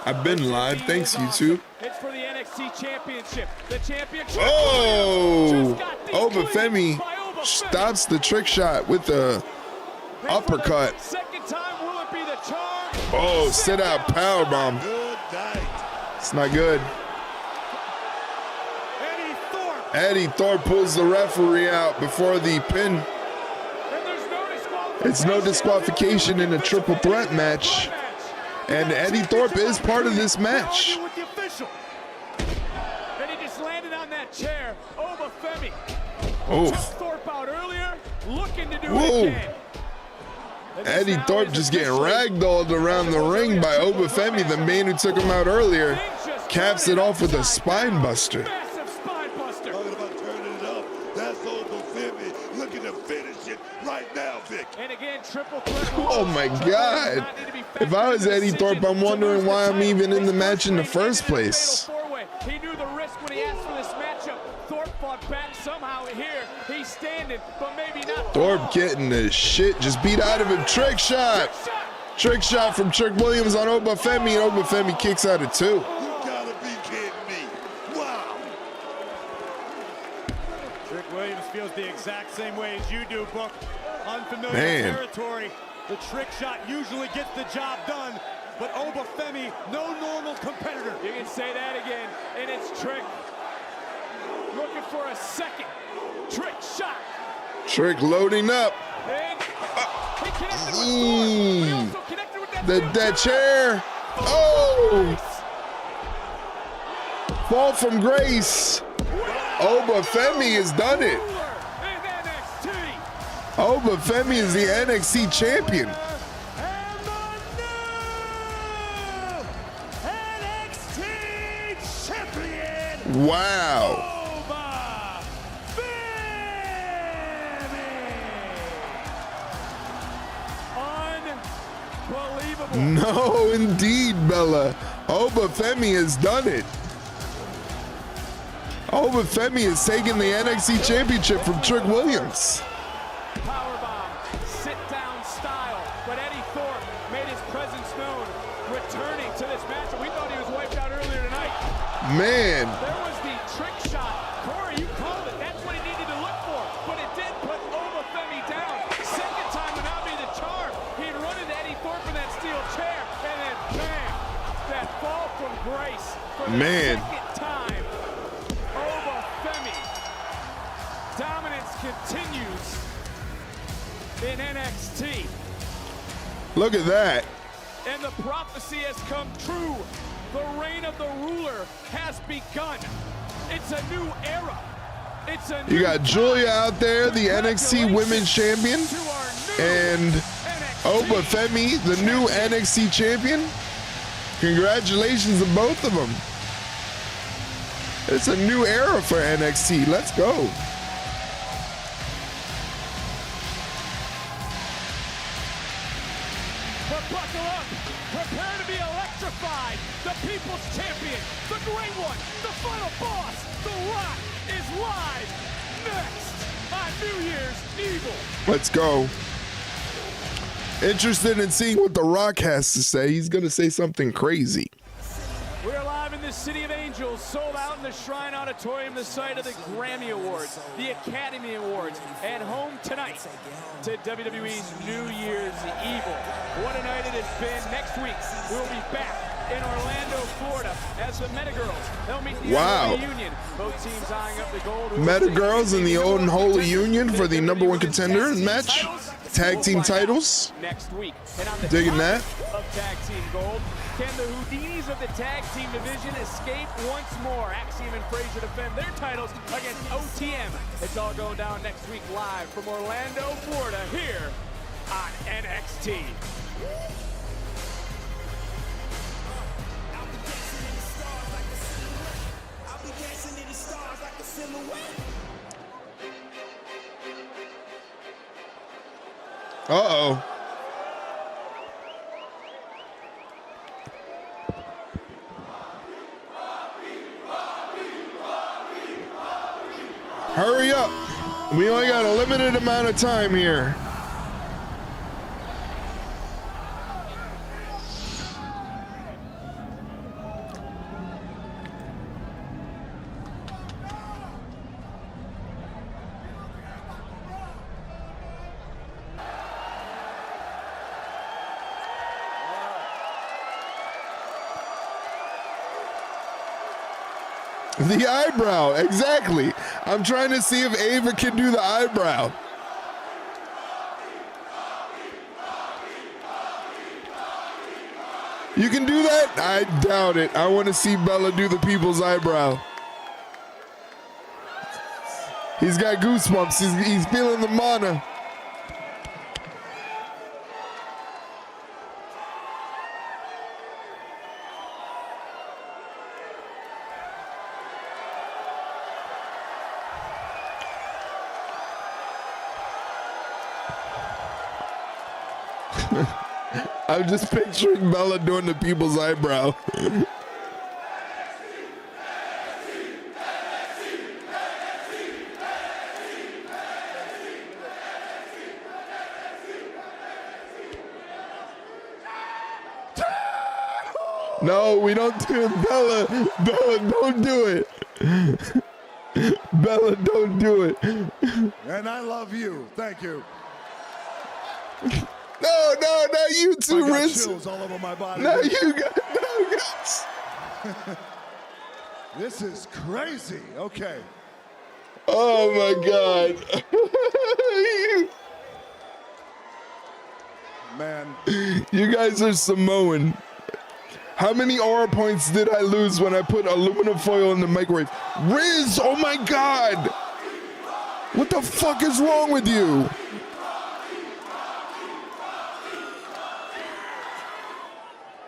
I've been live. Thanks, YouTube. It's for the NXT Championship. The championship. Oh! Obafemi stops the trick shot with the uppercut. Second time, will it be the charm? Oh, sit out powerbomb. It's not good. Eddie Thorpe pulls the referee out before the pin. It's no disqualification in a triple threat match. And Eddie Thorpe is part of this match. And he just landed on that chair. Obafemi. Oh. Thorpe out earlier, looking to do Whoa. it again. Eddie Thorpe just getting ragdolled around the ring by Obafemi, the man who took him out earlier. Caps it off with a spine buster. Massive spine buster. Talking about turning it up. That's Obafemi looking to finish it right now, Vic. And again, triple threat. Oh my God. If I was Eddie Thorpe, I'm wondering why I'm even in the match in the first place. He knew the risk when he asked for this matchup. Thorpe fought back somehow here. He's standing, but maybe not. Thorpe getting the shit just beat out of him. Trick shot. Trick shot from Trick Williams on Obafemi, and Obafemi kicks out at 2. You gotta be kidding me. Wow. Trick Williams feels the exact same way as you do, Book. Unfamiliar territory. The trick shot usually gets the job done, but Obafemi, no normal competitor. You can say that again, and it's Trick. Looking for a second. Trick shot. Trick loading up. And he connected with Thorpe. He also connected with That chair. Oh! Fall from grace. Obafemi has done it. Obafemi is the NXT champion. And the new NXT champion, Wow. Unbelievable. No, indeed, Bella. Obafemi has done it. Obafemi has taken the NXT championship from Trick Williams. Powerbomb, sit-down style, but Eddie Thorpe made his presence known, returning to this match. We thought he was wiped out earlier tonight. Man. There was the trick shot. Corey, you called it. That's what he needed to look for, but it did put Obafemi down. Second time would not be the charm. He'd run into Eddie Thorpe in that steel chair, and then bam, that fall from grace for the second time. Obafemi. Dominance continues in NXT. Look at that. And the prophecy has come true. The reign of the ruler has begun. It's a new era. It's a new You got Julia out there, the NXT Women's Champion, and Obafemi, the new NXT Champion. Congratulations to both of them. It's a new era for NXT. Let's go. But buckle up. Prepare to be electrified. The People's Champion, the Great One, the Final Boss, The Rock is live next on New Year's Evil. Let's go. Interested in seeing what The Rock has to say. He's going to say something crazy. We're live in the City of Angels, sold out in the Shrine Auditorium, the site of the Grammy Awards, the Academy Awards, and home tonight to WWE's New Year's Evil. What a night it has been. Next week, we'll be back in Orlando, Florida, as the Meta Girls. They'll meet the Holy Union. Both teams eyeing up the gold. Meta Girls and the Old and Holy Union for the #1 contender match. Tag team titles. Next week. And on the Digging that. of Tag Team Gold, can the Houdinis of the Tag Team division escape once more? Axiom and Frazier defend their titles against OTM. It's all going down next week live from Orlando, Florida, here on NXT. Uh-oh. Hurry up. We only got a limited amount of time here. The eyebrow, exactly. I'm trying to see if Ava can do the eyebrow. You can do that? I doubt it. I want to see Bella do the people's eyebrow. He's got goosebumps. He's feeling the mana. I'm just picturing Bella doing the people's eyebrow. No, we don't do it, Bella. Bella, don't do it. Bella, don't do it. And I love you. Thank you. No, not you too, I got Riz. chills all over my body. No, you got no guts. This is crazy. Okay. Oh my God. Man. You guys are Samoan. How many aura points did I lose when I put aluminum foil in the microwave? Riz, oh my God. What the fuck is wrong with you?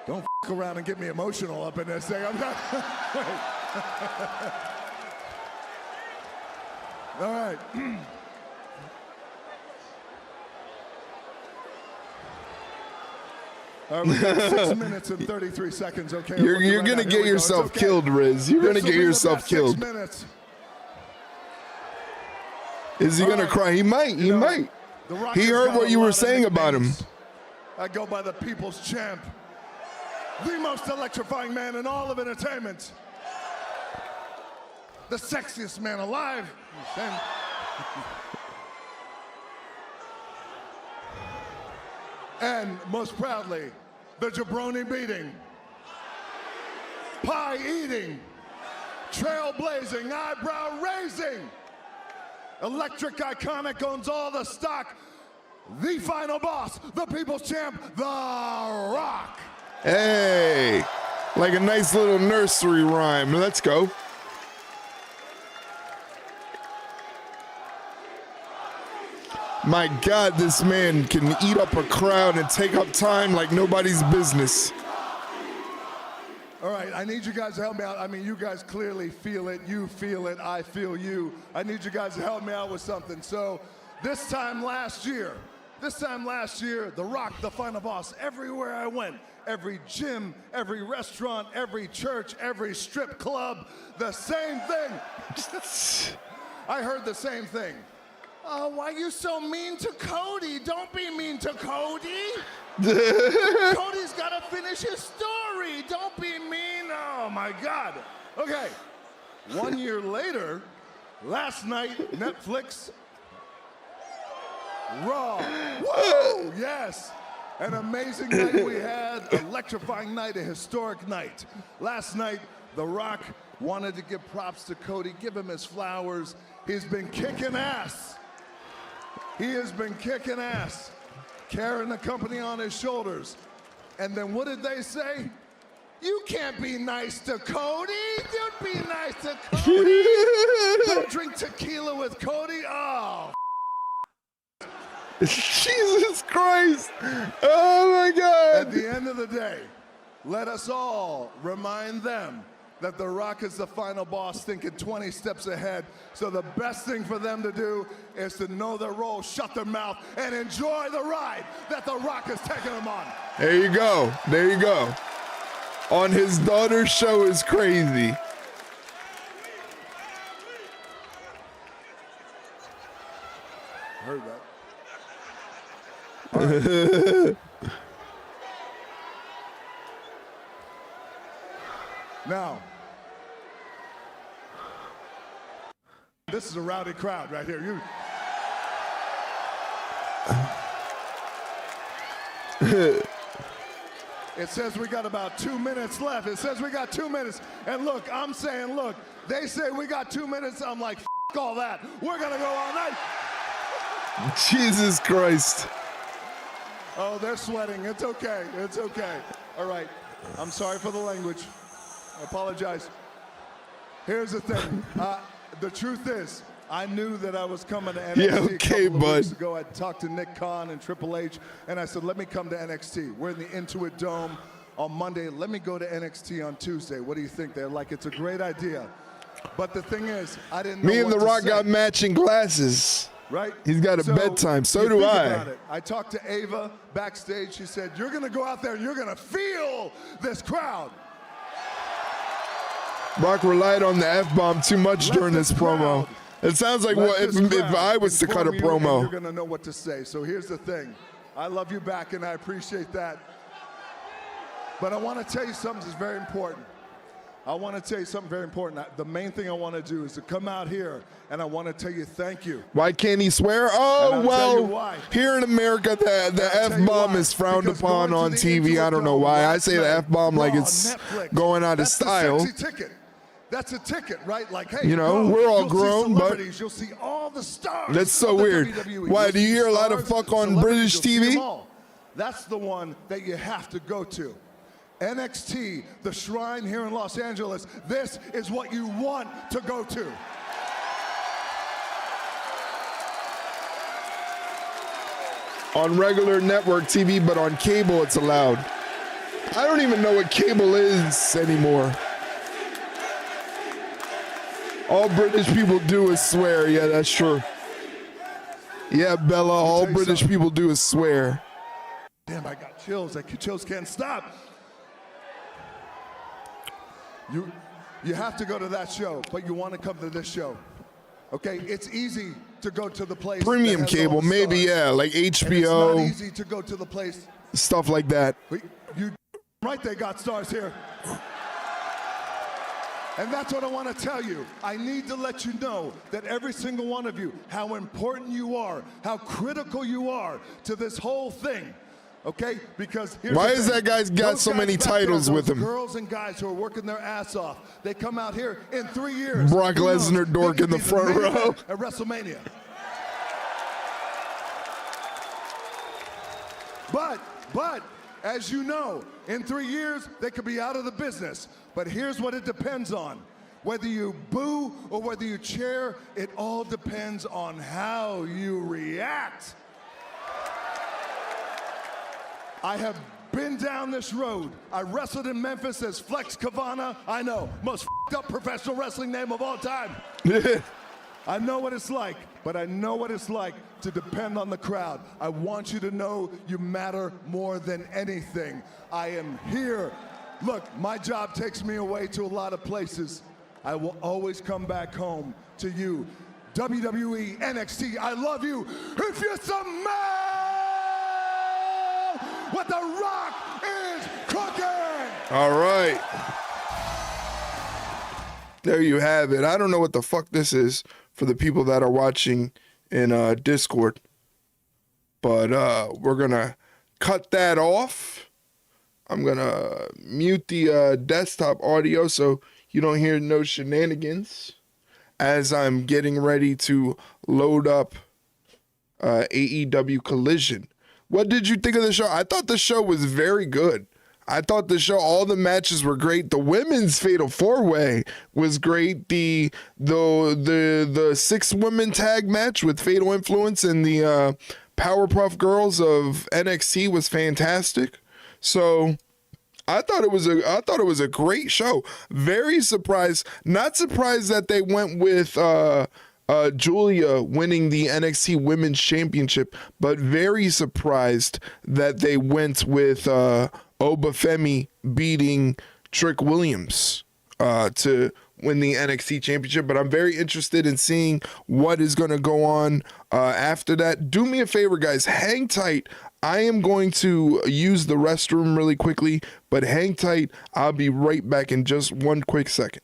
Don't f around and get me emotional up in this thing. I'm not. All right. All right, we got 6 minutes and 33 seconds, okay? You're gonna get yourself killed, Riz. You're gonna get yourself killed. 6 minutes. Is he gonna cry? He might, he might. He heard what you were saying about him. I go by the people's champ. The most electrifying man in all of entertainment. The sexiest man alive. And most proudly, the jabroni beating, pie eating, trailblazing, eyebrow raising, electric iconic, owns all the stock, the final boss, the people's champ, The Rock. Hey, like a nice little nursery rhyme. Let's go. My God, this man can eat up a crowd and take up time like nobody's business. All right, I need you guys to help me out. I mean, you guys clearly feel it. You feel it. I feel you. I need you guys to help me out with something. So this time last year, The Rock, the final boss, everywhere I went, every gym, every restaurant, every church, every strip club, the same thing. I heard the same thing. Oh, why are you so mean to Cody? Don't be mean to Cody. Cody's got to finish his story. Don't be mean. Oh, my God. Okay. 1 year later, last night, Netflix, Raw. Whoa, yes. An amazing night we had, electrifying night, a historic night. Last night, The Rock wanted to give props to Cody, give him his flowers. He's been kicking ass. He has been kicking ass, carrying the company on his shoulders. And then what did they say? You can't be nice to Cody. Don't be nice to Cody. Don't drink tequila with Cody. Oh. Jesus Christ. Oh my God. At the end of the day, let us all remind them that The Rock is the final boss, thinking 20 steps ahead. So the best thing for them to do is to know their role, shut their mouth, and enjoy the ride that The Rock is taking them on. There you go. There you go. On his daughter's show is crazy. Heard that. Right. Now, this is a rowdy crowd right here. It says we got about 2 minutes left. It says we got 2 minutes. And look, I'm saying, look, they say we got 2 minutes. I'm like, F all that. We're going to go all night. Jesus Christ. Oh, they're sweating. It's okay. It's okay. All right. I'm sorry for the language. I apologize. Here's the thing. The truth is, I knew that I was coming to NXT Yeah, okay, a couple of weeks bud. ago. I talked to Nick Khan and Triple H, and I said, let me come to NXT. We're in the Intuit Dome on Monday. Let me go to NXT on Tuesday. What do you think? They're like, it's a great idea. But the thing is, I didn't know Me and what The to Rock say. got matching glasses. Right? He's got a bedtime. So you do think I. about it. I talked to Ava backstage. She said, you're going to go out there and you're going to feel this crowd. Rock relied on the F-bomb too much during this promo. It sounds like what if I was to cut a promo. You're going to know what to say. So here's the thing. I love you back, and I appreciate that. But I want to tell you something that's very important. I want to tell you something very important. The main thing I want to do is to come out here, and I want to tell you thank you. Why can't he swear? And Oh, I'll tell you well, why. here in America, the I'll tell you F-bomb why. is frowned Because upon going on to the TV. Intuit I don't know Dome why. I last say the night, F-bomb like Raw, it's Netflix, going out of that's style. The sexy ticket. That's a ticket, right? Like, hey, You know, go, we're all you'll grown, see but celebrities, you'll see all the stars. That's so of the weird. WWE. Why, You'll do you see hear a lot of stars, fuck on celebrities, British you'll see TV? them all. That's the one that you have to go to. NXT, the Shrine here in Los Angeles. This is what you want to go to. On regular network TV, but on cable it's allowed. I don't even know what cable is anymore. All British people do is swear. Yeah, that's true. Yeah, Bella, all you British something. people do is swear. Damn, I got chills. Chills can't stop. You have to go to that show, but you want to come to this show. Okay, it's easy to go to the place. Premium that has all cable, the maybe, stars. yeah, like And it's not HBO, easy to go to the place. stuff like that. You right, they got stars here. And that's what I want to tell you. I need to let you know that every single one of you, how important you are, how critical you are to this whole thing. Okay? Because here's Why the is thing. that guy's got Those so guys many back there, titles with those him? Girls and guys who are working their ass off. They come out here in 3 years. Brock who knows, Lesnar dork they in could the be front main row. event At WrestleMania. But, as you know, in 3 years, they could be out of the business. But here's what it depends on. Whether you boo or whether you cheer, it all depends on how you react. I have been down this road. I wrestled in Memphis as Flex Kavana. I know, most f***ed up professional wrestling name of all time. I know what it's like, but I know what it's like to depend on the crowd. I want you to know you matter more than anything. I am here. Look, my job takes me away to a lot of places. I will always come back home to you. WWE, NXT, I love you. If you smell what The Rock is cooking! All right. There you have it. I don't know what the fuck this is for the people that are watching in Discord. But we're going to cut that off. I'm going to mute the desktop audio so you don't hear no shenanigans as I'm getting ready to load up AEW Collision. What did you think of the show? I thought the show was very good. I thought the show, all the matches were great. The women's Fatal 4-Way was great. The 6-woman tag match with Fatal Influence and the Powerpuff Girls of NXT was fantastic. So I thought it was a great show. Very surprised, not surprised that they went with Julia winning the NXT Women's Championship, but very surprised that they went with Obafemi beating Trick Williams to win the NXT Championship. But I'm very interested in seeing what is going to go on after that. Do me a favor, guys. Hang tight. I am going to use the restroom really quickly, but hang tight. I'll be right back in just one quick second.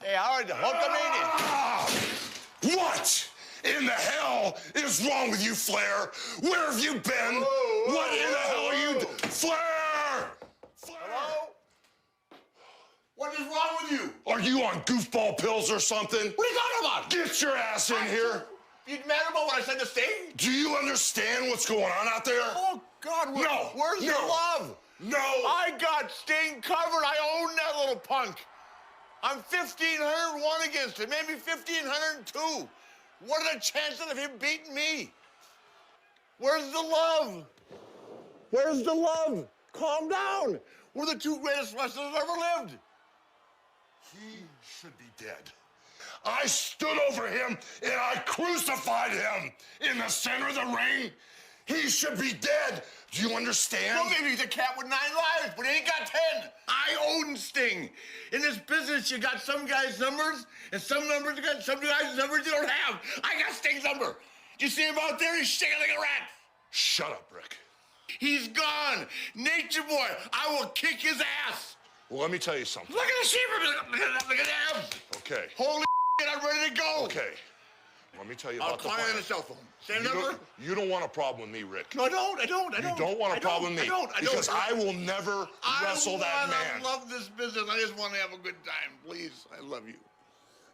Hey, Howard, Hulkamania. What in the hell is wrong with you, Flair? Where have you been? What in the hell are you Flair! Hello? What is wrong with you? Are you on goofball pills or something? What are you talking about? Get your ass in here. You mad about what I said to Sting? Do you understand what's going on out there? Oh, God, where's the love? No. I got Sting covered. I own that little punk. I'm 1,501 against him, maybe 1,502. What are the chances of him beating me? Where's the love? Where's the love? Calm down. We're the two greatest wrestlers ever lived. He should be dead. I stood over him and I crucified him in the center of the ring. He should be dead. Do you understand? Well, maybe he's a cat with 9 lives, but he ain't got 10. I own Sting. In this business, you got some guys' numbers, and some numbers you got some guys' numbers you don't have. I got Sting's number. You see him out there? He's shaking like a rat. Shut up, Rick. He's gone. Nature Boy, I will kick his ass. Well, let me tell you something. Look at the shape of him. Look at the abs. Okay. Holy shit, I'm ready to go. Okay. Let me tell you I'll about the call you plan. on the cell phone. Same number? You don't want a problem with me, Rick. No, I don't. You don't want a problem with me. I don't. Because I will never wrestle that man. I love this business. I just want to have a good time. Please, I love you.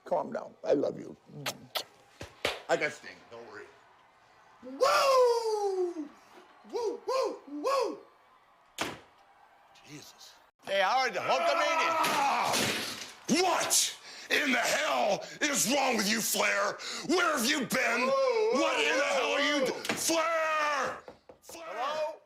Calm down. I love you. I got Sting. Don't worry. Woo! Woo, woo, woo! Jesus. Hey, how are the Hulkamania? What in the hell is wrong with you, Flair? Where have you been? What in the hell are you Flair! Hello?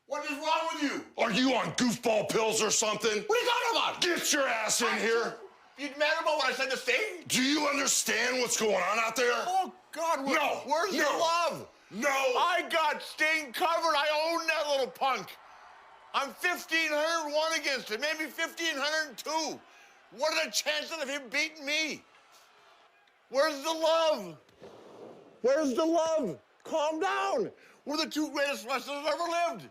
What is wrong with you? Are you on goofball pills or something? What are you talking about? Get your ass in here. You mad about what I said to Sting? Do you understand what's going on out there? Oh, God, where's the love? No. I got Sting covered. I own that little punk. I'm 1,501 against him, maybe 1,502. What are the chances of him beating me? Where's the love? Where's the love? Calm down. We're the two greatest wrestlers ever lived.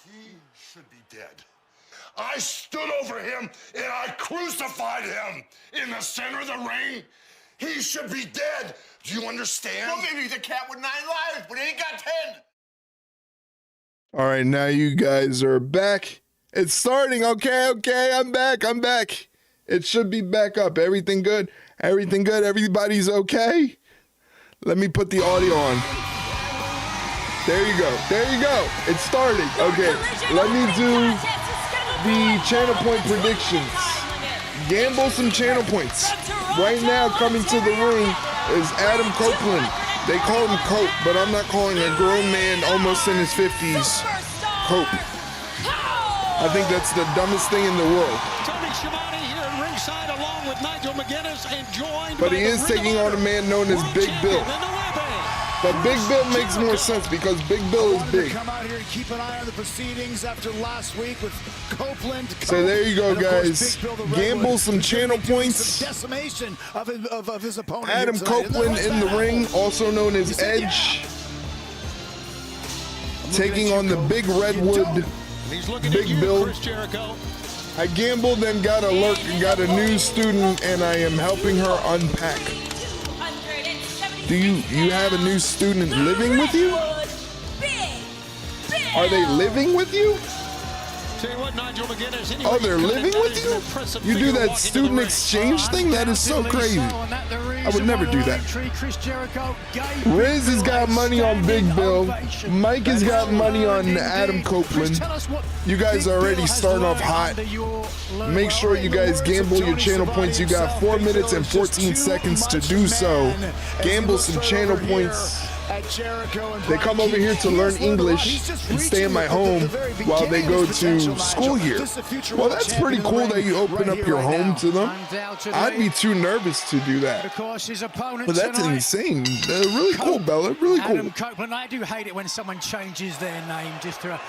He should be dead. I stood over him and I crucified him in the center of the ring. He should be dead. Do you understand? Well, maybe he's a cat with 9 lives, but he ain't got 10. All right, now you guys are back. It's starting. Okay, I'm back. It should be back up. Everything good? Everybody's okay? Let me put the audio on. There you go. It's starting. Okay, let me do the channel point predictions. Gamble some channel points. Right now, coming to the ring is Adam Copeland. They call him Cope, but I'm not calling a grown man almost in his 50s Cope. I think that's the dumbest thing in the world. Tony Schiavone here at ringside along with Nigel McGuinness and joined But he is taking on a man known as Big Bill. But Big Bill makes more sense because Big Bill is big. Come out here and keep an eye on the proceedings after last week with Copeland. So there you go, guys. Gamble some channel points. Decimation of his opponent. Adam Copeland in the ring, also known as Edge, taking on the Big Redwood Big Bill. Jericho. I gambled and got a new student, and I am helping her unpack. Do you have a new student living with you? Are they living with you? Tell you what, Nigel McGuinness, Oh, they're living with you? You do that student exchange thing? That is so crazy. I would never do that. Riz has got money on Big Bill. Mike has got money on Adam Copeland. You guys are already starting off hot. Make sure you guys gamble your channel points. You got 4 minutes and 14 seconds to do so. Gamble some channel points. They come over here to learn English and stay in my home while they go to school here. Well, that's pretty cool that you open up your home to them. I'd be too nervous to do that. But that's insane. They're really cool, Bella. Really cool. Adam Copeland, I do hate it when someone changes their name just to a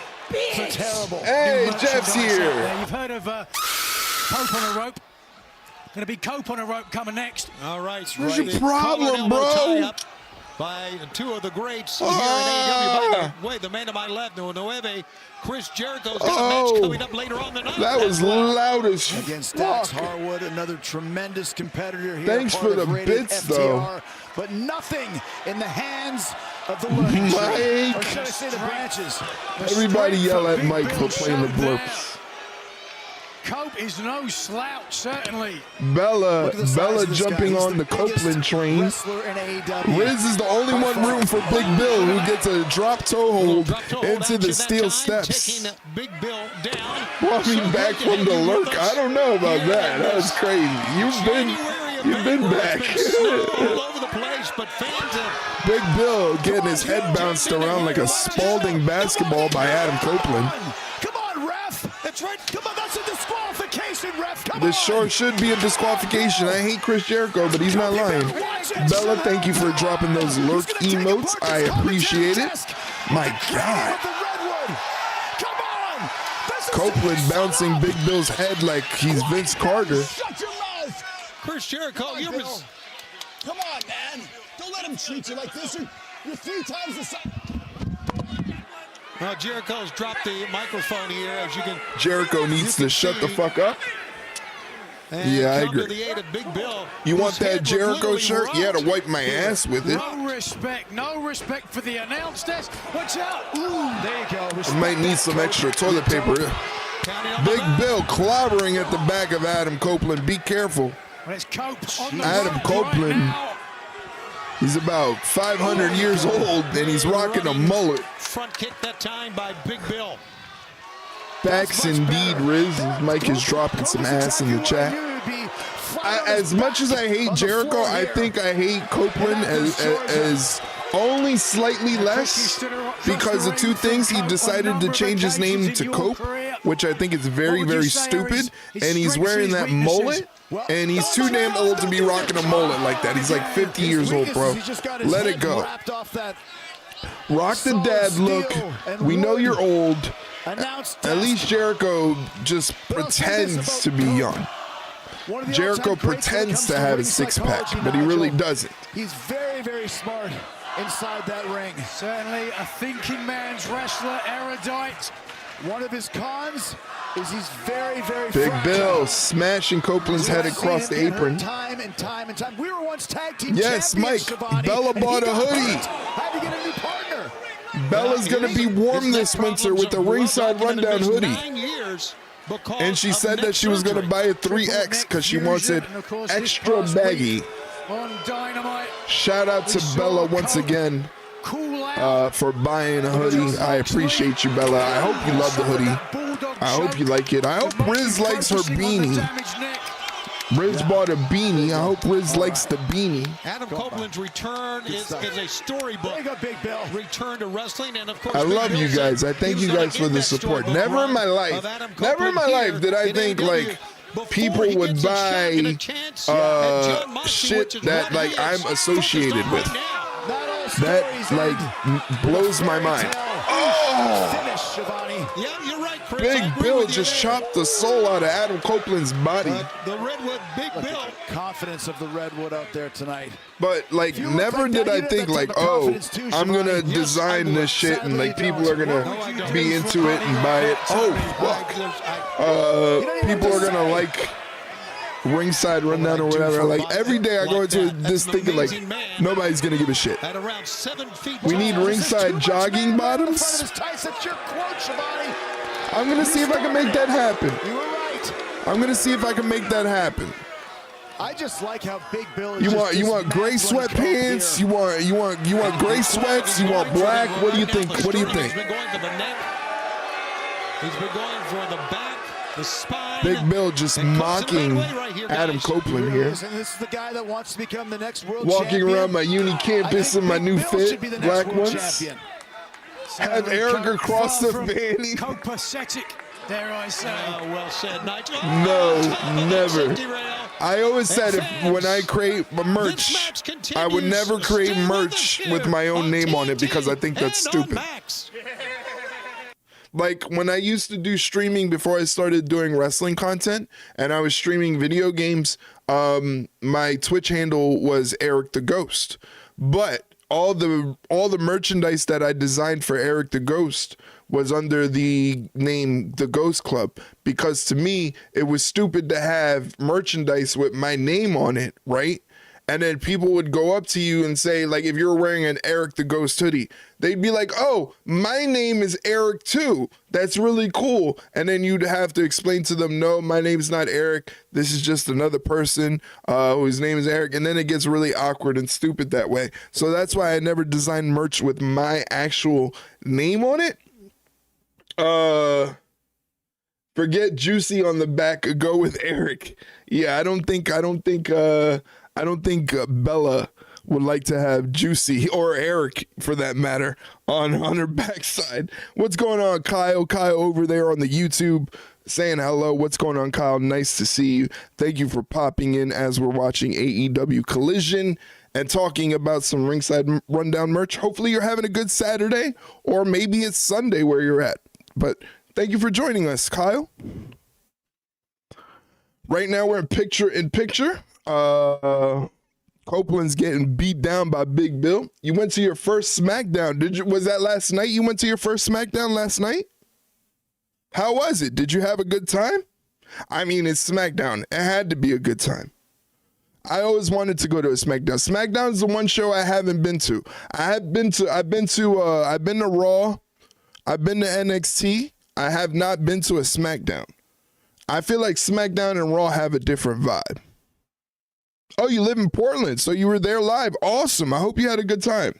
terrible. Hey, Jeff's here. You've heard of Cope on a rope. Going to be Cope on a rope coming next. All right. What's your problem, bro? by two of the greats here in AEW. By the way, the man to my left, Nueve, Chris Jericho's got a match coming up later on the night. That was loud as against fuck. Dax Harwood, another tremendous competitor here. Thanks for the bits, though. But nothing in the hands of the lurking tree, or should I say the branches. Everybody yell at Mike for playing the blurps. Cope is no slouch, certainly. Bella jumping on the Copeland train. Riz is the only one rooting for Big Bill, who gets a drop toe hold into the steel steps. Big Bill down. Walking back from the lurk. I don't know about that. That was crazy. You've been back. All over the place, but fans Big Bill getting his head bounced around like a Spalding basketball by Adam Copeland. Come on, ref. That's right. Come on, that's a disqualification, ref. Come on. This sure should be a disqualification. I hate Chris Jericho, but he's not lying. Bella, thank you for dropping those lurk emotes. I appreciate it. My God. Copeland bouncing Big Bill's head like he's Vince Carter. Chris Jericho, you're come on, man. Don't let him treat you like this. You're 3 times the size. Well, Jericho's dropped the microphone here, as you can. Jericho needs to shut the fuck up. Yeah, I agree. Big Bill. You want that Jericho shirt? You had to wipe my ass with it. No respect for the announcers. Watch out. Ooh, there you go. I might need some extra toilet paper. Big Bill clobbering at the back of Adam Copeland. Be careful. Well, it's Cope on the Adam Copeland. Right, he's about 500 years old, and he's rocking a mullet. Front kick that time by Big Bill. Facts indeed, Riz. Mike is dropping some ass in the chat. As much as I hate Jericho, I think I hate Copeland as only slightly less, because of two things. He decided to change his name to Cope, which I think is very, very stupid, and he's wearing that mullet, and he's too damn old to be rocking a mullet like that. He's like 50 years old, bro. Let it go. Rock the dad look. We know you're old. At least Jericho just pretends to be young. Jericho pretends to have a six-pack, but he really doesn't. He's very, very smart inside that ring. Certainly a thinking man's wrestler, erudite. One of his cons is he's very, very Big fragile. Bill smashing Copeland's head across the apron. Time and time and time. We were once tag team yes, champions, Mike. Shivani, Bella bought a hoodie. Had to get a new partner. Bella's going to be warm this winter with the Ringside Rundown hoodie. And she said that she was going to buy a 3X because she wants it extra baggy. Shout out to Bella once again for buying a hoodie. I appreciate you, Bella. I hope you love the hoodie. I hope you like it. I hope Riz likes her beanie. Riz bought a beanie. I hope Riz likes the beanie. Adam Copeland's return is a storybook. Return to wrestling, and of course, I love you guys. I thank you guys for the support. Never in my life did I think like people would buy shit that like I'm associated with. That like blows my mind. Yeah, you're right, Chris. Big Bill just chopped the soul out of Adam Copeland's body. The Redwood, Big Bill. Confidence of the Redwood out there tonight. But like, never did I think like, oh, I'm gonna design this shit and like people are gonna be into it and buy it. Oh fuck. People are gonna like Ringside Rundown or whatever. Like every day I go into this thinking like nobody's gonna give a shit. We need Ringside jogging bottoms. I'm gonna see if I can make that happen. You were right. I'm gonna see if I can make that happen. I just like how Big Bill is. You want gray sweatpants? You want gray sweats? You want black? What do you think? What do you think? He's been going for the neck. He's been going for the back, the spine. Big Bill just mocking Adam Copeland here. And this is the guy that wants to become the next world Walking champion. around my uni campus in my new fit, black ones. Have Erica cross the fanny. Copacetic, dare I say. Well said, Nigel. No, never. I always said when I create merch, I would never create merch with my own name on it because I think that's stupid. Like when I used to do streaming before I started doing wrestling content and I was streaming video games, my Twitch handle was Eric the Ghost. But all the merchandise that I designed for Eric the Ghost was under the name The Ghost Club, because to me it was stupid to have merchandise with my name on it, right? And then people would go up to you and say, like, if you're wearing an Eric the Ghost hoodie, they'd be like, oh, my name is Eric too. That's really cool. And then you'd have to explain to them, no, my name's not Eric. This is just another person whose name is Eric. And then it gets really awkward and stupid that way. So that's why I never designed merch with my actual name on it. Forget Juicy on the back. Go with Eric. Yeah, I don't think Bella would like to have Juicy, or Eric for that matter, on her backside. What's going on, Kyle? Kyle over there on the YouTube saying hello. What's going on, Kyle? Nice to see you. Thank you for popping in as we're watching AEW Collision and talking about some Ringside Rundown merch. Hopefully you're having a good Saturday, or maybe it's Sunday where you're at. But thank you for joining us, Kyle. Right now we're in picture. Copeland's getting beat down by Big Bill. You went to your first SmackDown. Was that last night? You went to your first SmackDown last night? How was it? Did you have a good time? I mean, it's SmackDown. It had to be a good time. I always wanted to go to a SmackDown. SmackDown is the one show I haven't been to. I've been to Raw. I've been to NXT. I have not been to a SmackDown. I feel like SmackDown and Raw have a different vibe. Oh, you live in Portland, so you were there live. Awesome. I hope you had a good time.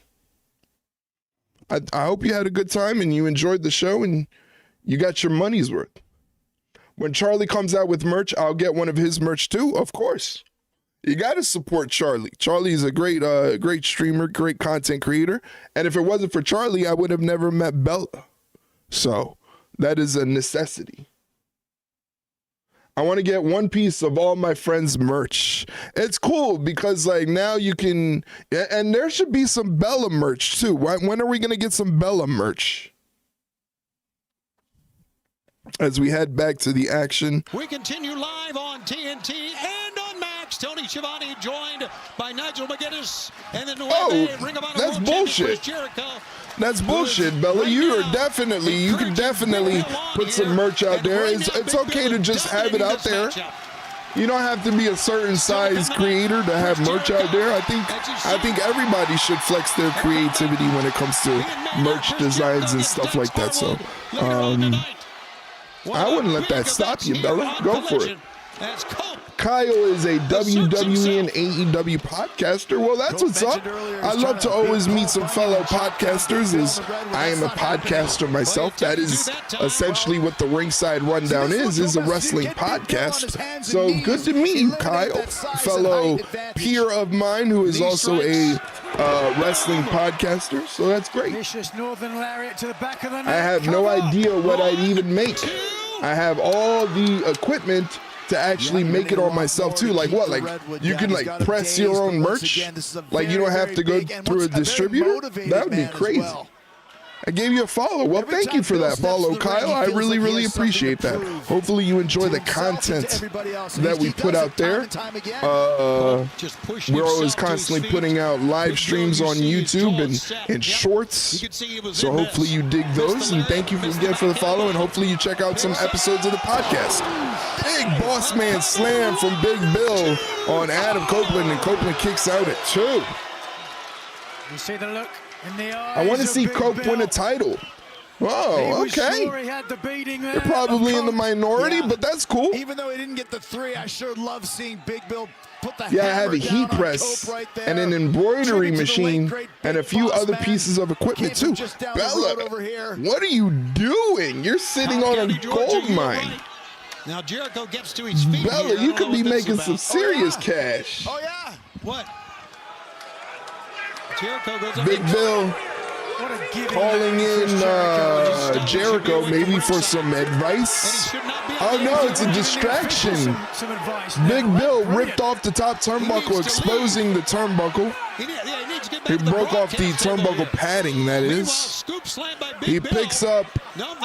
I hope you had a good time and you enjoyed the show and you got your money's worth. When Charlie comes out with merch, I'll get one of his merch too, of course. You got to support Charlie. Charlie is a great streamer, great content creator. And if it wasn't for Charlie, I would have never met Bella. So that is a necessity. I want to get one piece of all my friends' merch. It's cool because like now you can, and there should be some Bella merch too. When are we going to get some Bella merch? As we head back to the action. We continue live on TNT and on Max. Tony Schiavone joined by Nigel McGuinness and the Ring of Honor that's bullshit. Chris Jericho. That's bullshit, Bella. You can definitely put some merch out there. It's okay to just have it out there. You don't have to be a certain size creator to have merch out there. I think everybody should flex their creativity when it comes to merch designs and stuff like that. So I wouldn't let that stop you, Bella. Go for it. Kyle is a WWE and AEW podcaster. Well, that's what's up. I love to always meet some fellow podcasters, as I am a podcaster myself. That is essentially what the Ringside Rundown is a wrestling podcast. So good to meet you, Kyle, fellow peer of mine who is also a wrestling podcaster. So that's great. I have no idea what I'd even make. I have all the equipment to actually make it all myself too. Like what? Like you can like press your own merch? Like you don't have to go through a distributor? That would be crazy. I gave you a follow. Well, thank you for that follow, Kyle. I really appreciate that. Hopefully you enjoy the content that we put out there. We're always constantly putting out live streams on YouTube and shorts. So hopefully you dig those. And thank you again for the follow. And hopefully you check out some episodes of the podcast. Big boss man slam from Big Bill on Adam Copeland. And Copeland kicks out at 2. You see the look? I want to see Cope win a title. Oh, okay. They're probably in the minority, but that's cool. Even though he didn't get the 3, I sure love seeing Big Bill put the I have a heat press and an embroidery machine and a few other pieces of equipment too. Bella, what are you doing? You're sitting on a gold mine. Now Jericho gets to his feet. Bella, you could be making some serious cash. Oh yeah. What? Jericho goes Big Bill calling in Jericho maybe for some advice. Oh no, it's a distraction. Big Bill ripped off the top turnbuckle, exposing the turnbuckle. He broke off the turnbuckle padding, that is. He picks up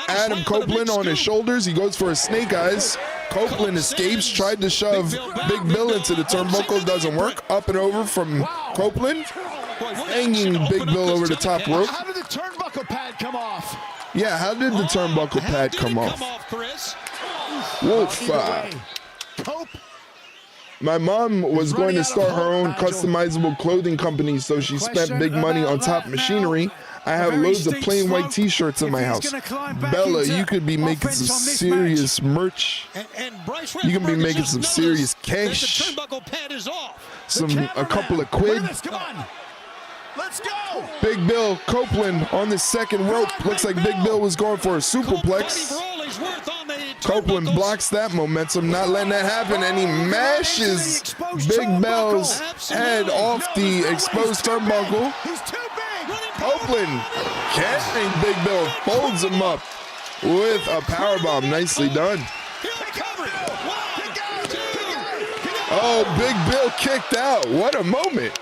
Adam Copeland on his shoulders. He goes for a snake eyes. Copeland escapes, tried to shove Big Bill into the turnbuckle. Doesn't work. Up and over from Copeland. hanging Big Bill over the top rope. How did the turnbuckle pad come off? Yeah, how did the turnbuckle pad come off? Chris? Woof. Cope. My mom was going to start her own customizable clothing company, so she spent big money on top machinery. I have loads of plain white t-shirts in my house. Bella, you could be making some serious merch. You can be making some serious cash. A couple of quid. Let's go. Big Bill Copeland on the second rope. Looks like Big Bill was going for a superplex. Copeland blocks that momentum, not letting that happen, and he mashes Big Bill's head off the exposed turnbuckle. Copeland catching Big Bill, folds him up with a powerbomb. Nicely done. Oh, Big Bill kicked out. What a moment.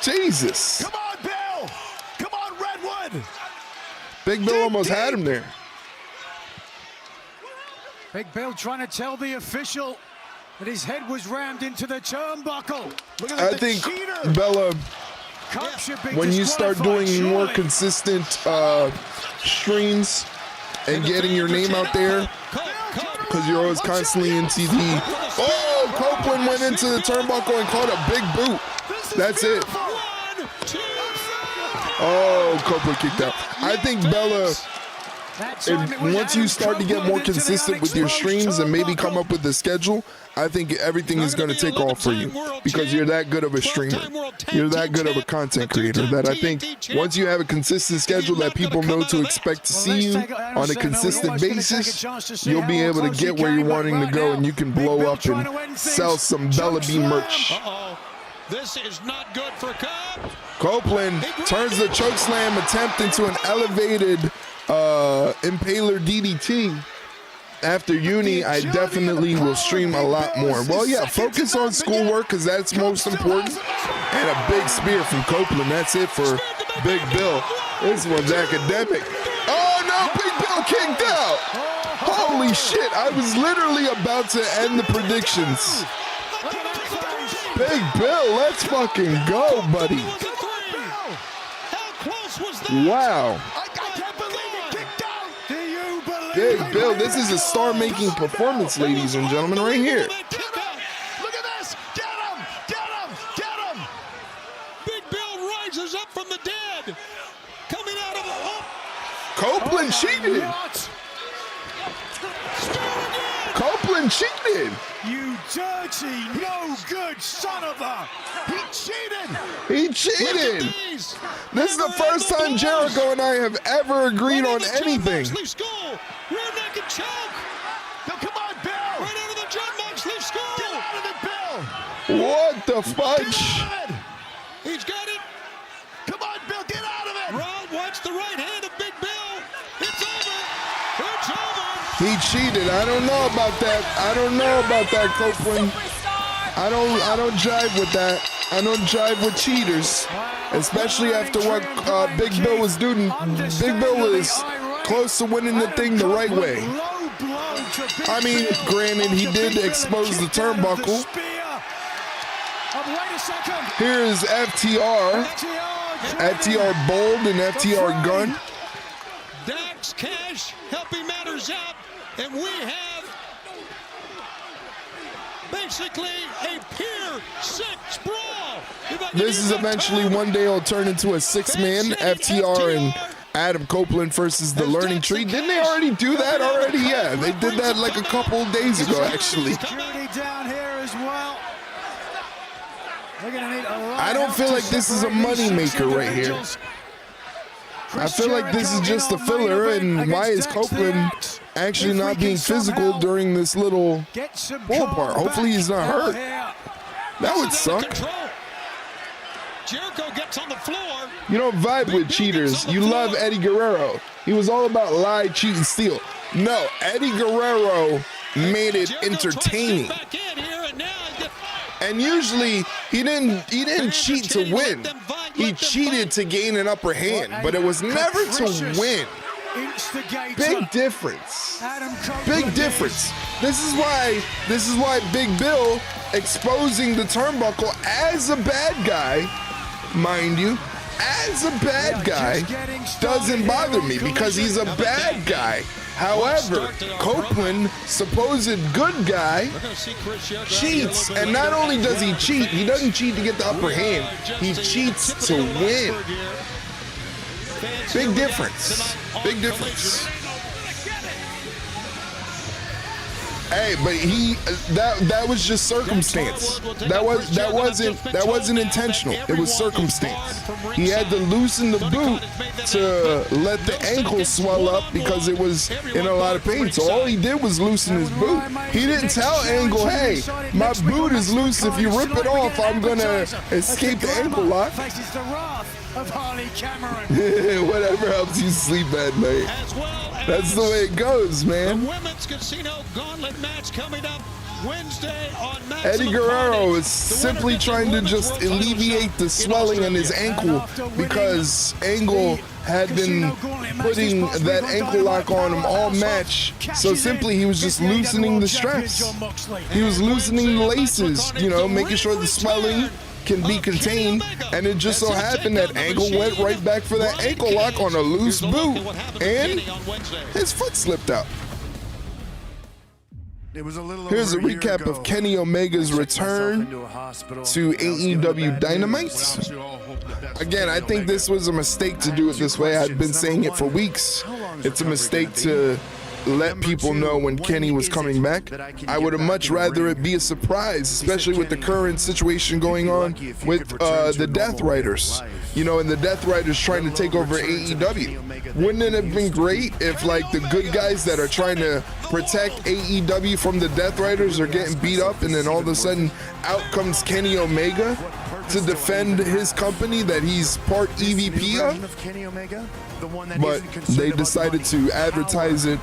Jesus. Come on, Bill. Come on, Redwood. Big Bill almost had him there. Big Bill trying to tell the official that his head was rammed into the turnbuckle. Look at I think, Bella, when you start doing more consistent streams and getting your name out there, because you're always constantly in TV. Oh, Copeland went into the turnbuckle and caught a big boot. That's it. Oh, Copeland kicked out. I think, Bella, once you start to get more consistent with your streams and maybe come up with a schedule, I think everything is going to take off for you because you're that good of a streamer. You're that good of a content creator that I think once you have a consistent schedule that people know to expect to see you on a consistent basis, you'll be able to get where you're wanting to go and you can blow up and sell some Bella B merch. This is not good for Cobb. Copeland turns the chokeslam attempt into an elevated Impaler DDT. After uni, I definitely will stream a lot more. Well, yeah, focus on schoolwork because that's most important. And a big spear from Copeland. That's it for Big Bill. This one's academic. Oh, no, Big Bill kicked out. Holy shit, I was literally about to end the predictions. Big Bill, let's fucking go, buddy. Wow. Big Bill, this is a star-making performance, ladies and gentlemen, right here. Look at this! Get him! Get him! Get him! Big Bill rises up from the dead. Coming out of the... Copeland cheated. Copeland cheated. You dirty, no good son of a... He cheated. He cheated. This is the first time Jericho and I have ever agreed on anything. Rear naked choke. No, come on, Bill. Right out of the John Moxley skull. Get out of it, Bill. What the fudge? He's got it. Come on, Bill, get out of it. Rod watch the right hand of Big Bill. It's over. It's over. He cheated. I don't know about that. I don't know about that, Copeland. I don't jive with that. I don't jive with cheaters, especially after what Big Bill was doing. Big Bill was close to winning the thing the right way. I mean, granted, he did expose the turnbuckle. Here's FTR. FTR Bold and FTR Gun. Dax Cash helping matters out, and we have basically a Pier 6 brawl. This is eventually one day it'll turn into a 6-man FTR and Adam Copeland versus the Learning Tree. Didn't they already do that already? Yeah, they did that like a couple of days ago, actually. I don't feel like this is a money maker right here. I feel like this is just a filler, and why is Copeland actually not being physical during this little pull apart? Hopefully he's not hurt. That would suck. Jericho gets on the floor. You don't vibe with cheaters. You love Eddie Guerrero. He was all about lie, cheat, and steal. No, Eddie Guerrero made it entertaining. And usually he didn't cheat to win. He cheated to gain an upper hand, but it was never to win. Big difference. Big difference. This is why Big Bill exposing the turnbuckle as a bad guy mind you, as a bad guy, doesn't bother me because he's a bad guy. However, Copeland, supposed good guy, cheats. And not only does he cheat, he doesn't cheat to get the upper hand. He cheats to win. Big difference. Big difference. Hey, but that was just circumstance. That wasn't intentional. It was circumstance. He had to loosen the boot to let the ankle swell up because it was in a lot of pain. So all he did was loosen his boot. He didn't tell Angle, hey, my boot is loose. If you rip it off, I'm gonna escape the ankle lock. Of Harley Cameron. Whatever helps you sleep at night. That's the way it goes, man. The women's casino gauntlet match coming up Wednesday on Maximum Eddie Guerrero Carnage. is simply trying to just alleviate the swelling in his ankle because Angle had been putting that ankle lock on him all match. So simply he was just loosening the straps. He was loosening the laces, you know, making sure the swelling can be contained, and it just so happened that Angle went right back for that ankle lock on a loose boot, and his foot slipped out. Here's a recap of Kenny Omega's return to AEW Dynamite. Again, I think this was a mistake to do it this way. I've been saying it for weeks. It's a mistake to let people know when Kenny was coming back. I would have much rather it be a surprise, especially with the current situation going on with the Death Riders. You know, and the Death Riders trying to take over AEW. Wouldn't it have been great if, like, the good guys that are trying to protect AEW from the Death Riders are getting beat up, and then all of a sudden out comes Kenny Omega to defend his company that he's part EVP of? But they decided to advertise it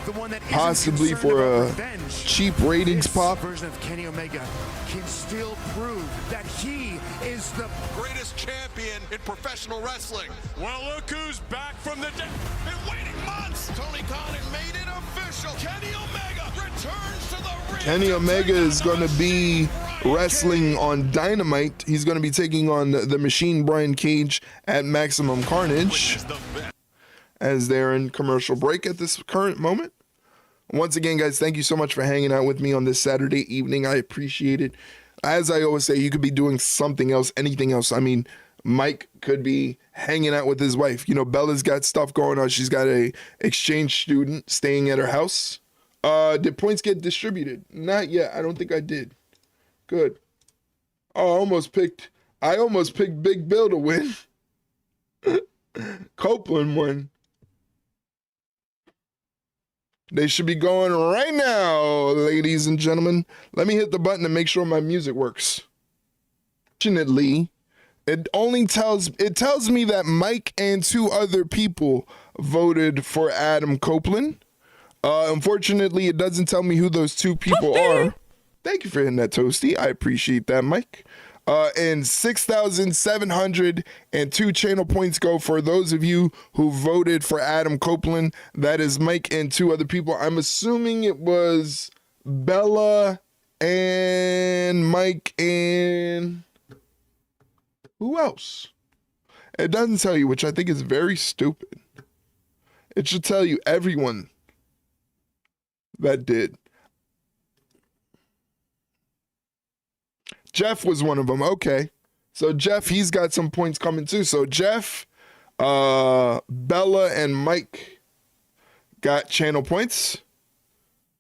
possibly for a cheap ratings pop. Kenny Omega can still prove that he is the greatest champion in professional wrestling. Well, look who's back from the dead. Been waiting months. Tony Khan made it official. Kenny Omega returns to the ring. Kenny Omega is going to be wrestling on Dynamite. He's going to be taking on the Machine Brian Cage at Maximum Carnage, as they're in commercial break at this current moment. Once again, guys, thank you so much for hanging out with me on this Saturday evening. I appreciate it. As I always say, you could be doing something else, anything else. I mean, Mike could be hanging out with his wife. You know, Bella's got stuff going on. She's got a exchange student staying at her house. Did points get distributed? Not yet. I don't think I did. Good. Oh, I almost picked Big Bill to win. Copeland won. They should be going right now, ladies and gentlemen. Let me hit the button to make sure my music works. Fortunately, it tells me that Mike and 2 other people voted for Adam Copeland. Unfortunately, it doesn't tell me who those 2 people are. Thank you for hitting that, Toasty. I appreciate that, Mike. And 6,702 channel points go for those of you who voted for Adam Copeland. That is Mike and 2 other people. I'm assuming it was Bella and Mike and who else? It doesn't tell you, which I think is very stupid. It should tell you everyone that did. Jeff was one of them. Okay. So Jeff, he's got some points coming too. So Jeff, Bella, and Mike got channel points.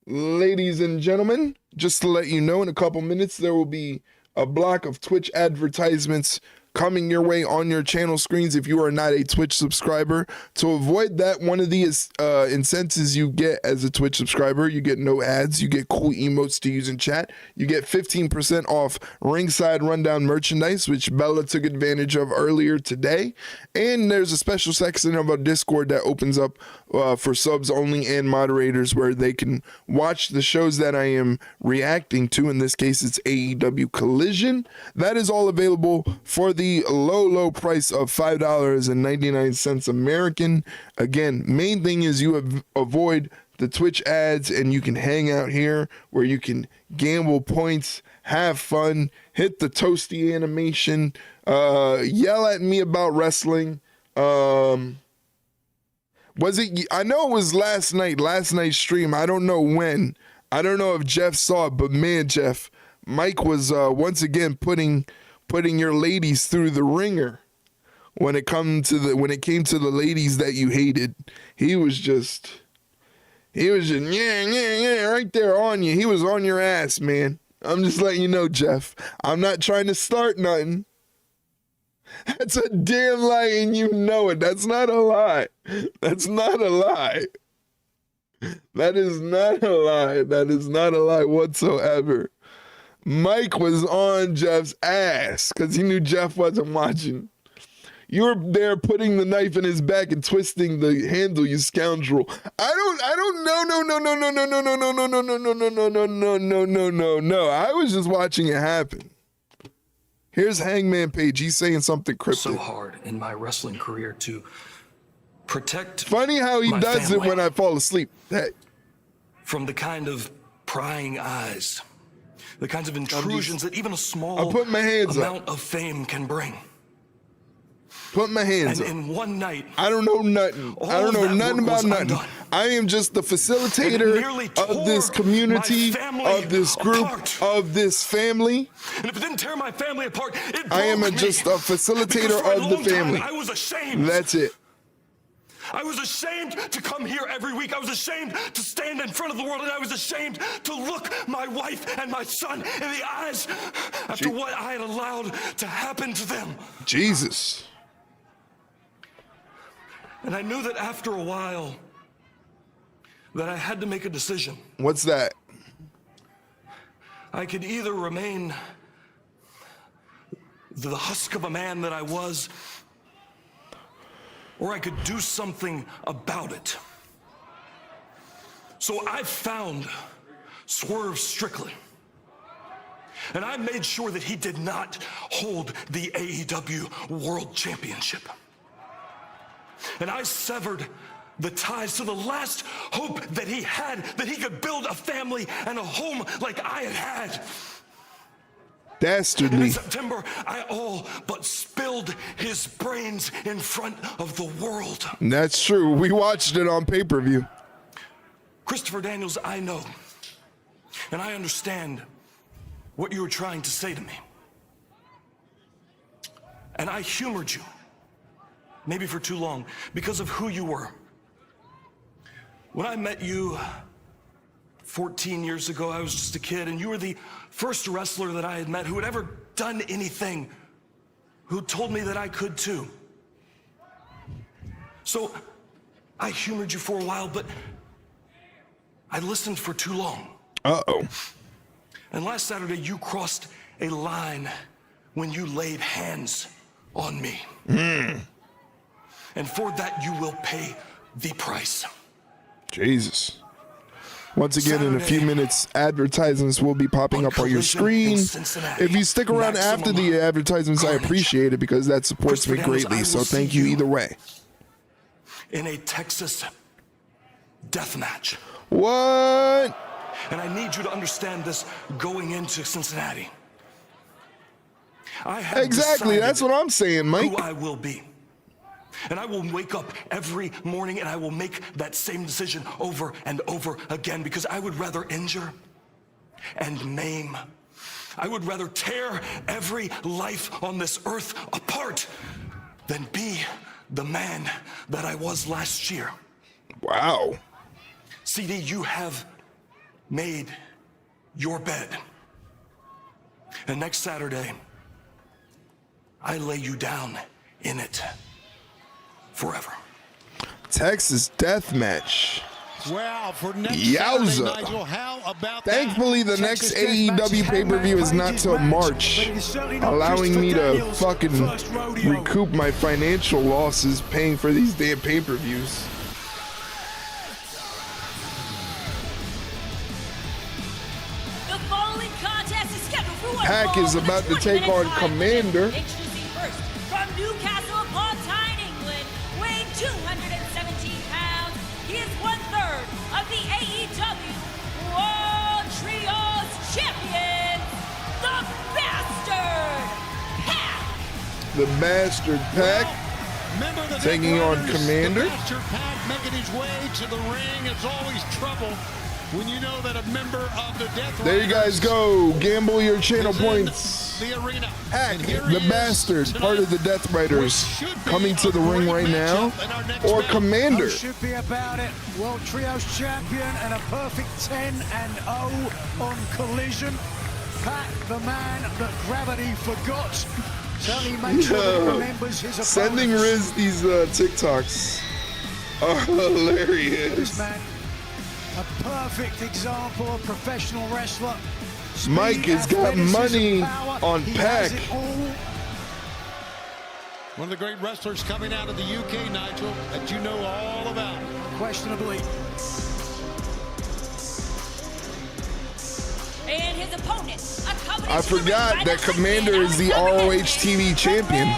Ladies and gentlemen, just to let you know, in a couple minutes, there will be a block of Twitch advertisements coming your way on your channel screens if you are not a Twitch subscriber. To avoid that, one of the incentives you get as a Twitch subscriber, you get no ads, you get cool emotes to use in chat, you get 15% off Ringside Rundown merchandise, which Bella took advantage of earlier today, and there's a special section of our Discord that opens up for subs only and moderators where they can watch the shows that I am reacting to. In this case, it's AEW Collision. That is all available for the low price of $5.99 American. Again, main thing is you avoid the Twitch ads and you can hang out here where you can gamble points, have fun, hit the Toasty animation, yell at me about wrestling. Was it? I know it was last night's stream. I don't know when. I don't know if Jeff saw it, but man, Jeff, Mike was once again putting your ladies through the ringer when it came to the ladies that you hated. He was just yeah right there on you. He was on your ass, man. I'm just letting you know, Jeff. I'm not trying to start nothing. That's a damn lie, and you know it. That's not a lie. That's not a lie. That is not a lie. That is not a lie whatsoever. Mike was on Jeff's ass because he knew Jeff wasn't watching. You were there putting the knife in his back and twisting the handle, you scoundrel. No. I was just watching it happen. Here's Hangman Page. He's saying something cryptic. So hard in my wrestling career to protect. Funny how he does it when I fall asleep. Hey. From the kind of prying eyes, the kinds of intrusions that even a small amount of fame can bring. Put my hands up. And in one night, I don't know nothing. I don't know nothing about nothing. I am just the facilitator of this community, of this group, of this family. And if it didn't tear my family apart, it broke I am just a facilitator of the family. I was ashamed. That's it. I was ashamed to come here every week. I was ashamed to stand in front of the world, and I was ashamed to look my wife and my son in the eyes after what I had allowed to happen to them. Jesus. And I knew that after a while that I had to make a decision. What's that? I could either remain the husk of a man that I was, or I could do something about it. So I found Swerve Strickland, and I made sure that he did not hold the AEW World Championship. And I severed the ties to the last hope that he had, that he could build a family and a home like I had had. Dastardly. And in September, I all but spilled his brains in front of the world. That's true. We watched it on pay-per-view. Christopher Daniels, I know, and I understand what you were trying to say to me. And I humored you. Maybe for too long, because of who you were. When I met you 14 years ago, I was just a kid, and you were the first wrestler that I had met who had ever done anything, who told me that I could too. So I humored you for a while, but I listened for too long. Uh-oh. And last Saturday, you crossed a line when you laid hands on me. And for that, you will pay the price. Jesus. Once again, in a few minutes, advertisements will be popping up on your screen. If you stick around after the advertisements, I appreciate it because that supports me greatly. So thank you either way. In a Texas death match. What? And I need you to understand this going into Cincinnati. I have exactly. That's what I'm saying, Mike. Who I will be. And I will wake up every morning and I will make that same decision over and over again because I would rather injure and maim. I would rather tear every life on this earth apart than be the man that I was last year. Wow. CD, you have made your bed. And next Saturday, I lay you down in it. Forever. Texas death match. Wow, for next Yowza. Saturday, Nigel, how about Thankfully, the Texas next AEW pay-per-view is not till March, allowing me to fucking recoup my financial losses paying for these damn pay-per-views. The following contest is scheduled for one Pac is about to take on Commander. Introducing first, from Newcastle upon Tyne, England, weighing 217 pounds, he is 1/3 of the AEW World Trios Champion, the Bastard Pac. The Bastard Pack taking on Commander. The Bastard Pack making his way to the ring. It's always trouble when you know that a member of the Death Riders. There you guys go. Gamble your channel points. The arena. Pack, the Bastard, tonight, part of the Death Riders, coming to the ring right now. Or Commander. Should be about it. World Trios champion and a perfect 10-0 on Collision. Pack, the man that gravity forgot. Certainly makes sure that he remembers his opponents. Sending Riz these TikToks are hilarious. This man, a perfect example of professional wrestler. Speed, Mike has got money on Pack. One of the great wrestlers coming out of the UK, Nigel, that you know all about. Questionably. And his opponent, I forgot that Commander is the ROH TV champion.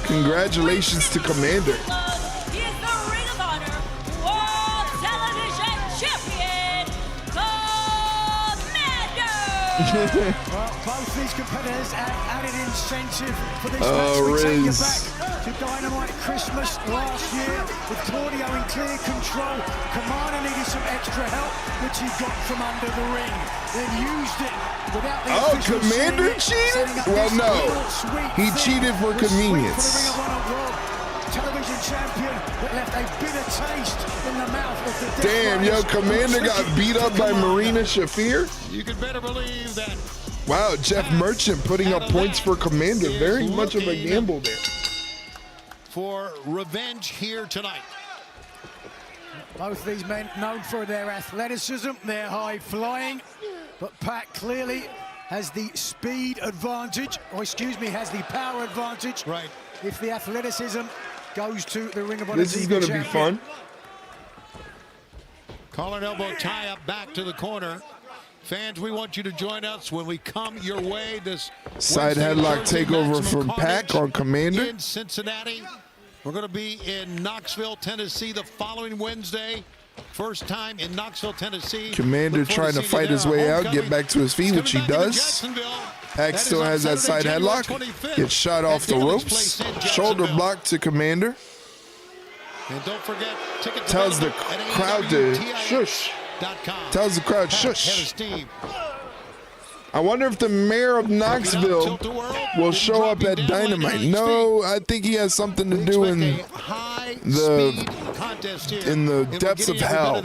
Congratulations to Commander. He is the Ring of Honor World Television Champion, Commander. Well, both these competitors have added incentive for this Oh, match. We take you Riz. back to Dynamite Christmas last year with Claudio in clear control. Commander needed some extra help, which he got from under the ring. Then used it without the official Commander seeing it, cheated? setting up Well, this no. little sweet He thing. cheated for The sweet convenience. For the Ring of Honor World Television Champion that left a bitter taste in the mouth of the Death Damn, yo, Riders. Commander got beat up by Marina Shafir. You can better believe that. Wow, Jeff Merchant putting up points for Commander. Very much of a gamble there. For revenge here tonight. Both these men known for their athleticism, their high flying, but Pac clearly has the speed advantage, or excuse me, has the power advantage. Right. If the athleticism goes to the Ring of Honor. This is going to be fun. Collar and elbow tie up back to the corner. Fans, we want you to join us when we come your way this Side Wednesday, headlock Thursday, takeover Maximum from Pac Carnage on Commander. in Cincinnati. We're going to be in Knoxville, Tennessee the following Wednesday. First time in Knoxville, Tennessee. Commander trying to fight his way out, get back to his feet, which he does. Pac still has that side headlock. Gets shot off the ropes. Shoulder block to Commander. And don't forget, ticket Tells the crowd to shush. Tells the crowd shush. I wonder if the mayor of Knoxville will show up at Dynamite. No, I think he has something to do in the depths of hell.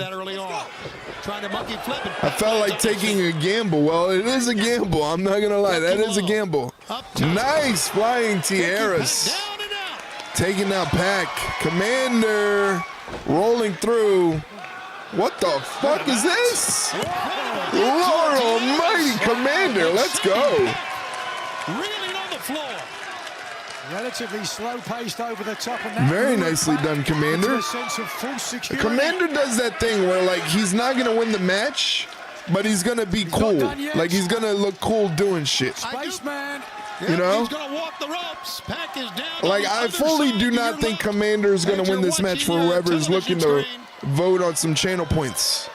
I felt like taking a gamble. Well, it is a gamble. I'm not gonna lie, that is a gamble. Nice flying tiaras. Taking out Pac. Commander rolling through. What the fuck is this? Lord almighty, Commander, let's go. Reeling on the floor. Relatively slow-paced over the top. And Very nicely done, Commander. A sense of full security. Commander does that thing where, like, he's not going to win the match, but he's going to be cool. Like, he's going to look cool doing shit. Spaceman. You know? He's going to walk the ropes. Pac is down. Like, I fully do not think Commander is going to win this match for whoever is looking to vote on some channel points.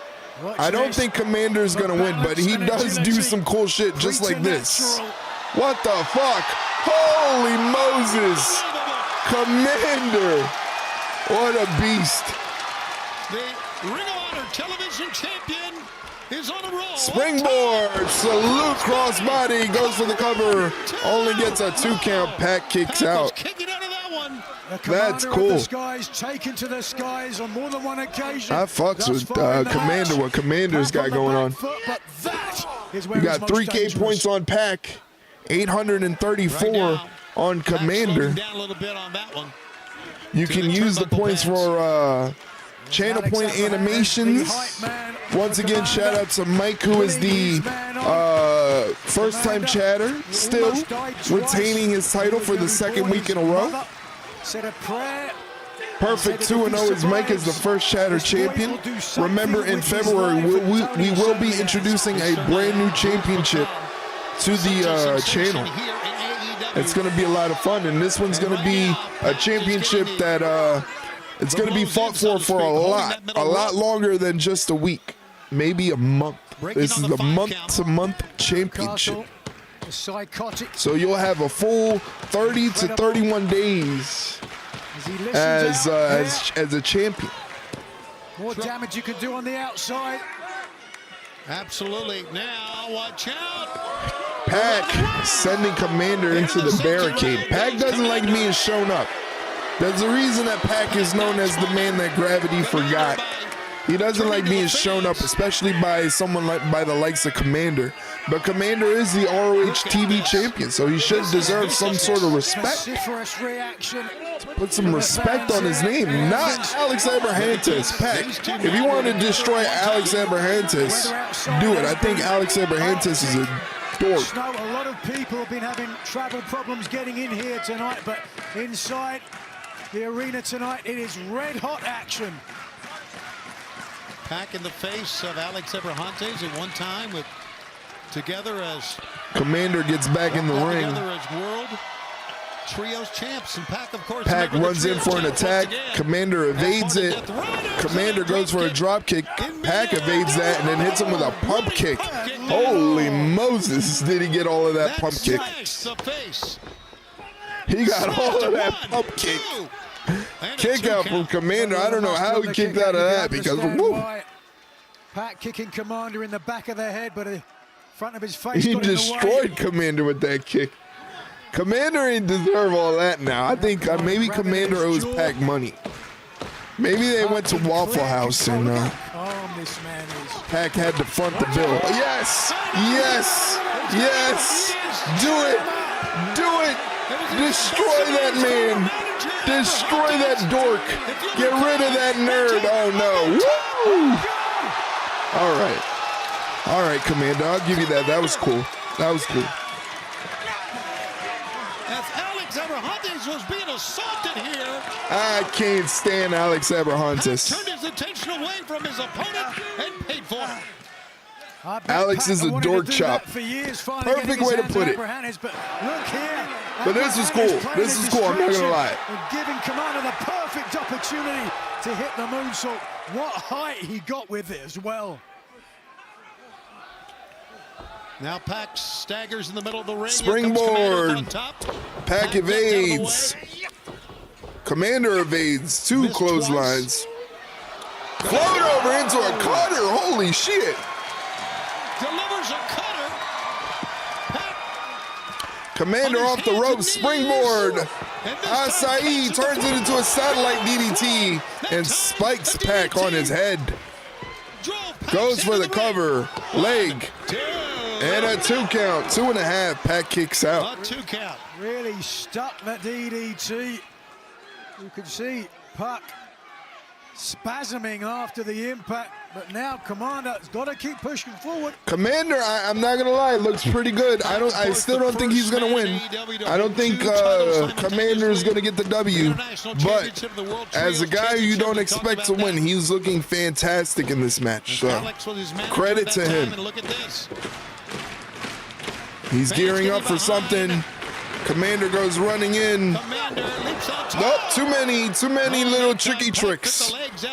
I don't think Commander is going to win, but he does do some cool shit just like this. What the fuck? Holy Moses! Commander! What a beast. The Ring of Honor Television Champion is on a roll. Springboard, salute crossbody, goes for the cover. Only gets a 2 count. Pac kicks out. That's cool. The skies, taken to the skies on more than one occasion. I fucks with Commander, what Commander's got going on. But that is where You got 3K points on Pac, 834 on Commander. Down a little bit on that one. You can use the points for channel point animations. Once again, shout out to Mike, who is the first-time chatter, still retaining his title for the 2nd week in a row. Perfect 2-0 as Mike is the first chatter champion. Remember, in February, we will be introducing a brand new championship to the channel. It's going to be a lot of fun, and this one's going to be a championship that it's going to be fought for a lot longer than just a week, maybe a month. This is the month-to-month championship. Psychotic. So you'll have a full 30 to 31 days as a champion. More damage you can do on the outside. Absolutely. Now, watch out. Pac sending Commander into the barricade. Pac doesn't like being shown up. There's a reason that Pac is known as the man that gravity forgot. He doesn't like being shown up, especially by someone by the likes of Commander. But Commander is the ROH TV champion, so he should deserve some sort of respect. Put some respect on his name, not Alex Abrahantes. Pac, if you want to destroy Alex Abrahantes, do it. I think Alex Abrahantes is a dork. Snow, a lot of people have been having travel problems getting in here tonight, but inside the arena tonight, it is red-hot action. Pac in the face of Alex Abrahantes at one time with together as Commander gets back in the ring. Together as world trios champs, and Pac, of course, Pac runs in for an attack. Commander evades it. Commander goes for a drop kick. Pac evades that and then hits him with a pump kick. Holy Moses, did he get all of that pump kick? He got all of that pump kick. Kick out from Commander. I don't know how he kicked out of that because woo. Pac kicking Commander in the back of the head, but in front of his face. He destroyed Commander with that kick. Commander ain't deserve all that now. I think maybe Commander owes Pac money. Maybe they went to Waffle House and Pac had to front the bill. Yes, yes, yes. Do it, do it. Destroy that man. Destroy that dork. Get rid of that nerd. Oh no. Woo! All right, Commander. I'll give you that. That was cool. That was cool. As Alex Abrahantes was being assaulted here. I can't stand Alex Abrahantes. Turned his attention away from his opponent and paid for it. Alex is a dork chop. Perfect way to put it. But this is cool. This is cool. I'm not gonna lie. Giving Commander the perfect opportunity to hit the moonsault. What height he got with it as well. Now Pac staggers in the middle of the ring. Springboard. Pac evades. Commander evades. Two clotheslines. Float over into a cutter. Holy shit. Delivers a cutter. Commander off the ropes, springboard. Acai turns it into a satellite DDT and spikes Pac on his head. Goes for the cover, leg, and a 2 count. 2.5, Pac kicks out. A 2 count. Really stuck that DDT. You can see Pac spasming after the impact, but now Commander's got to keep pushing forward. Commander, I'm not gonna lie, looks pretty good. I still don't think he's gonna win. I don't think Commander's gonna get the W. But as a guy you don't expect to win, he's looking fantastic in this match. So credit to him. He's gearing up for something. Commander goes running in. Nope, too many little tricky tricks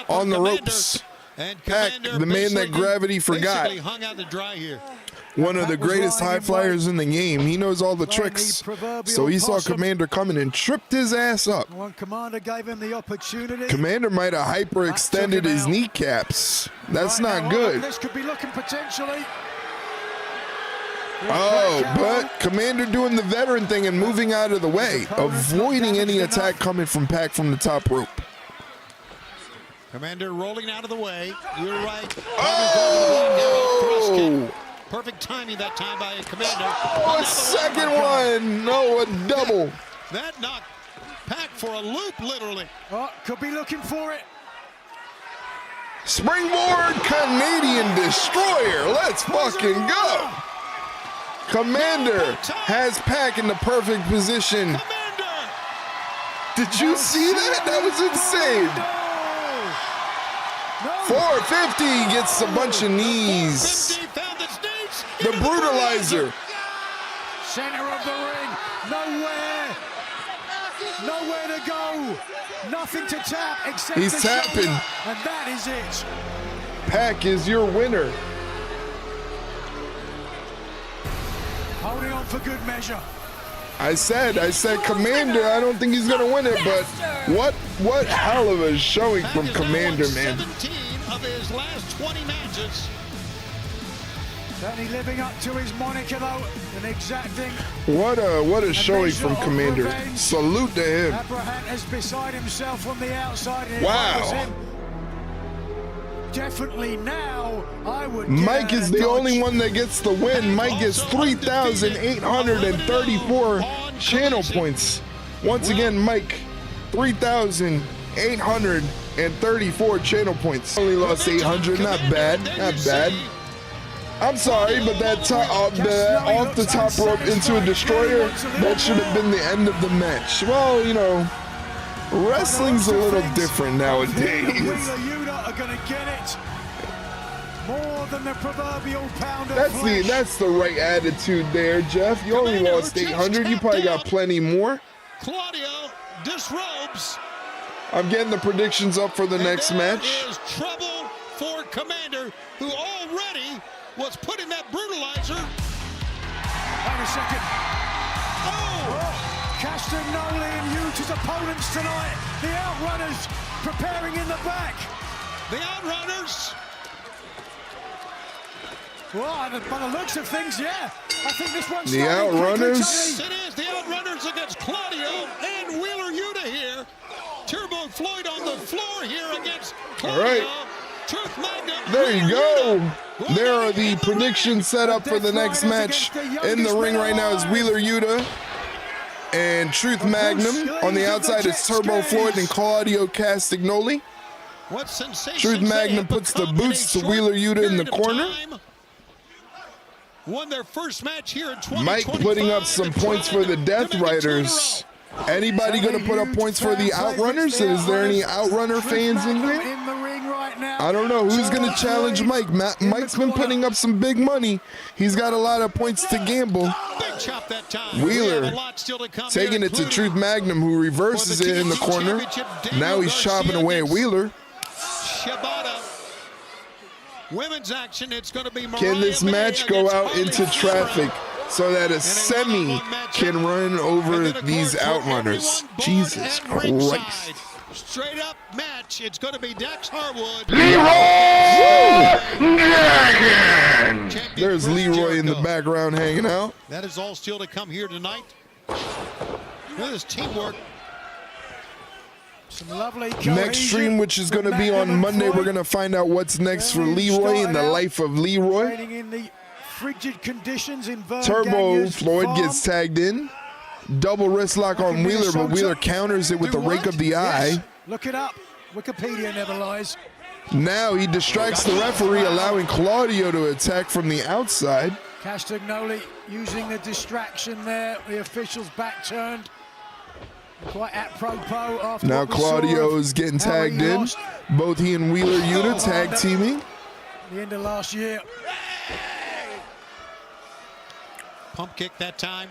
on the ropes. Pac, the man that gravity forgot. One of the greatest high flyers in the game. He knows all the tricks. So he saw Commander coming and tripped his ass up. When Commander gave him the opportunity. Commander might have hyperextended his kneecaps. That's not good. This could be looking potentially. Oh, but Commander doing the veteran thing and moving out of the way, avoiding any attack coming from Pac from the top rope. Commander rolling out of the way. You're right. Oh! Perfect timing that time by Commander. Oh, a second one. No, a double. That knocked Pac for a loop, literally. Oh, could be looking for it. Springboard Canadian Destroyer. Let's fucking go. Commander has Pac in the perfect position. Did you see that? That was insane. 450 gets a bunch of knees. The brutalizer. Center of the ring. Nowhere to go. Nothing to tap except he's tapping. And that is it. Pac is your winner. Holding on for good measure. I said Commander, I don't think he's gonna win it, but what hell of a showing from Commander, man. 17 of his last 20 matches. Certainly living up to his moniker though, and exacting. What a showing from Commander. Revenge. Salute to him. Abraham is beside himself on the outside. And wow. Definitely now, I would. Mike is the only one that gets the win. Mike gets 3,834 channel points. Once again, Mike, 3,834 channel points. Only lost 800, not bad, not bad. I'm sorry, but that off the top rope into a destroyer, that should have been the end of the match. Well, you know, wrestling's a little different nowadays. Are gonna get it more than the proverbial pound of That's the right attitude there, Jeff. You only lost 800. You probably got plenty more. Claudio disrobes. I'm getting the predictions up for the next match. There is trouble for Commander, who already was put in that brutalizer. Wait a second. Oh! Castagnoli and Utah's opponents tonight. The Outrunners preparing in the back. The Outrunners. Well, by the looks of things, yeah. I think this one's the Outrunners. It is the Outrunners against Claudio and Wheeler Yuta here. Turbo Floyd on the floor here against Claudio. All right. Truth Magnum. There you go. There are the predictions set up for the next match. In the ring right now is Wheeler Yuta and Truth Magnum. On the outside is Turbo Floyd and Claudio Castagnoli. Truth Magnum puts the boots to Wheeler Yuta in the corner. Won their first match here in 2025. Mike putting up some points for the Death Riders. Anybody going to put up points for the Outrunners? Is there any Outrunner fans in there? I don't know. Who's going to challenge Mike? Mike's been putting up some big money. He's got a lot of points to gamble. Wheeler taking it to Truth Magnum, who reverses it in the corner. Now he's chopping away at Wheeler. Shibata. Women's action, it's going to be Mariah. Can this match go out into traffic so that a semi can run over these Outrunners? Jesus Christ. Straight up match, it's going to be Dax Harwood. Leroy! There's Leroy in the background hanging out. That is all still to come here tonight. Look at this teamwork. Some lovely next stream, which is going to be on Monday, we're going to find out what's next for Leroy in the life of Leroy. In the frigid conditions in Turbo Floyd gets tagged in. Double wrist lock on Wheeler, but Wheeler counters it with the rake of the eye. Look it up. Wikipedia never lies. Now he distracts the referee, allowing Claudio to attack from the outside. Castagnoli using the distraction there. The official's back turned. Quite apropos after now Claudio is getting tagged in. Both he and Wheeler Yuta tag teaming. The end of last year. Pump kick that time.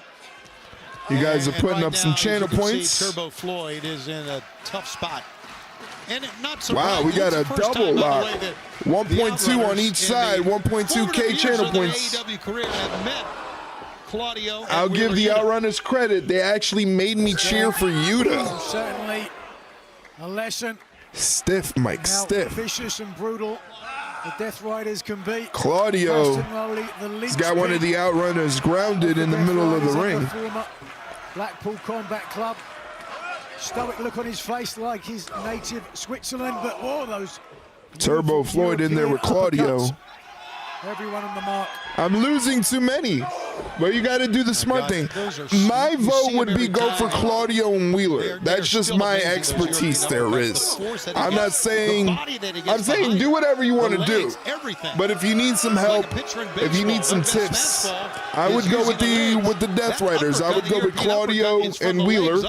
You guys are putting up some channel points. Turbo Floyd is in a tough spot. And not wow, we got a double lock. 1.2 on each side, 1.2K channel points. Claudio, I'll give the Outrunners credit. They actually made me cheer for Yuta. Certainly a lesson. Stiff, Mike, stiff. Vicious and brutal the Death Riders can be. Claudio has got one of the Outrunners grounded in the middle of the ring. Blackpool Combat Club. Stoic look on his face like his native Switzerland, but all those. Turbo Floyd in there with Claudio. Everyone on the mark. I'm losing too many. But you got to do the smart thing. My vote would be go for Claudio and Wheeler. That's just my expertise there is. I'm not saying, I'm saying do whatever you want to do. But if you need some help, if you need some tips, I would go with the Death Riders. I would go with Claudio and Wheeler.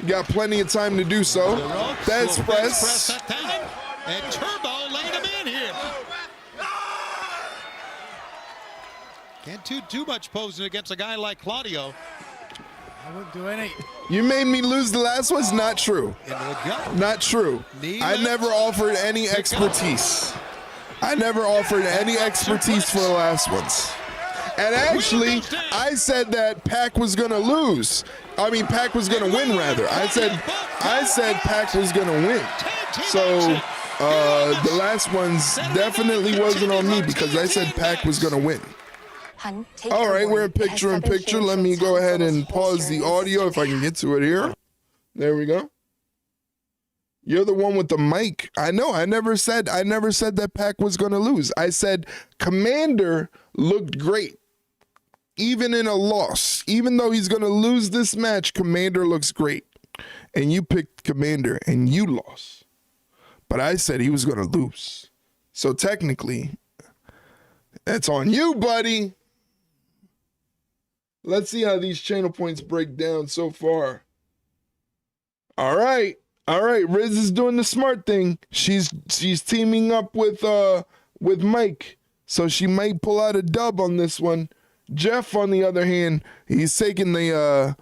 You got plenty of time to do so. That's press. And Turbo laid him in here. Can't do too much posing against a guy like Claudio. I wouldn't do any. You made me lose the last one. It's not true. Not true. I never offered any expertise. I never offered any expertise for the last ones. And actually, I said that Pac was going to lose. I mean, Pac was going to win, rather. I said Pac was going to win. So the last one's definitely wasn't on me because I said Pac was going to win. All right, we're in picture-in-picture. Let me go ahead and pause the audio if I can get to it here. There we go. You're the one with the mic. I know. I never said that Pac was going to lose. I said Commander looked great, even in a loss. Even though he's going to lose this match, Commander looks great. And you picked Commander, and you lost. But I said he was going to lose. So technically, that's on you, buddy. Let's see how these channel points break down so far. All right, Riz is doing the smart thing. She's teaming up with Mike, so she might pull out a dub on this one. Jeff, on the other hand, he's taking the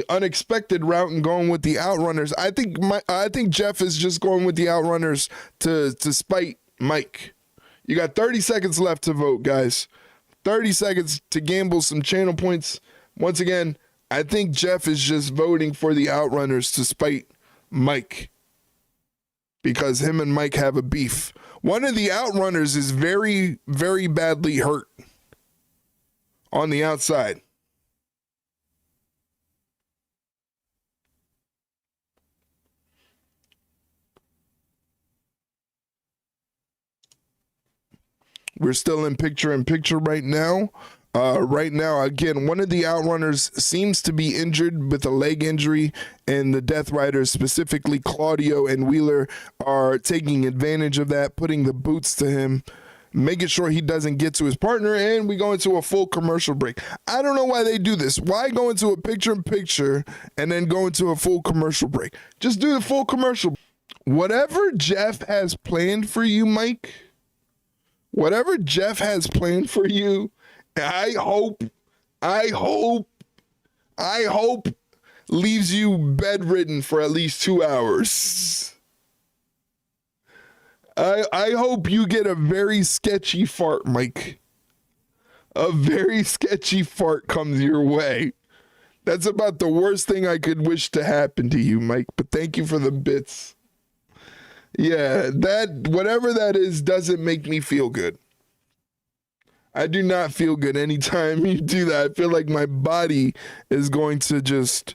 unexpected route and going with the Outrunners. I think Jeff is just going with the Outrunners to spite Mike. You got 30 seconds left to vote, guys. 30 seconds to gamble some channel points. Once again, I think Jeff is just voting for the Outrunners to spite Mike because him and Mike have a beef. One of the Outrunners is very, very badly hurt on the outside. We're still in picture-in-picture right now. Again, one of the Outrunners seems to be injured with a leg injury, and the Death Riders, specifically Claudio and Wheeler, are taking advantage of that, putting the boots to him, making sure he doesn't get to his partner, and we go into a full commercial break. I don't know why they do this. Why go into a picture-in-picture and then go into a full commercial break? Just do the full commercial. Whatever Jeff has planned for you, Mike, whatever Jeff has planned for you, I hope leaves you bedridden for at least 2 hours. I hope you get a very sketchy fart, Mike. A very sketchy fart comes your way. That's about the worst thing I could wish to happen to you, Mike, but thank you for the bits. Yeah, that, whatever that is, doesn't make me feel good. I do not feel good anytime you do that. I feel like my body is going to just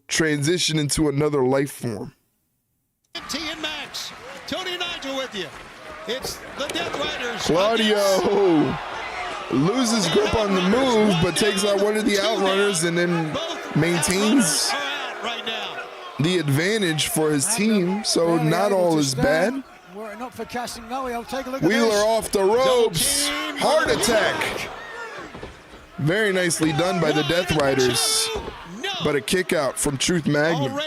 transition into another life form. T and Max, Tony and Nigel with you. It's the Death Riders. Claudio loses grip on the move, but takes out one of the Outrunners and then maintains the advantage for his team. So not all is bad. Were it not for Castagnoli, I'll take a look at Wheeler this. off the ropes. Heart attack. Very nicely done by the Death Riders. But a kick out from Truth Magnum.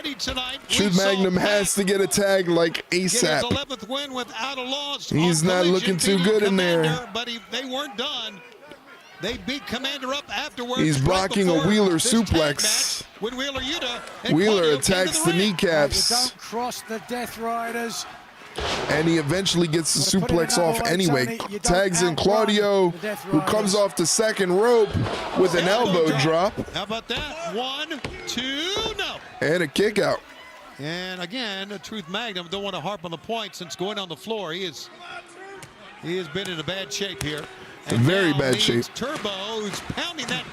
Truth Magnum has to get a tag like ASAP. He's not looking too good in there. But they weren't done. They beat Commander up afterwards. He's blocking a Wheeler suplex. Wheeler attacks the kneecaps. Don't cross the Death Riders. And he eventually gets the suplex off anyway. Tags in Claudio, who comes off the second rope with an elbow drop. How about that? 1, 2, no. And a kick out. And again, Truth Magnum don't want to harp on the point since going on the floor. He has been in a bad shape here. And very bad shape. Turbo, who's pounding that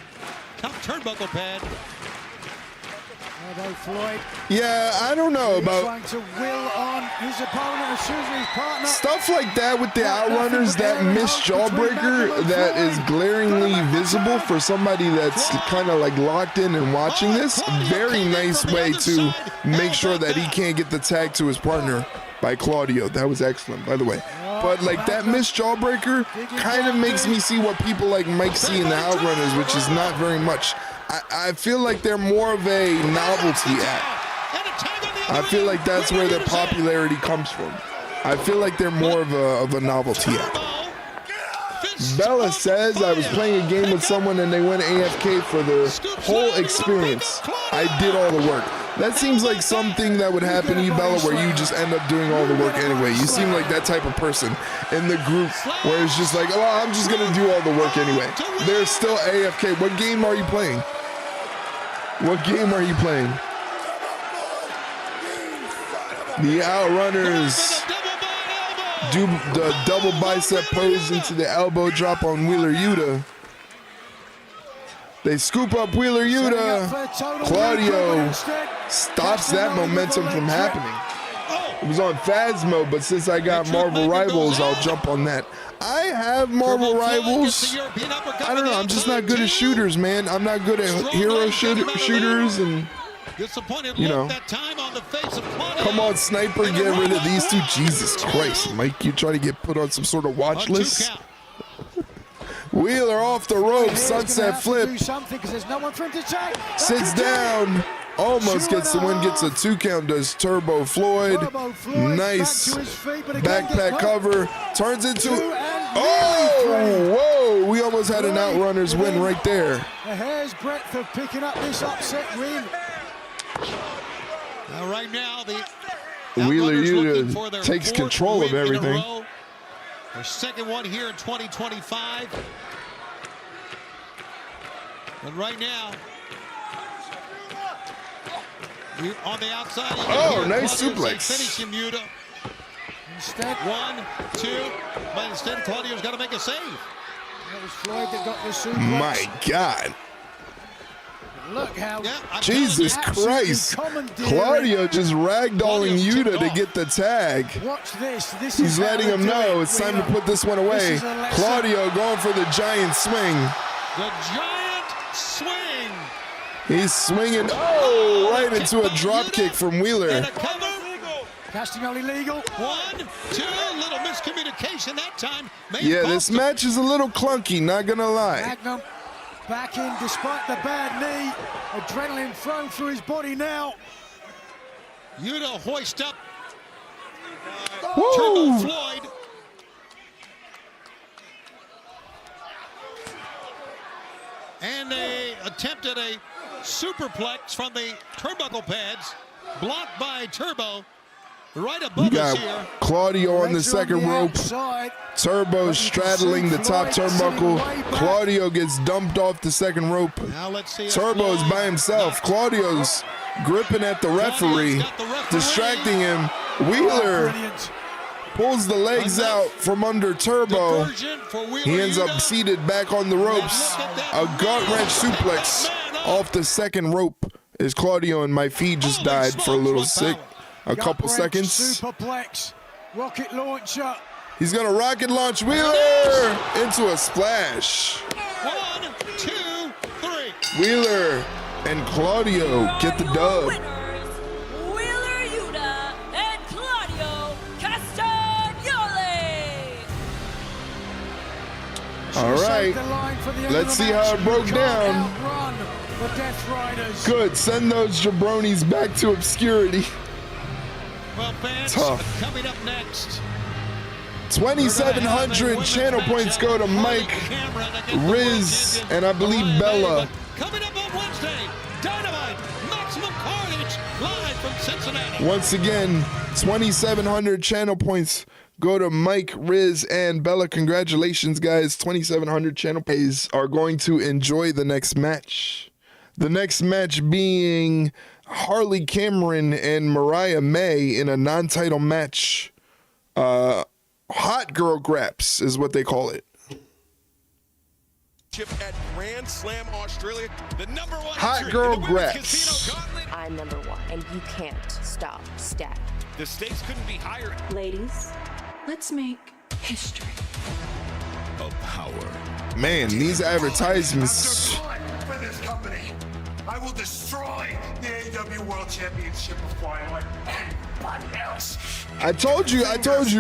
top turnbuckle pad. Floyd. Yeah, I don't know about trying to will on his opponent as soon as his partner. Stuff like that with the Outrunners, that missed jawbreaker that is glaringly visible for somebody that's kind of like locked in and watching this. Very nice way to make sure that he can't get the tag to his partner by Claudio. That was excellent, by the way. But like that missed jawbreaker kind of makes me see what people like Mike see in the Outrunners, which is not very much. I feel like they're more of a novelty act. I feel like that's where their popularity comes from. I feel like they're more of a novelty act. Bella says, I was playing a game with someone and they went AFK for the whole experience. I did all the work. That seems like something that would happen to you, Bella, where you just end up doing all the work anyway. You seem like that type of person in the group where it's just like, oh, I'm just going to do all the work anyway. They're still AFK. What game are you playing? What game are you playing? The Outrunners do the double bicep pose into the elbow drop on Wheeler Yuta. They scoop up Wheeler Yuta. Claudio stops that momentum from happening. It was on Phasmo, but since I got Marvel Rivals, I'll jump on that. I have Marvel Rivals. I don't know. I'm just not good at shooters, man. I'm not good at hero shooters and, you know. Come on, Sniper, get rid of these two. Jesus Christ, Mike, you try to get put on some sort of watch list? Wheeler off the rope, sunset flip. Sits down, almost gets the win, gets a 2 count, does Turbo Floyd. Nice backpack cover, turns into, oh, whoa, we almost had an Outrunners win right there. A hair's breadth of picking up this upset win. Right now, the Wheeler Yuta takes control of everything. Their second one here in 2025. And right now, we're on the outside. Oh, nice suplex. Finishing Yuta. Instead, 1, 2, but instead Claudio's got to make a save. That was Floyd that got the suplex. My God. Look how Jesus Christ. Claudio just ragdolling Yuta to get the tag. Watch this. He's letting him know it's time to put this one away. Claudio going for the giant swing. The giant swing. He's swinging, oh, right into a drop kick from Wheeler. Casting only legal. 1, 2, little miscommunication that time. Yeah, this match is a little clunky, not gonna lie. Magnum back in despite the bad knee. Adrenaline thrown through his body now. Yuta hoist up. Woo. Turbo Floyd. And they attempted a superplex from the turnbuckle pads, blocked by Turbo. Right above You got us here. Claudio on the second rope. Turbo straddling the top turnbuckle. Claudio gets dumped off the second rope. Turbo's by himself. Claudio's gripping at the referee, distracting him. Wheeler pulls the legs out from under Turbo. He ends up seated back on the ropes. A gut wrench suplex off the second rope as Claudio and my feet just died for a little sick. A couple seconds. Superplex, rocket launcher. He's gonna rocket launch Wheeler into a splash. 1, 2, 3. Wheeler and Claudio get the dub. Wheeler Yuta and Claudio Castagnoli. All right, let's see how it broke down. Good, send those jabronis back to obscurity. Well, fans, tough. Coming up next, 2,700 channel points go to Mike, Riz, and I believe Bella. Coming up on Wednesday, Dynamite, Maximum Carnage, live from Cincinnati. Once again, 2,700 channel points go to Mike, Riz, and Bella. Congratulations, guys. 2,700 channel points are going to enjoy the next match. The next match being Harley Cameron and Mariah May in a non-title match. Hot Girl Graps is what they call it. At Grand Slam Australia, the #1 Hot Girl Graps. I'm #1, and you can't stop Stat. The stakes couldn't be higher. Ladies, let's make history. Of power. Man, these advertisements. For this company, I will destroy the AEW World Championship before I let anybody else. I told you,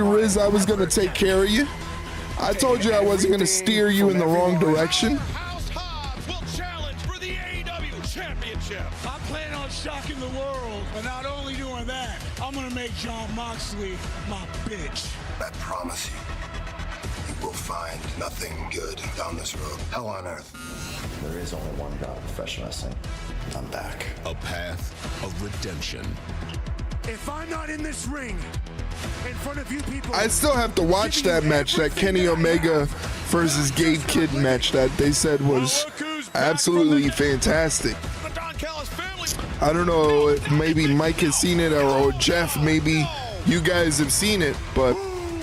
Riz, I was gonna take care of you. I told you I wasn't gonna steer you in the wrong direction. House Hobbs will challenge for the AEW Championship. I'm planning on shocking the world, but not only doing that, I'm gonna make Jon Moxley my bitch. I promise you, you will find nothing good down this road. Hell on earth. There is only one God of professional wrestling. I'm back. A path of redemption. If I'm not in this ring, in front of you people, I still have to watch that match, that Kenny Omega versus Gabe Kidd match that they said was absolutely fantastic. I don't know if maybe Mike has seen it or Jeff, maybe you guys have seen it, but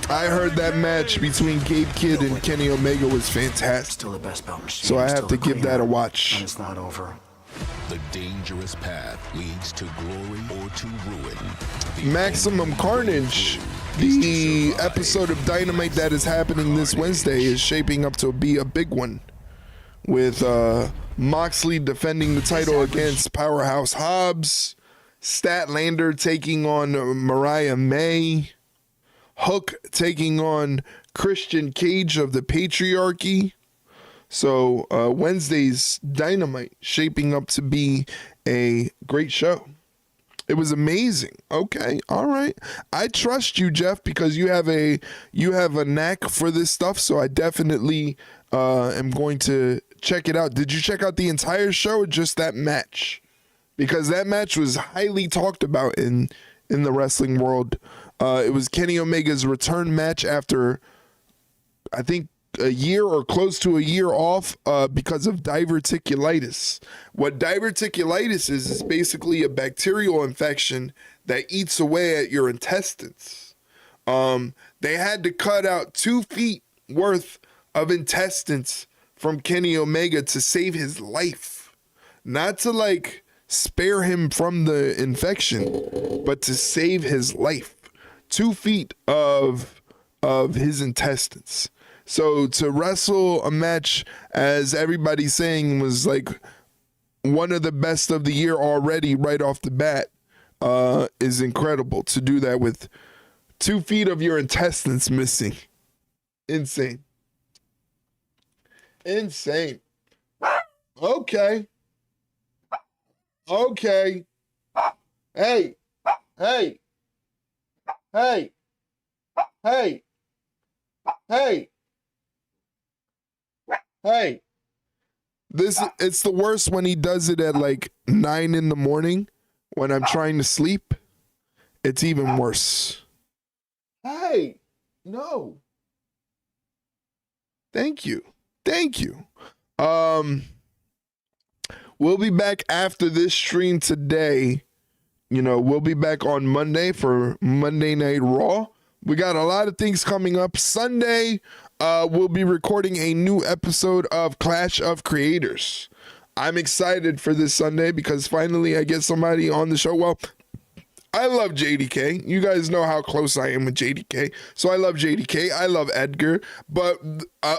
I heard that match between Gabe Kidd and Kenny Omega was fantastic. still the best belt machine. So I have to give that a watch. And it's not over. The dangerous path leads to glory or to ruin. Maximum Carnage, the episode of Dynamite that is happening this Wednesday, is shaping up to be a big one, with Moxley defending the title against Powerhouse Hobbs, Statlander taking on Mariah May, Hook taking on Christian Cage of the Patriarchy. So Wednesday's Dynamite shaping up to be a great show. It was amazing. Okay, all right. I trust you, Jeff, because you have a knack for this stuff. So I definitely am going to check it out. Did you check out the entire show or just that match? Because that match was highly talked about in the wrestling world. It was Kenny Omega's return match after, I think, a year or close to a year off because of diverticulitis. What diverticulitis is basically a bacterial infection that eats away at your intestines. They had to cut out 2 feet worth of intestines from Kenny Omega to save his life. Not to like spare him from the infection, but to save his life. 2 feet of his intestines. So to wrestle a match, as everybody's saying, was like one of the best of the year already right off the bat, is incredible. To do that with 2 feet of your intestines missing. Insane. Insane. Okay. Okay. Hey. Hey. Hey. Hey. Hey. Hey, it's the worst when he does it at like 9 in the morning when I'm trying to sleep. It's even worse. Hey, no. Thank you. Thank you. We'll be back after this stream today. You know, we'll be back on Monday for Monday Night Raw. We got a lot of things coming up. Sunday, we'll be recording a new episode of Clash of Creators. I'm excited for this Sunday because finally I get somebody on the show. Well, I love JDK. You guys know how close I am with JDK. So I love JDK. I love Edgar. But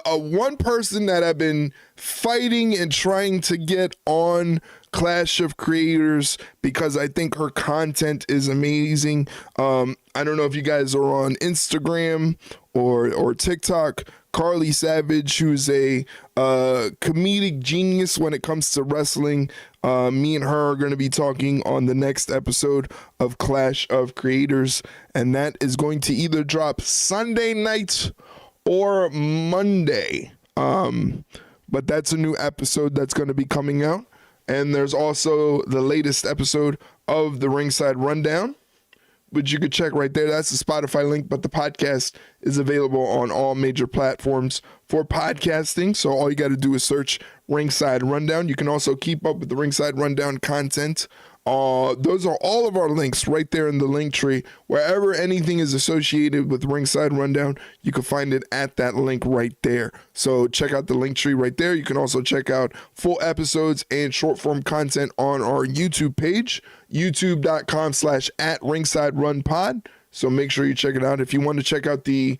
one person that I've been fighting and trying to get on Clash of Creators because I think her content is amazing. I don't know if you guys are on Instagram or TikTok. Carly Savage, who's a comedic genius when it comes to wrestling. Me and her are going to be talking on the next episode of Clash of Creators, and that is going to either drop Sunday night or Monday. But that's a new episode that's going to be coming out. And there's also the latest episode of the Ringside Rundown, which you could check right there. That's the Spotify link, but the podcast is available on all major platforms for podcasting. So all you got to do is search Ringside Rundown. You can also keep up with the Ringside Rundown content. Those are all of our links right there in the link tree. Wherever anything is associated with Ringside Rundown, you can find it at that link right there. So check out the link tree right there. You can also check out full episodes and short form content on our YouTube page, youtube.com/@ringsiderunpod. So make sure you check it out. If you want to check out the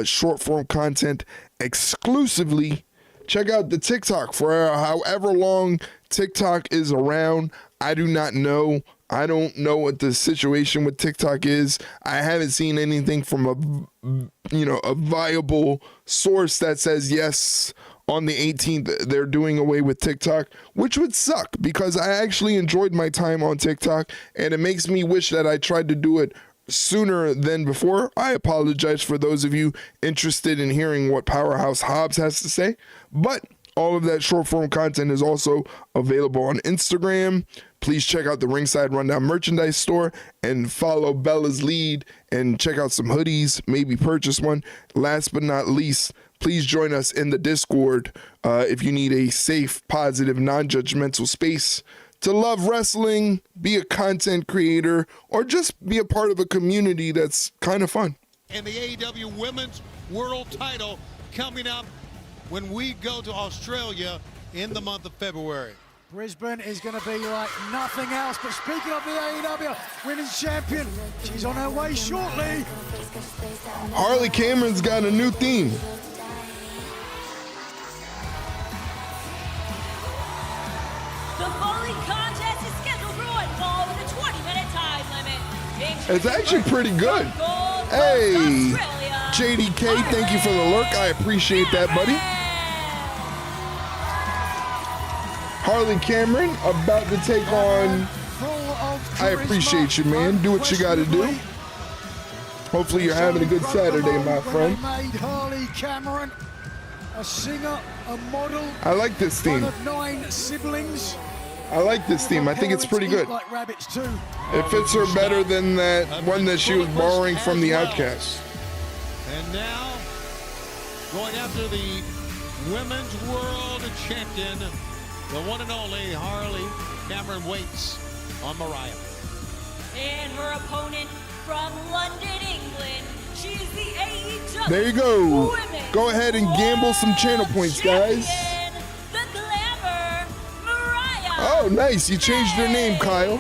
short form content exclusively, check out the TikTok for however long TikTok is around. I do not know. I don't know what the situation with TikTok is. I haven't seen anything from a viable source that says yes, on the 18th they're doing away with TikTok, which would suck because I actually enjoyed my time on TikTok and it makes me wish that I tried to do it sooner than before. I apologize for those of you interested in hearing what Powerhouse Hobbs has to say, but All of that short form content is also available on Instagram. Please check out the Ringside Rundown merchandise store and follow Bella's lead and check out some hoodies, maybe purchase one. Last but not least, please join us in the Discord if you need a safe, positive, non-judgmental space to love wrestling, be a content creator, or just be a part of a community that's kind of fun. And the AEW Women's World Title coming up when we go to Australia in the month of February. Brisbane is going to be like nothing else. But speaking of the AEW Women's Champion, she's on her way shortly. Harley Cameron's got a new theme. The following contest is scheduled for one fall with a 20-minute time limit. It's actually pretty good. Hey, JDK, thank you for the lurk. I appreciate that, buddy. Harley Cameron about to take on. I appreciate you, man. Do what you got to do. Hopefully you're having a good Saturday, my friend. Harley Cameron, a singer, a model. I like this theme. One of 9 siblings. I like this theme. I think it's pretty good. Like rabbits too. It fits her better than that one that she was borrowing from the Outcast. And now, going after the Women's World Champion, the one and only Harley Cameron waits on Mariah. And her opponent from London, England, she's the AEW. There you go. Women's Go ahead and gamble some channel points, guys. Champion, the Glamour, Mariah. Oh, nice. You changed your name, Kyle.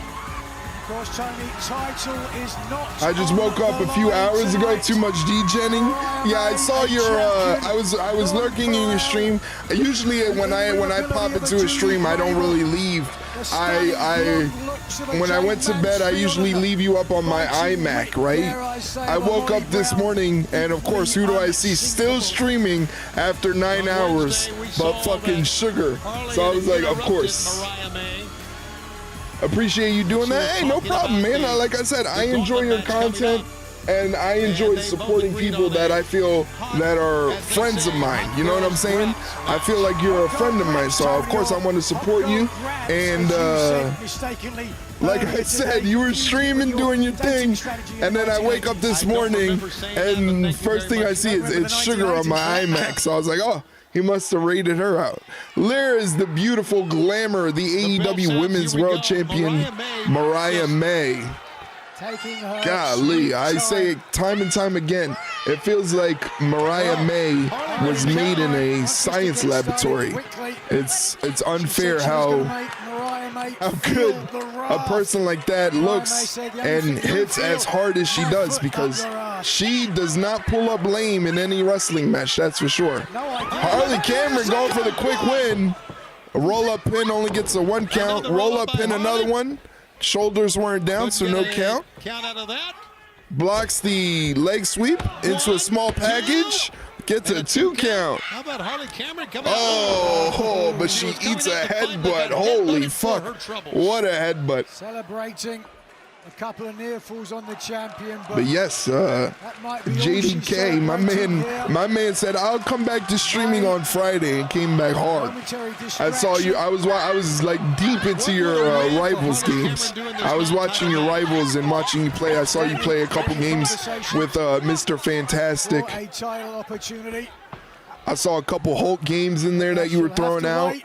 Of course, Tony, title is not. I just woke up a few hours ago. Too much degenning. Yeah, I saw your. I was lurking in your stream. Usually, when I pop into a stream, I don't really leave. When I went to bed, I usually leave you up on my iMac, right? I woke up this morning, and of course, who do I see still streaming after 9 hours? But fucking Sugar. So I was like, of course. Appreciate you doing that. Hey, no problem, man. Like I said, I enjoy your content, and I enjoy supporting people that I feel that are friends of mine. You know what I'm saying? I feel like you're a friend of mine, so of course I want to support you. And like I said, you were streaming, doing your thing, and then I wake up this morning, and first thing I see is it's Sugar on my iMac. So I was like, oh. He must have rated her out. There is the beautiful Glamour, the AEW Women's World Champion, Mariah May. Golly, I say it time and time again. It feels like Mariah May was made in a science laboratory. It's unfair how good a person like that looks and hits as hard as she does, because she does not pull up lame in any wrestling match, that's for sure. Harley Cameron going for the quick win. A roll-up pin only gets a 1 count. Roll-up pin, another one. Shoulders weren't down, so no count. Count out of that. Blocks the leg sweep into a small package. Gets a 2 count. How about Harley Cameron coming Oh, but she eats a headbutt. Holy fuck. What a headbutt. Celebrating a couple of near falls on the champion. But yes, JDK, my man said, I'll come back to streaming on Friday, and came back hard. I saw you. I was like deep into your Rivals games. I was watching your Rivals and watching you play. I saw you play a couple games with Mr. Fantastic. I saw a couple Hulk games in there that you were throwing out.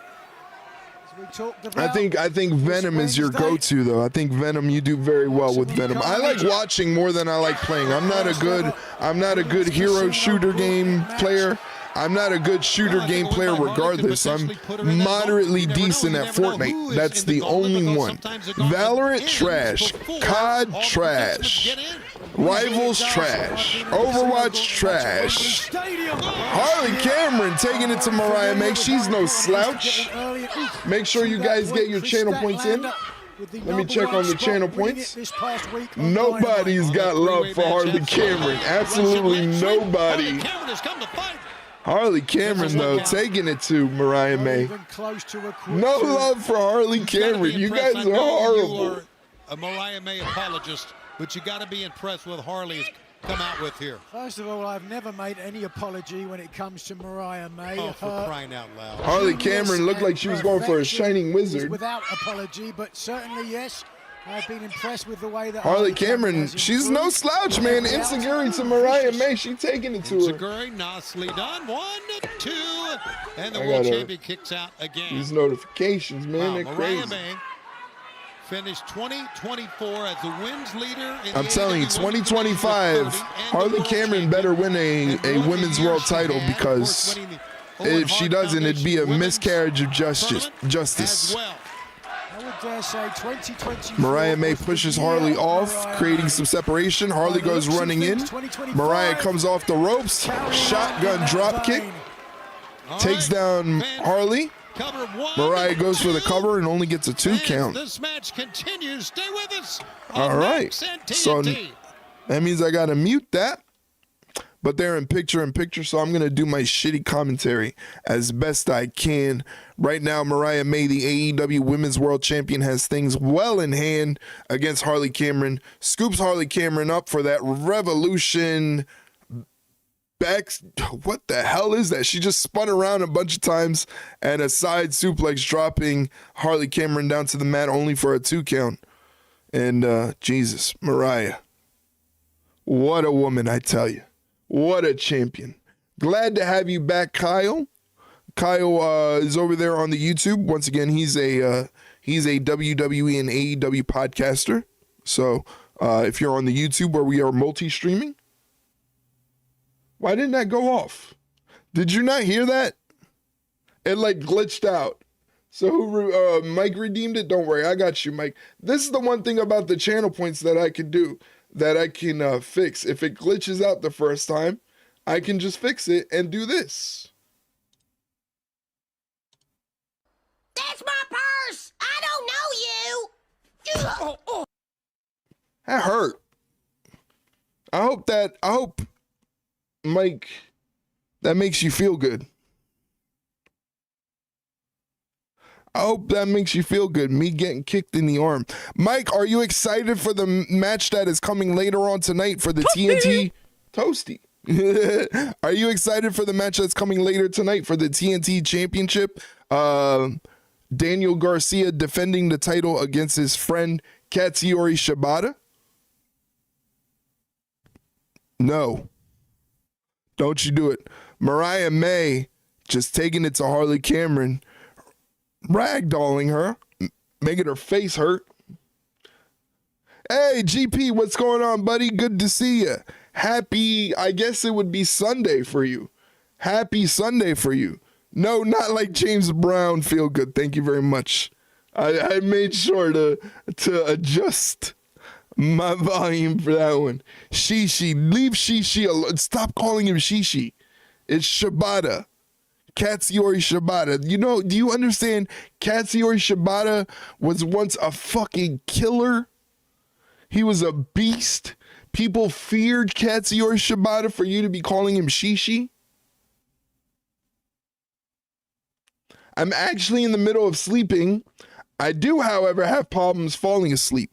I think Venom is your go-to, though. I think Venom, you do very well with Venom. I like watching more than I like playing. I'm not a good hero shooter game player. I'm not a good shooter game player regardless. I'm moderately decent at Fortnite. That's the only one. Valorant, trash. COD, trash. Rivals, trash. Overwatch, trash. Harley Cameron taking it to Mariah May. She's no slouch. Make sure you guys get your channel points in. Let me check on the channel points. Nobody's got love for Harley Cameron. Absolutely nobody. Harley Cameron, though, taking it to Mariah May. No love for Harley Cameron. You guys are horrible. A Mariah May apologist, but you got to be impressed with Harley's come out with here. First of all, I've never made any apology when it comes to Mariah May. Oh, for crying out loud. Harley Cameron looked like she was going for a shining wizard. Without apology, but certainly, yes, I've been impressed with the way that Harley Cameron, she's no slouch, man. Insecurity to Mariah May, she taking it to her. Insecurity, nicely done. 1, 2, and the world champion kicks out again. These notifications, man, they're Mariah crazy. May finished 2024 as the wins leader. I'm telling you, 2025, Harley Cameron better win a women's world title, because if she doesn't, it'd be a miscarriage of justice. I would dare say 2024. Mariah May pushes Harley off, creating some separation. Harley goes running in. Mariah comes off the ropes. Shotgun drop kick. Takes down Harley. Mariah goes for the cover and only gets a 2 count. This match continues. Stay with us. All right. So that means I got to mute that. But they're in picture, so I'm going to do my shitty commentary as best I can. Right now, Mariah May, the AEW Women's World Champion, has things well in hand against Harley Cameron. Scoops Harley Cameron up for that Revolution back. What the hell is that? She just spun around a bunch of times and a side suplex, dropping Harley Cameron down to the mat only for a 2 count. And Jesus, Mariah. What a woman, I tell you. What a champion. Glad to have you back, Kyle. Kyle is over there on the YouTube. Once again, he's a WWE and AEW podcaster. So if you're on the YouTube where we are multi-streaming. Why didn't that go off? Did you not hear that? It like glitched out. So Mike redeemed it? Don't worry, I got you, Mike. This is the one thing about the channel points that I can do, that I can fix. If it glitches out the first time, I can just fix it and do this. That's my purse! I don't know you! That hurt. I hope, Mike, that makes you feel good. I hope that makes you feel good, me getting kicked in the arm. Mike, are you excited for the match that is coming later on tonight for the TNT Toasty? Are you excited for the match that's coming later tonight for the TNT Championship? Daniel Garcia defending the title against his friend Katsuyori Shibata? No. Don't you do it. Mariah May just taking it to Harley Cameron, ragdolling her, making her face hurt. Hey, GP, what's going on, buddy? Good to see you. Happy, I guess it would be Sunday for you. Happy Sunday for you. No, not like James Brown. Feel good. Thank you very much. I made sure to adjust my volume for that one. Shishi, leave Shishi alone. Stop calling him Shishi. It's Shibata. Katsuyori Shibata. You know, do you understand? Katsuyori Shibata was once a fucking killer. He was a beast. People feared Katsuyori Shibata. For you to be calling him Shishi? I'm actually in the middle of sleeping. I do, however, have problems falling asleep.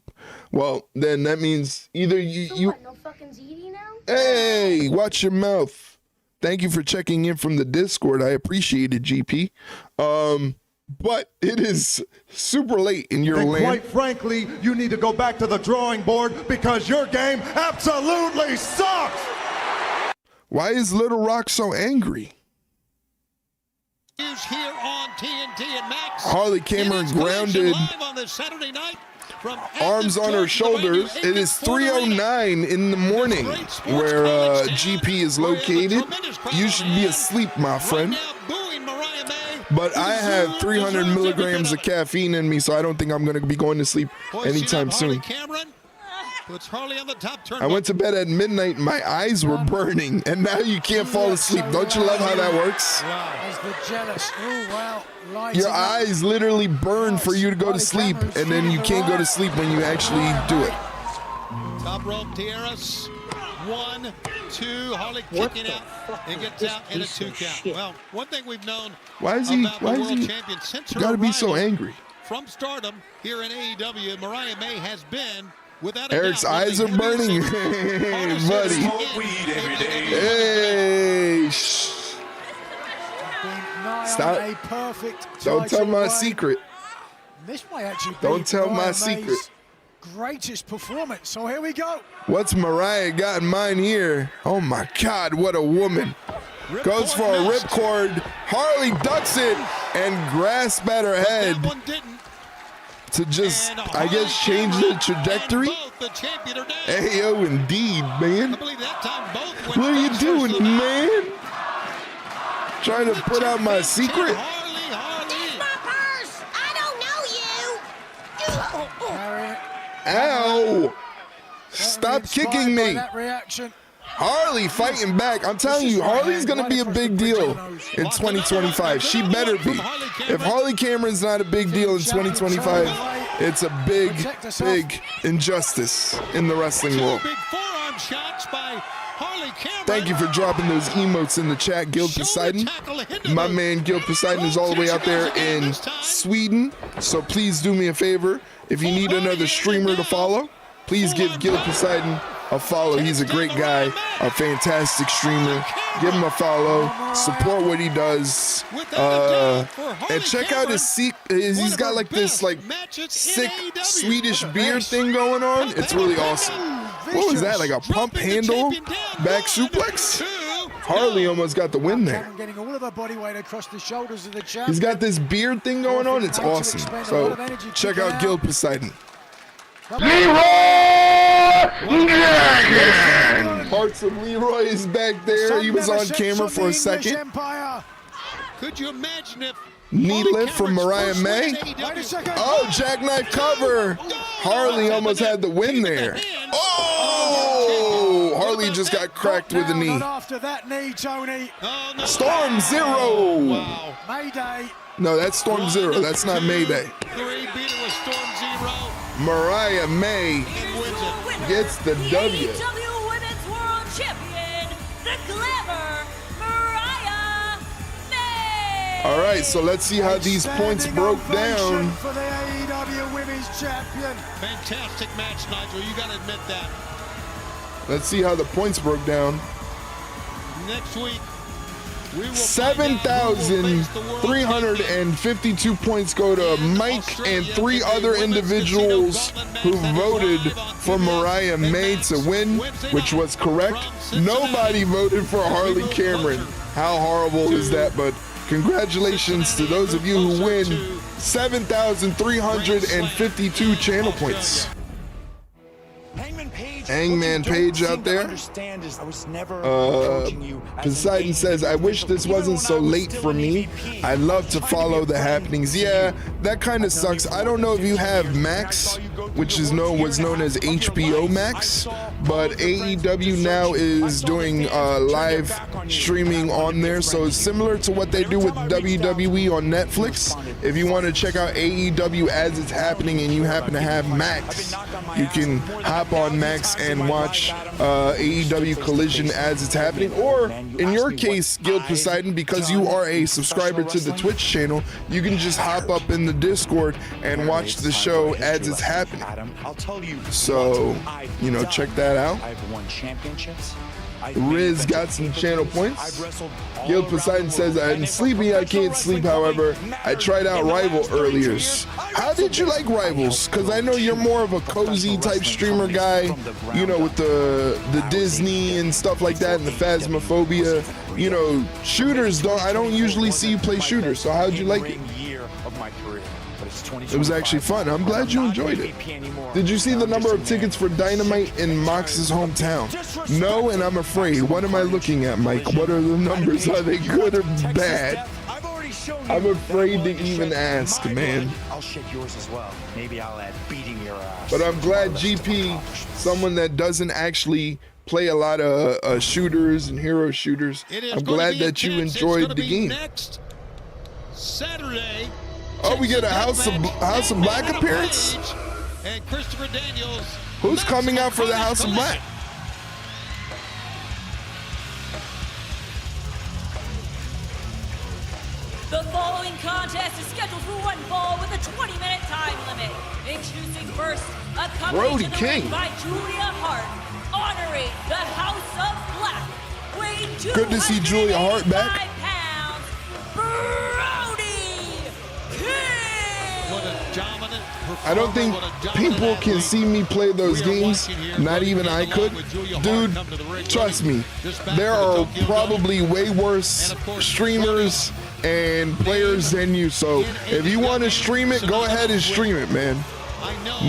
Well, then that means either you What, no fucking ZD now? Hey, watch your mouth. Thank you for checking in from the Discord. I appreciate it, GP. But it is super late in your land. Quite frankly, you need to go back to the drawing board because your game absolutely sucks. Why is Little Rock so angry? Here on TNT and Max. Harley Cameron grounded, on this Saturday night from arms on her shoulders. It is 3:09 in the morning where GP is located. You should be asleep, my friend. But I have 300 milligrams of caffeine in me, so I don't think I'm going to be going to sleep anytime soon. Puts Harley on the top I went to bed at midnight, my eyes were burning, and now you can't fall asleep. Don't you love how that works? As the jealous, Your eyes literally burn for you to go to sleep, and then you can't go to sleep when you actually do it. Top rope Tierras. 1, 2. Harley kicking out and gets out in a 2 count. Well, one thing we've known about the world champion since her gotta be so arrival angry from Stardom here in AEW, Mariah May has been Eric's eyes are burning. Hey, buddy. Hey. Stop. A perfect Don't tell my secret. This may actually be Don't tell my Mariah secret. May's greatest performance. So here we go. What's Mariah got in mind here? Oh my God, what a woman. Goes for a ripcord. Harley ducks it and grasps at her head to just, I guess, change the trajectory. Ayo, indeed, man. What are you doing, man? Trying to put out my secret? It's my purse. I don't know you. Ow! Stop kicking me. Harley fighting back. I'm telling you, Harley's going to be a big deal in 2025. She better be. If Harley Cameron's not a big deal in 2025, it's a big, big injustice in the wrestling world. Thank you for dropping those emotes in the chat, Guild Poseidon. My man Guild Poseidon is all the way out there in Sweden. So please do me a favor. If you need another streamer to follow, please give Guild Poseidon a follow. He's a great guy, a fantastic streamer. Give him a follow. Support what he does. And check out he's got like this like sick Swedish beard thing going on. It's really awesome. What was that? Like a pump handle back suplex? Harley almost got the win there. Getting all of her body weight across the shoulders of the champion. He's got this beard thing going on. It's awesome. So check out Guild Poseidon. Parts of Leroy is back there. He was on camera for a second. Could you imagine if Knee lift from Mariah May. Oh, jackknife cover. Harley almost had the win there. Oh, Harley just got cracked with a knee. After that knee, Tony. Storm Zero. Mayday. No, that's Storm Zero. That's not Mayday. Mariah May gets the W. AEW Women's World Champion, the Glamour, Mariah May. All right, so let's see how these points broke down. For the AEW Women's Champion. Fantastic match, Nigel. You got to admit that. Let's see how the points broke down. Next week, we will 7,352 points go to Mike and 3 other individuals who voted for Mariah May to win, which was correct. Nobody voted for Harley Cameron. How horrible is that? But congratulations to those of you who win 7,352 channel points. Hangman Page out there. Poseidon says, I wish this wasn't so late for me. I love to follow the happenings. Yeah, that kind of sucks. I don't know if you have Max, which is was known as HBO Max, but AEW now is doing live streaming on there. So it's similar to what they do with WWE on Netflix. If you want to check out AEW as it's happening and you happen to have Max, you can hop on Max and watch AEW Collision as it's happening. Or in your case, Guild Poseidon, because you are a subscriber to the Twitch channel, you can just hop up in the Discord and watch the show as it's happening. So, check that out. Riz got some channel points. Guild Poseidon says, I'm sleepy, I can't sleep, however. I tried out Rival earlier. How did you like Rivals? Because I know you're more of a cozy type streamer guy, with the Disney and stuff like that and the Phasmophobia. Shooters, I don't usually see you play shooters, so how'd you like it? It was actually fun. I'm glad you enjoyed it. Did you see the number of tickets for Dynamite in Mox's hometown? No, and I'm afraid. What am I looking at, Mike? What are the numbers? Are they good or bad? I'm afraid to even ask, man. I'll shake yours as well. Maybe I'll add beating your ass. But I'm glad GP, someone that doesn't actually play a lot of shooters and hero shooters, I'm glad that you enjoyed the game. Next Saturday. Oh, we get a House of Black appearance? And Christopher Daniels. Who's coming out for the House of Black? The following contest is scheduled for one fall with a 20-minute time limit. Introducing first, Brody King. By Julia Hart, honoring the House of Black. Weighing Good to see Julia Hart back. pounds, Brody King. What a dominant performer. I don't think people can see me play those games. Not even I could. Dude, trust me, there are probably way worse streamers and players than you. So if you want to stream it, go ahead and stream it, man.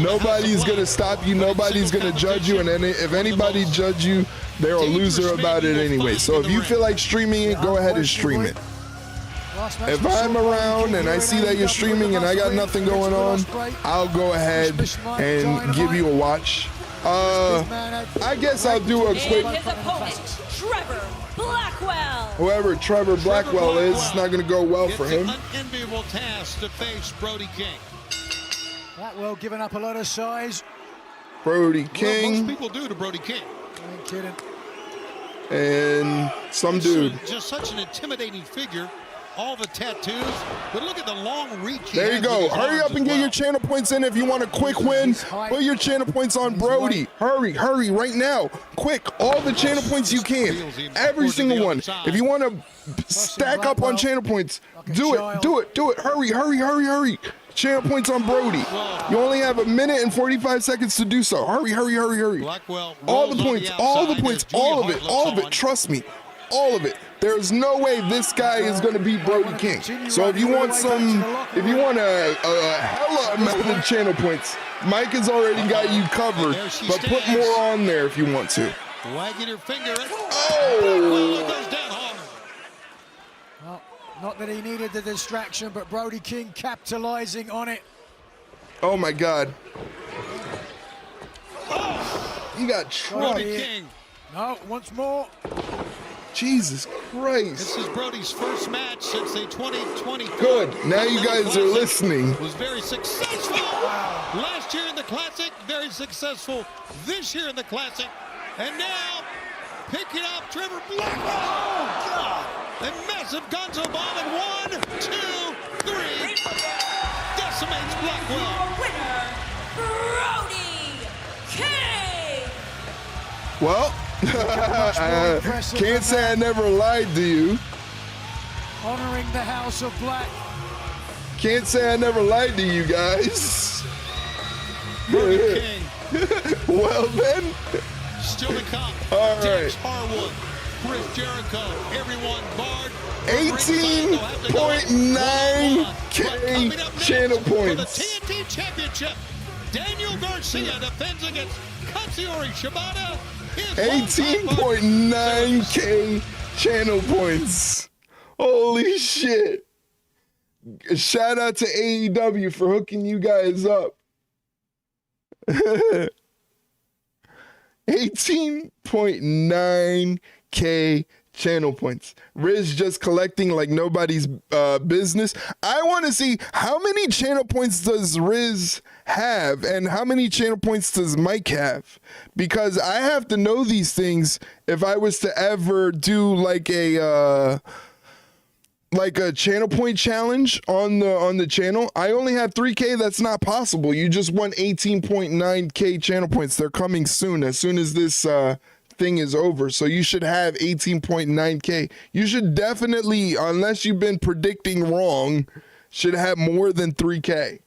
Nobody's going to stop you. Nobody's going to judge you. And then if anybody judge you, they're a loser about it anyway. So if you feel like streaming it, go ahead and stream it. If I'm around and I see that you're streaming and I got nothing going on, I'll go ahead and give you a watch. I guess I'll do a quick. His opponent, Trevor Blackwell. Whoever Trevor Blackwell is, it's not going to go well for him. It's an unenviable task to face Brody King. Blackwell giving up a lot of size. Brody Well, King. most people do to Brody King. I ain't kidding. And some dude. Just such an intimidating figure. All the tattoos, but look at the long reach. There you go. Hurry up and get your channel points in if you want a quick win. Put your channel points on Brody. Hurry right now. Quick, all the channel points you can. Every single one. If you want to stack up on channel points, do it. Hurry. Channel points on Brody. You only have 1 minute and 45 seconds to do so. Hurry. All the points, all of it. Trust me, all of it. There's no way this guy is going to beat Brody King. So if you want a hella amount of channel points, Mike has already got you covered, but put more on there if you want to. Wagging her finger. Oh! Goes down hard. Well, not that he needed the distraction, but Brody King capitalizing on it. Oh my God. You got Brody King. No, once more. Jesus Christ. This is Brody's first match since the 2020. Good. Now you guys are listening. Was very successful. Last year in the Classic, very successful. This year in the Classic. And now, picking up Trevor Blackwell. Oh, God. A massive gonzo bomb at 1, 2, 3. Decimates Blackwell. Winner, Brody King. Well, can't say I never lied to you. Honoring the House of Black. Can't say I never lied to you guys. Brody King. Well then. Still to come. All right. Harwood, Chris Jericho, everyone barred. 18.9K channel points. For the TNT Championship, Daniel Garcia defends against Katsuyori Shibata. 18.9K channel points. Holy shit. Shout out to AEW for hooking you guys up. 18.9K channel points. Riz just collecting like nobody's business. I want to see how many channel points does Riz have and how many channel points does Mike have, because I have to know these things if I was to ever do like a channel point challenge on the channel. I only have 3K. That's not possible. You just won 18.9K channel points. They're coming soon as this thing is over. So you should have 18.9K. You should definitely, unless you've been predicting wrong, should have more than 3K.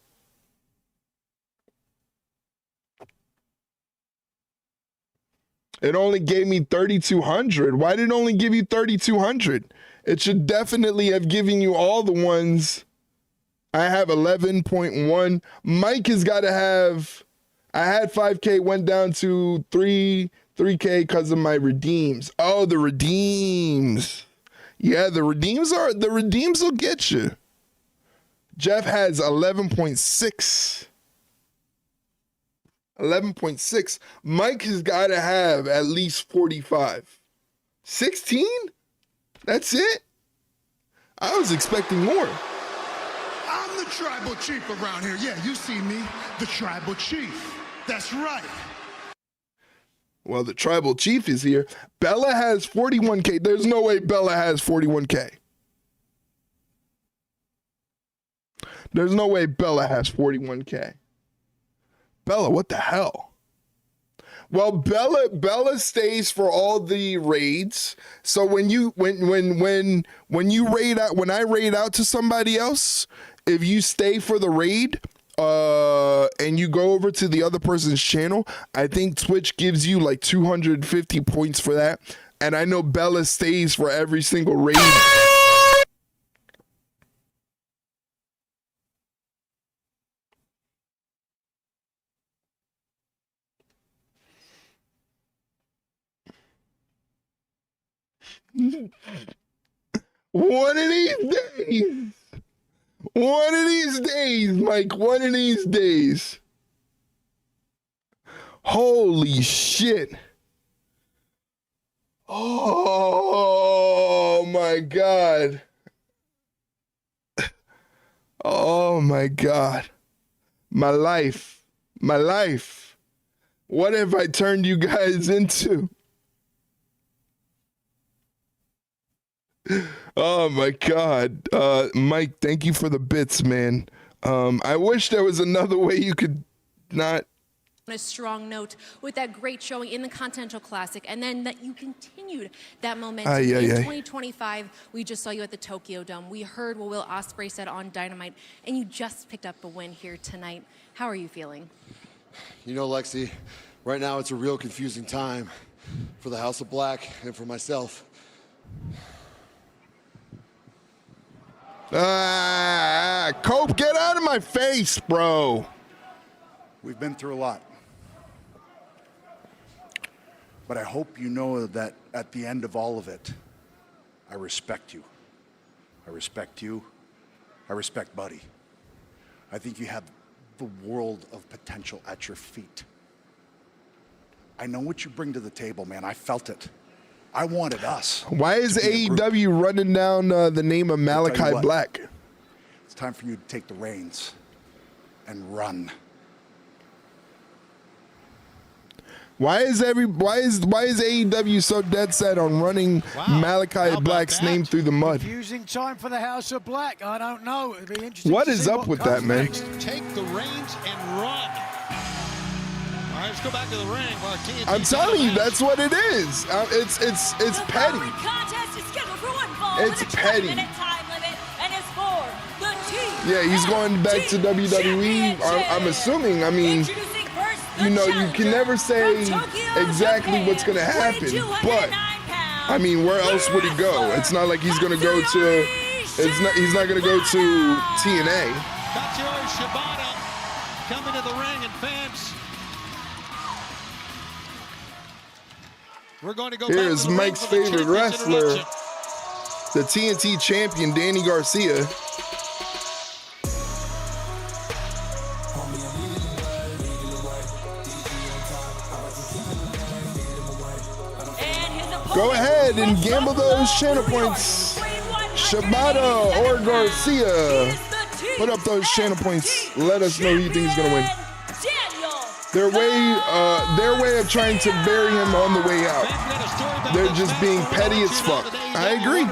It only gave me 3,200. Why did it only give you 3,200? It should definitely have given you all the ones. I have 11.1. Mike has got to have, I had 5K, went down to 3K because of my redeems. Oh, the redeems. Yeah, the redeems will get you. Jeff has 11.6. 11.6. Mike has got to have at least 45. 16? That's it? I was expecting more. I'm the tribal chief around here. Yeah, you see me, the tribal chief. That's right. Well, the tribal chief is here. Bella has 41K. There's no way Bella has 41K. There's no way Bella has 41K. Bella, what the hell? Well, Bella stays for all the raids. So when you raid out, when I raid out to somebody else, if you stay for the raid, and you go over to the other person's channel, I think Twitch gives you like 250 points for that. And I know Bella stays for every single raid. One of these days. One of these days, Mike. One of these days. Holy shit. Oh my God. Oh my God. My life. My life. What have I turned you guys into? Oh my God. Mike, thank you for the bits, man. I wish there was another way you could not. On a strong note with that great showing in the Continental Classic, and then that you continued that momentum in 2025. We just saw you at the Tokyo Dome. We heard what Will Ospreay said on Dynamite, and you just picked up a win here tonight. How are you feeling? You know, Lexi, right now it's a real confusing time for the House of Black and for myself. Cope, get out of my face, bro. We've been through a lot. But I hope you know that at the end of all of it, I respect you. I respect you. I respect Buddy. I think you have the world of potential at your feet. I know what you bring to the table, man. I felt it. I wanted us. Why is AEW running down the name of Malachi Black? It's time for you to take the reins and run. Why is AEW so dead set on running Malachi Black's name through the mud? Confusing time for the House of Black. I don't know. It'll be interesting. What is up with that, man? Take the reins and run. All right, let's go back to the ring. I'm telling you, that's what it is. It's petty. It's petty. Yeah, he's going back to WWE. I'm assuming. I mean, you know, you can never say exactly what's going to happen, but I mean, where else would he go? It's not like he's going to go to. He's not going to go to TNA. Katsuyori Shibata coming to the ring, and fans. We're going to go. Here's Mike's favorite wrestler, the TNT champion, Danny Garcia. Go ahead and gamble those channel points. Shibata or Garcia. Put up those channel points. Let us know who you think is going to win. Their way of trying to bury him on the way out. They're just being petty as fuck. I agree,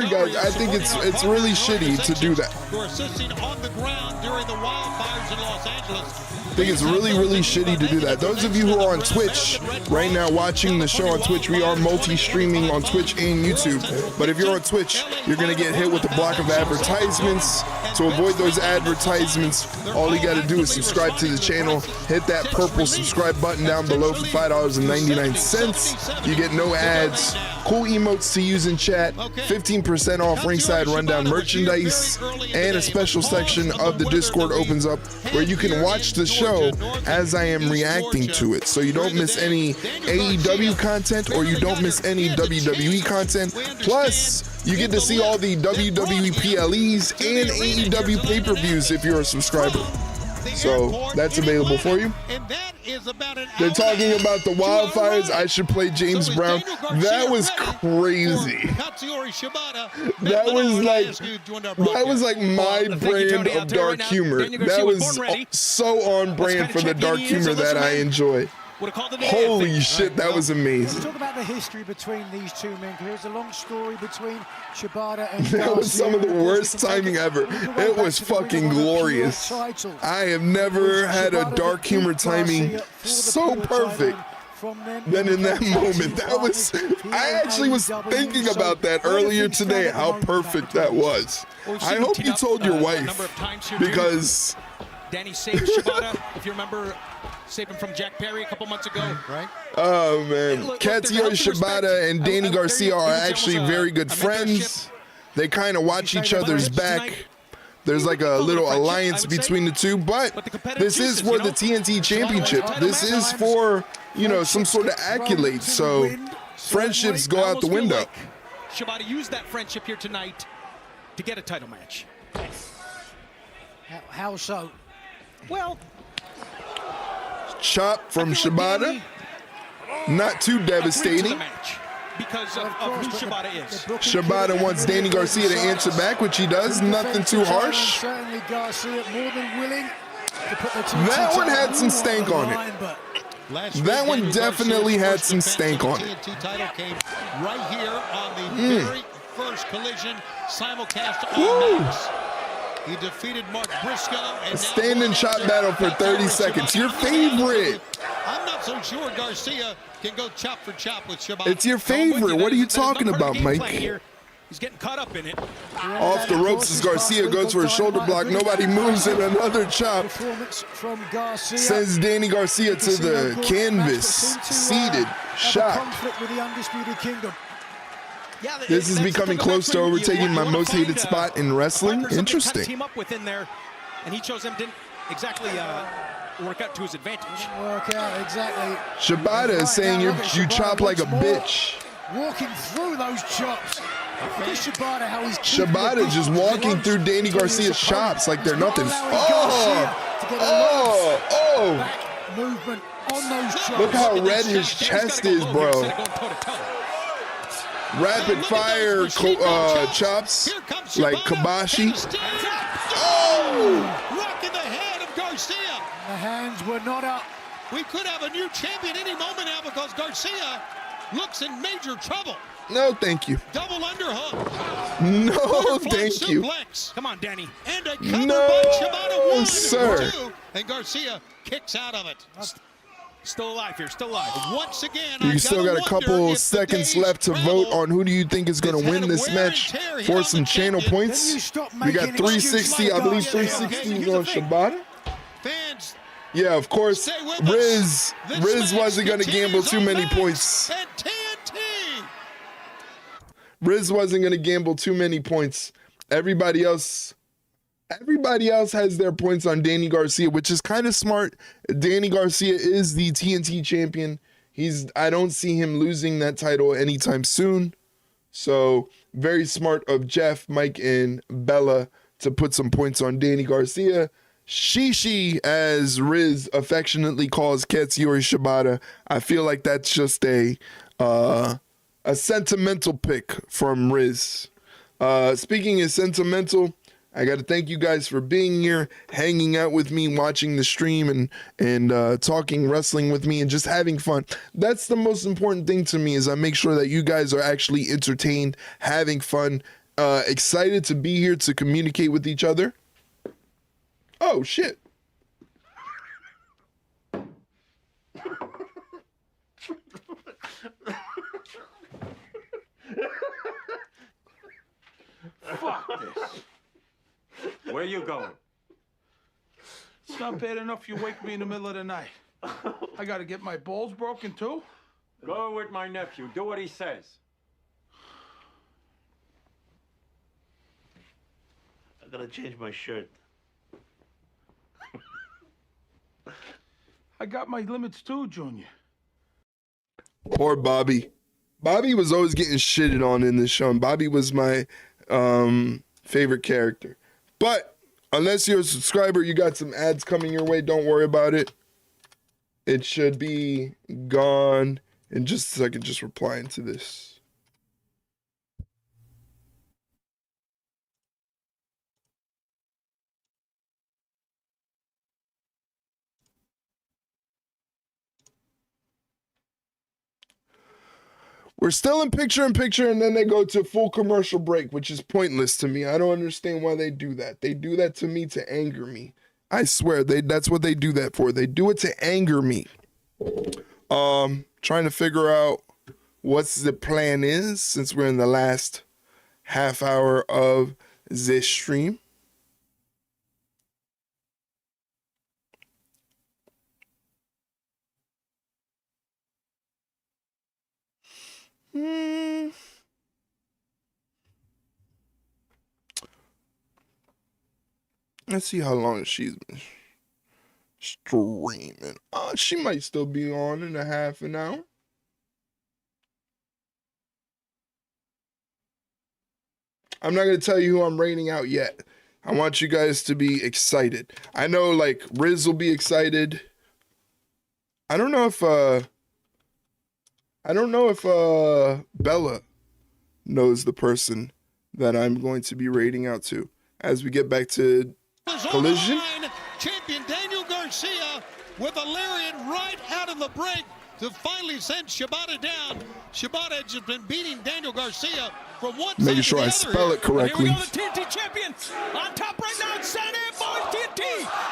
guys. I think it's really shitty to do that. Who are assisting on the ground during the wildfires in Los Angeles. I think it's really, really shitty to do that. Those of you who are on Twitch right now watching the show on Twitch, we are multi-streaming on Twitch and YouTube. But if you're on Twitch, you're going to get hit with a block of advertisements. To avoid those advertisements, all you got to do is subscribe to the channel. Hit that purple subscribe button down below for $5.99. You get no ads, cool emotes to use in chat, 15% off Ringside Rundown merchandise, and a special section of the Discord opens up where you can watch the show as I am reacting to it. So you don't miss any AEW content or you don't miss any WWE content. Plus, you get to see all the WWE PLEs and AEW pay-per-views if you're a subscriber. So that's available for you. They're talking about the wildfires. I should play James Brown. That was crazy. That was like my brand of dark humor. That was so on brand for the dark humor that I enjoy. would have called it. Holy shit, that was amazing. Let's talk about the history between these two men. There's a long story between Shibata and That was some of the worst timing ever. It was fucking glorious. I have never had a dark humor timing so perfect than in that moment. That was, I actually was thinking about that earlier today, how perfect that was. I hope you told your wife, because Danny saved Shibata, if you remember, saved him from Jack Perry a couple months ago. Right. Oh man, Katsuyori Shibata and Danny Garcia are actually very good friends. They kind of watch each other's back. There's like a little alliance between the two, but this is for the TNT Championship. This is for, you know, some sort of accolade. So friendships go out the window. Shibata used that friendship here tonight to get a title match. How so? Well, chop from Shibata, not too devastating. Because of who Shibata is. Shibata wants Danny Garcia to answer back, which he does. Nothing too harsh. Certainly Garcia more than willing to put the that one had some stank on it. That one definitely had some stank on it. Title came right here on the very first Collision simulcast on Max. He defeated Mark Briscoe. A standing shot battle for 30 seconds. Your favorite. I'm not so sure Garcia can go chop for chop with Shibata. It's your favorite. What are you talking about, Mike? He's getting caught up in it. Off the ropes as Garcia goes for a shoulder block. Nobody moves in another chop. Sends Danny Garcia to the canvas. Seated. Shot. Conflict with the Undisputed Kingdom. This is becoming close to overtaking my most hated spot in wrestling. Interesting. Team up with in there, and he chose him didn't exactly work out to his advantage. Work out exactly. Shibata is saying you chop like a bitch. Walking through those chops. Shibata just walking through Danny Garcia's chops like they're nothing. Movement on those chops. Look how red his chest is, bro. Rapid fire chops like Kabashi. Rock in the head of Garcia. The hands were not up. We could have a new champion any moment now because Garcia looks in major trouble. No, thank you. Double underhook. No, thank you. Come on, Danny. And a cover by Shibata. 1, sir. 2, and Garcia kicks out of it. Still alive here, still alive. Once again, You still got a couple seconds left to vote on who do you think is going to win this match for some channel points. We got 360, I believe 360 is on Shibata. Fans, yeah, of course. Riz wasn't going to gamble too many points. Riz wasn't going to gamble too many points. Everybody else has their points on Danny Garcia, which is kind of smart. Danny Garcia is the TNT champion. I don't see him losing that title anytime soon. So very smart of Jeff, Mike, and Bella to put some points on Danny Garcia. Shishi, as Riz affectionately calls Katsuyori Shibata. I feel like that's just a sentimental pick from Riz. Speaking of sentimental, I got to thank you guys for being here, hanging out with me, watching the stream, and talking wrestling with me, and just having fun. That's the most important thing to me, is I make sure that you guys are actually entertained, having fun, excited to be here to communicate with each other. Oh, shit. Fuck this. Where you going? It's not bad enough you wake me in the middle of the night. I gotta get my balls broken too? Going with my nephew. Do what he says. I gotta change my shirt. I got my limits too, Junior. Poor Bobby. Bobby was always getting shitted on in this show, and Bobby was my favorite character. But unless you're a subscriber, you got some ads coming your way. Don't worry about it. It should be gone in just a second. Just replying to this. We're still in picture-in-picture, and then they go to full commercial break, which is pointless to me. I don't understand why they do that. They do that to me to anger me. I swear, that's what they do that for. They do it to anger me. Trying to figure out what the plan is since we're in the last half hour of this stream. Let's see how long she's been streaming. She might still be on in a half an hour. I'm not going to tell you who I'm rating out yet. I want you guys to be excited. I know, like, Riz will be excited. I don't know if Bella knows the person that I'm going to be rating out to as we get back to Collision. Champion Daniel Garcia with a lariat right out of the break to finally send Shibata down. Shibata has just been beating Daniel Garcia from one side Making to sure the I other spell here. it correctly. Here we go, the TNT champion on top right now in San Antonio TNT.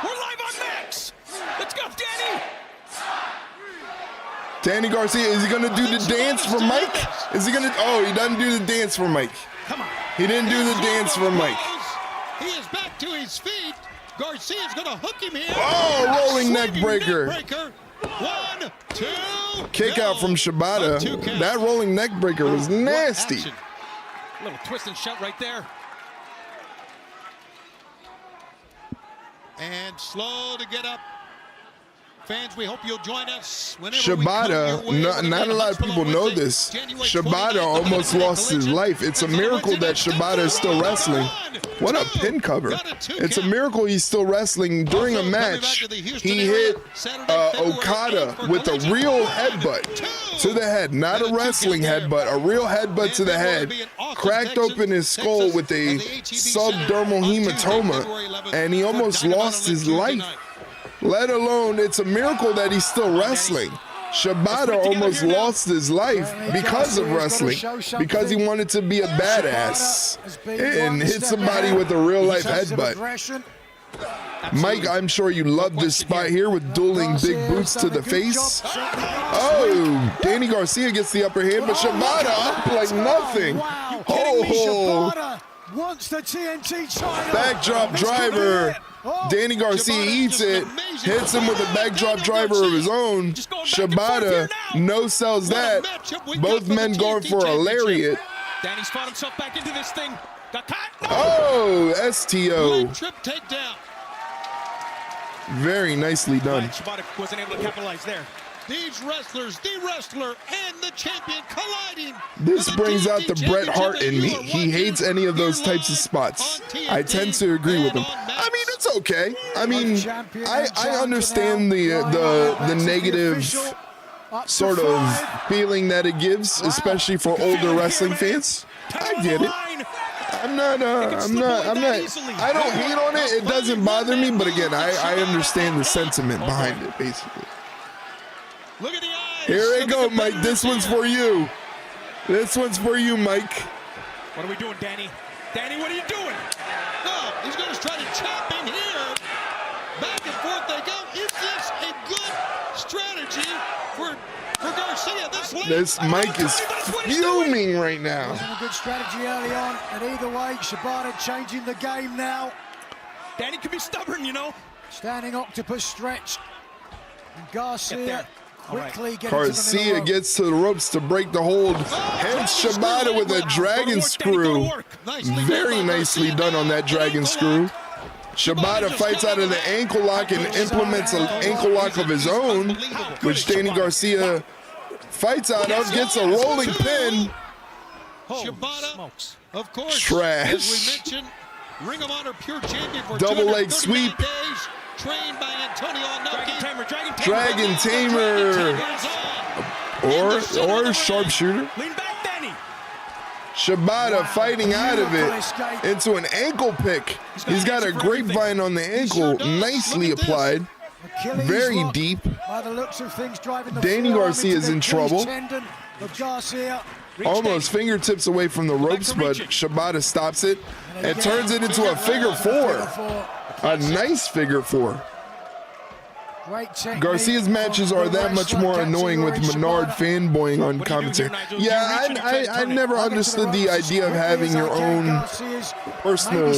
We're live on Max. Let's go, Danny. Danny Garcia, is he gonna do the dance for Mike? Is he gonna? Oh, he doesn't do the dance for Mike. Come on. He didn't do the dance for Mike. He is back to his feet. Garcia's gonna hook him here. Oh, rolling neck breaker. 1, 2. Kick out from Shibata. That rolling neck breaker was nasty. A little twist and shout right there. And slow to get up. Fans, we hope you'll join us whenever Shibata, not a lot of people know this. Shibata almost lost his life. It's a miracle that Shibata is still wrestling. What a pin cover. It's a miracle he's still wrestling. During a match, he hit Okada with a real headbutt to the head. Not a wrestling headbutt, a real headbutt to the head. Cracked open his skull with a subdermal hematoma, and he almost lost his life. Let alone, it's a miracle that he's still wrestling. Shibata almost lost his life because of wrestling, because he wanted to be a badass and hit somebody with a real life headbutt. Mike, I'm sure you love this spot here with dueling big boots to the face. Oh, Danny Garcia gets the upper hand, but Shibata up like nothing. Oh, wants the TNT title. Backdrop driver. Danny Garcia eats it, hits him with a backdrop driver of his own. Shibata no-sells that. Both men going for a lariat. Danny's fought himself back into this thing. Oh, STO. Trip takedown. Very nicely done. Shibata wasn't able to capitalize there. These wrestlers, the wrestler and the champion colliding. This brings out the Bret Hart in me. He hates any of those types of spots. I tend to agree with him. I mean, it's okay. I mean, I understand the negative sort of feeling that it gives, especially for older wrestling fans. I get it. I don't hate on it. It doesn't bother me, but again, I understand the sentiment behind it, basically. Look at the eyes. Here we go, Mike. This one's for you. This one's for you, Mike. What are we doing, Danny? Danny, what are you doing? No, he's going to try to chop him here. Back and forth they go. Is this a good strategy for Garcia this late? This Mike is fuming right now. Wasn't a good strategy early on, and either way, Shibata changing the game now. Danny can be stubborn, you know. Standing octopus stretch. And Garcia quickly getting Garcia gets to the ropes to break the hold. Hits Shibata with a dragon screw. Very nicely done on that dragon screw. Shibata fights out of the ankle lock and implements an ankle lock of his own, which Danny Garcia fights out of, gets a rolling pin. Shibata, of course, trash. as we mentioned, Ring of Honor Pure Champion for double leg sweep. Days, trained by Antonio Inoki. Dragon Tamer. Or sharpshooter. Lean back, Danny. Shibata fighting out of it into an ankle pick. He's got a grapevine on the ankle, nicely applied. Very deep. By the looks of things, driving the Danny Garcia is in trouble. of Garcia. Almost fingertips away from the ropes, but Shibata stops it and turns it into a figure four. A nice figure four. Garcia's matches are that much more annoying with Menard fanboying on commentary. Yeah, I never understood the idea of having your own personal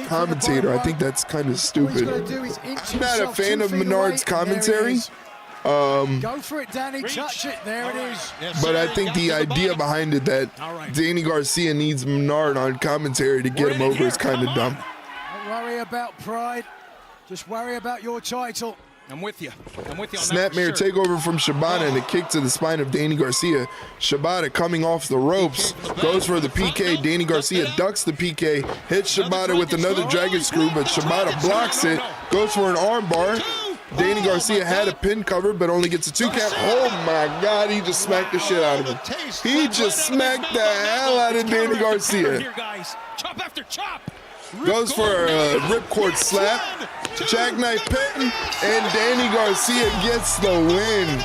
commentator. I think that's kind of stupid. I'm not a fan of Menard's commentary. Go for it, Danny. Touch it. There it is. But I think the idea behind it that Danny Garcia needs Menard on commentary to get him over is kind of dumb. Don't worry about pride. Just worry about your title. I'm with you. I'm with you on Snapmare takeover from Shibata and a kick to the spine of Danny Garcia. Shibata coming off the ropes, goes for the PK. Danny Garcia ducks the PK, hits Shibata with another dragon screw, but Shibata blocks it, goes for an armbar. Danny Garcia had a pin covered, but only gets a 2 count. Oh my God, he just smacked the shit out of him. He just smacked the hell out of Danny Garcia. Chop after chop. Goes for a ripcord slap, jackknife pin, and Danny Garcia gets the win.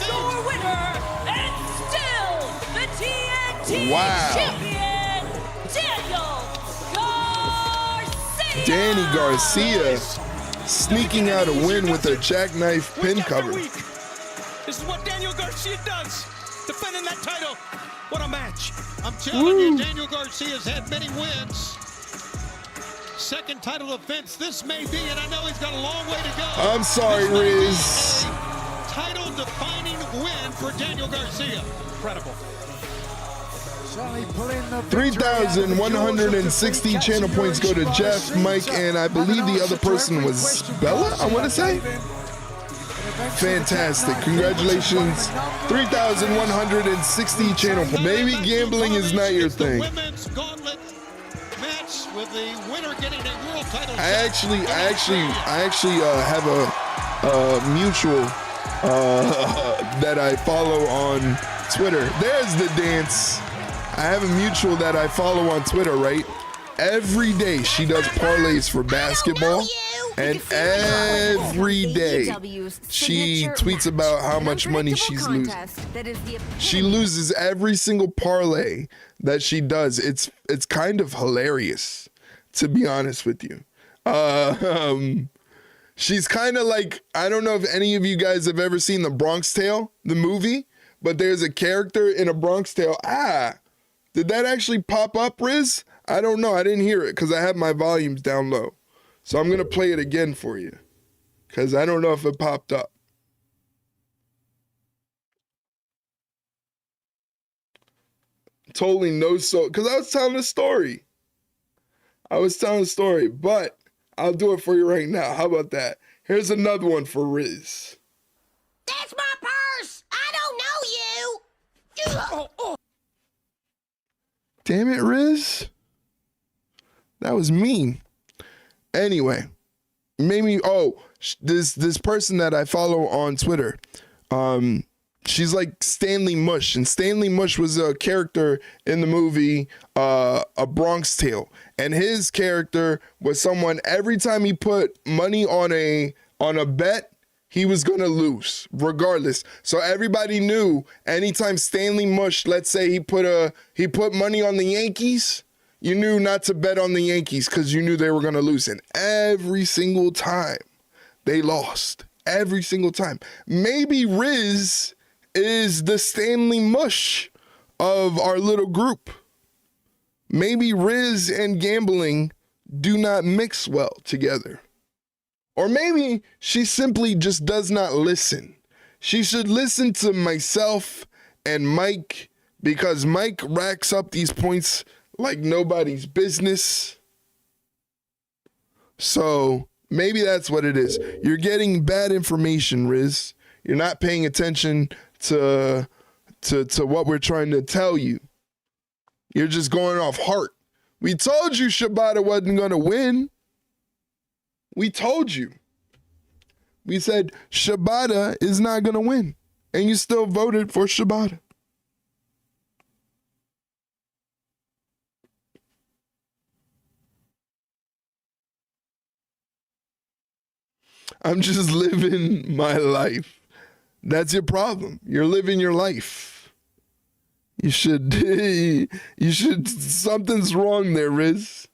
Your winner, and still the TNT champion, Danny Garcia sneaking out a win with a jackknife pin cover. This is what Daniel Garcia does, defending that title. What a match. I'm telling you, Daniel Garcia's had many wins. Second title defense this may be, and I know he's got a long way to go. I'm sorry, Riz. Title-defining win for Daniel Garcia. Incredible. 3,160 channel points go to Jeff, Mike, and I believe the other person was Bella, I want to say. Fantastic. Congratulations. 3,160 channel points. Maybe gambling is not your thing. With the winner getting a world title. I actually have a mutual that I follow on Twitter. There's the dance. I have a mutual that I follow on Twitter, right? Every day she does parlays for basketball, and every day she tweets about how much money she's losing. She loses every single parlay that she does. It's kind of hilarious, to be honest with you. She's kind of like, I don't know if any of you guys have ever seen The Bronx Tale, the movie, but there's a character in A Bronx Tale. Did that actually pop up, Riz? I don't know. I didn't hear it because I have my volumes down low. So I'm going to play it again for you because I don't know if it popped up. Totally no so, because I was telling a story. But I'll do it for you right now. How about that? Here's another one for Riz. That's my purse. I don't know you. Damn it, Riz. That was mean. Anyway, maybe, this person that I follow on Twitter, she's like Stanley Mush, and Stanley Mush was a character in the movie A Bronx Tale, and his character was someone, every time he put money on a bet, he was gonna lose regardless. So everybody knew anytime Stanley Mush, let's say he put money on the Yankees, you knew not to bet on the Yankees because you knew they were gonna lose, and every single time they lost. Every single time. Maybe Riz is the Stanley Mush of our little group. Maybe Riz and gambling do not mix well together. Or maybe she simply just does not listen. She should listen to myself and Mike, because Mike racks up these points like nobody's business. So maybe that's what it is. You're getting bad information, Riz. You're not paying attention to what we're trying to tell you. You're just going off heart. We told you Shibata wasn't going to win. We told you. We said Shibata is not going to win. And you still voted for Shibata. I'm just living my life. That's your problem. You're living your life. You should, something's wrong there, Riz.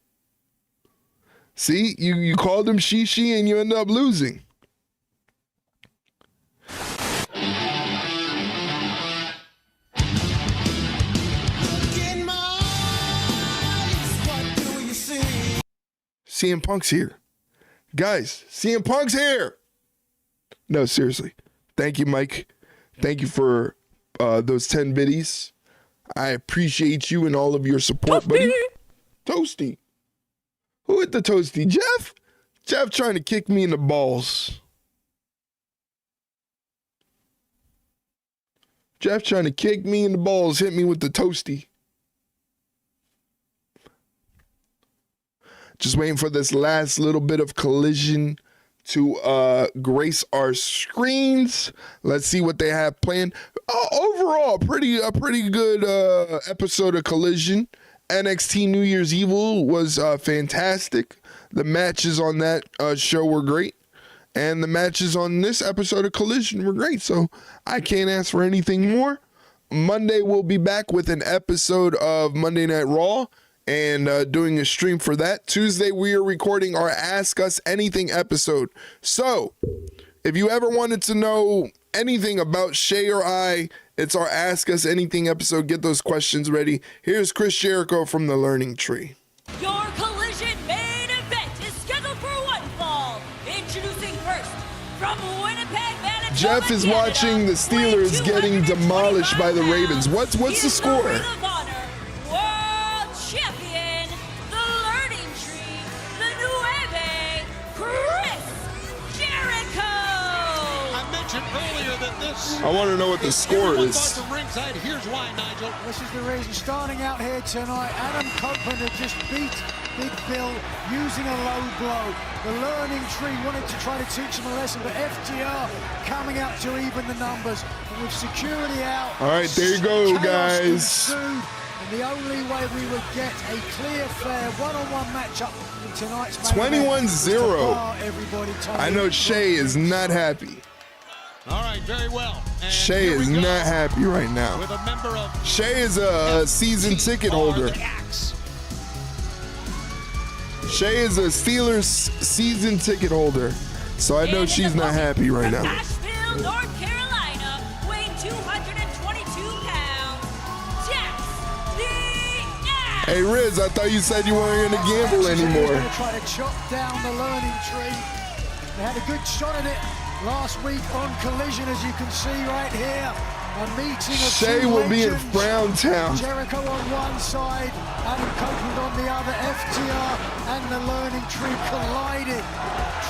See, you called him she and you end up losing. CM Punk's here. Guys, CM Punk's here. No, seriously. Thank you, Mike. Thank you for those 10 biddies. I appreciate you and all of your support, buddy. Toasty. Who hit the toasty? Jeff? Jeff trying to kick me in the balls. Jeff trying to kick me in the balls, hit me with the toasty. Just waiting for this last little bit of collision to grace our screens. Let's see what they have planned. Overall, a pretty good episode of Collision. NXT New Year's Evil was fantastic. The matches on that show were great. And the matches on this episode of Collision were great. So I can't ask for anything more. Monday we'll be back with an episode of Monday Night Raw and doing a stream for that. Tuesday, we are recording our Ask Us Anything episode. So, if you ever wanted to know anything about Shay or I, it's our Ask Us Anything episode. Get those questions ready. Here's Chris Jericho from the Learning Tree. Your Collision main event is scheduled for one fall. Introducing first, from Winnipeg, Manitoba, Jeff is watching the Steelers getting demolished by the Ravens. What's the score? I want to know what the score is. Here's why, Nigel. This is the reason. Starting out here tonight, Adam Copeland had just beat Big Bill using a low blow. The Learning Tree wanted to try to teach him a lesson, but FTR coming out to even the numbers. And with security out. All right, there you go, guys. And the only way we would get a clear, fair one-on-one matchup in tonight's 21-0. I know Shay is not happy. All right, very well. And Shay is not happy right now. With a member of Shay is a season ticket holder. Shay is a Steelers season ticket holder. So I know she's not happy right now. Nashville, North Carolina, weighing 222 pounds, Jax the Ass. Hey, Riz, I thought you said you weren't going to gamble anymore. Going to try to chop down the Learning Tree. They had a good shot at it last week on Collision, as you can see right here. A meeting of Shay will be in Browntown. Jericho on one side, Adam Copeland on the other. FTR and the Learning Tree collided.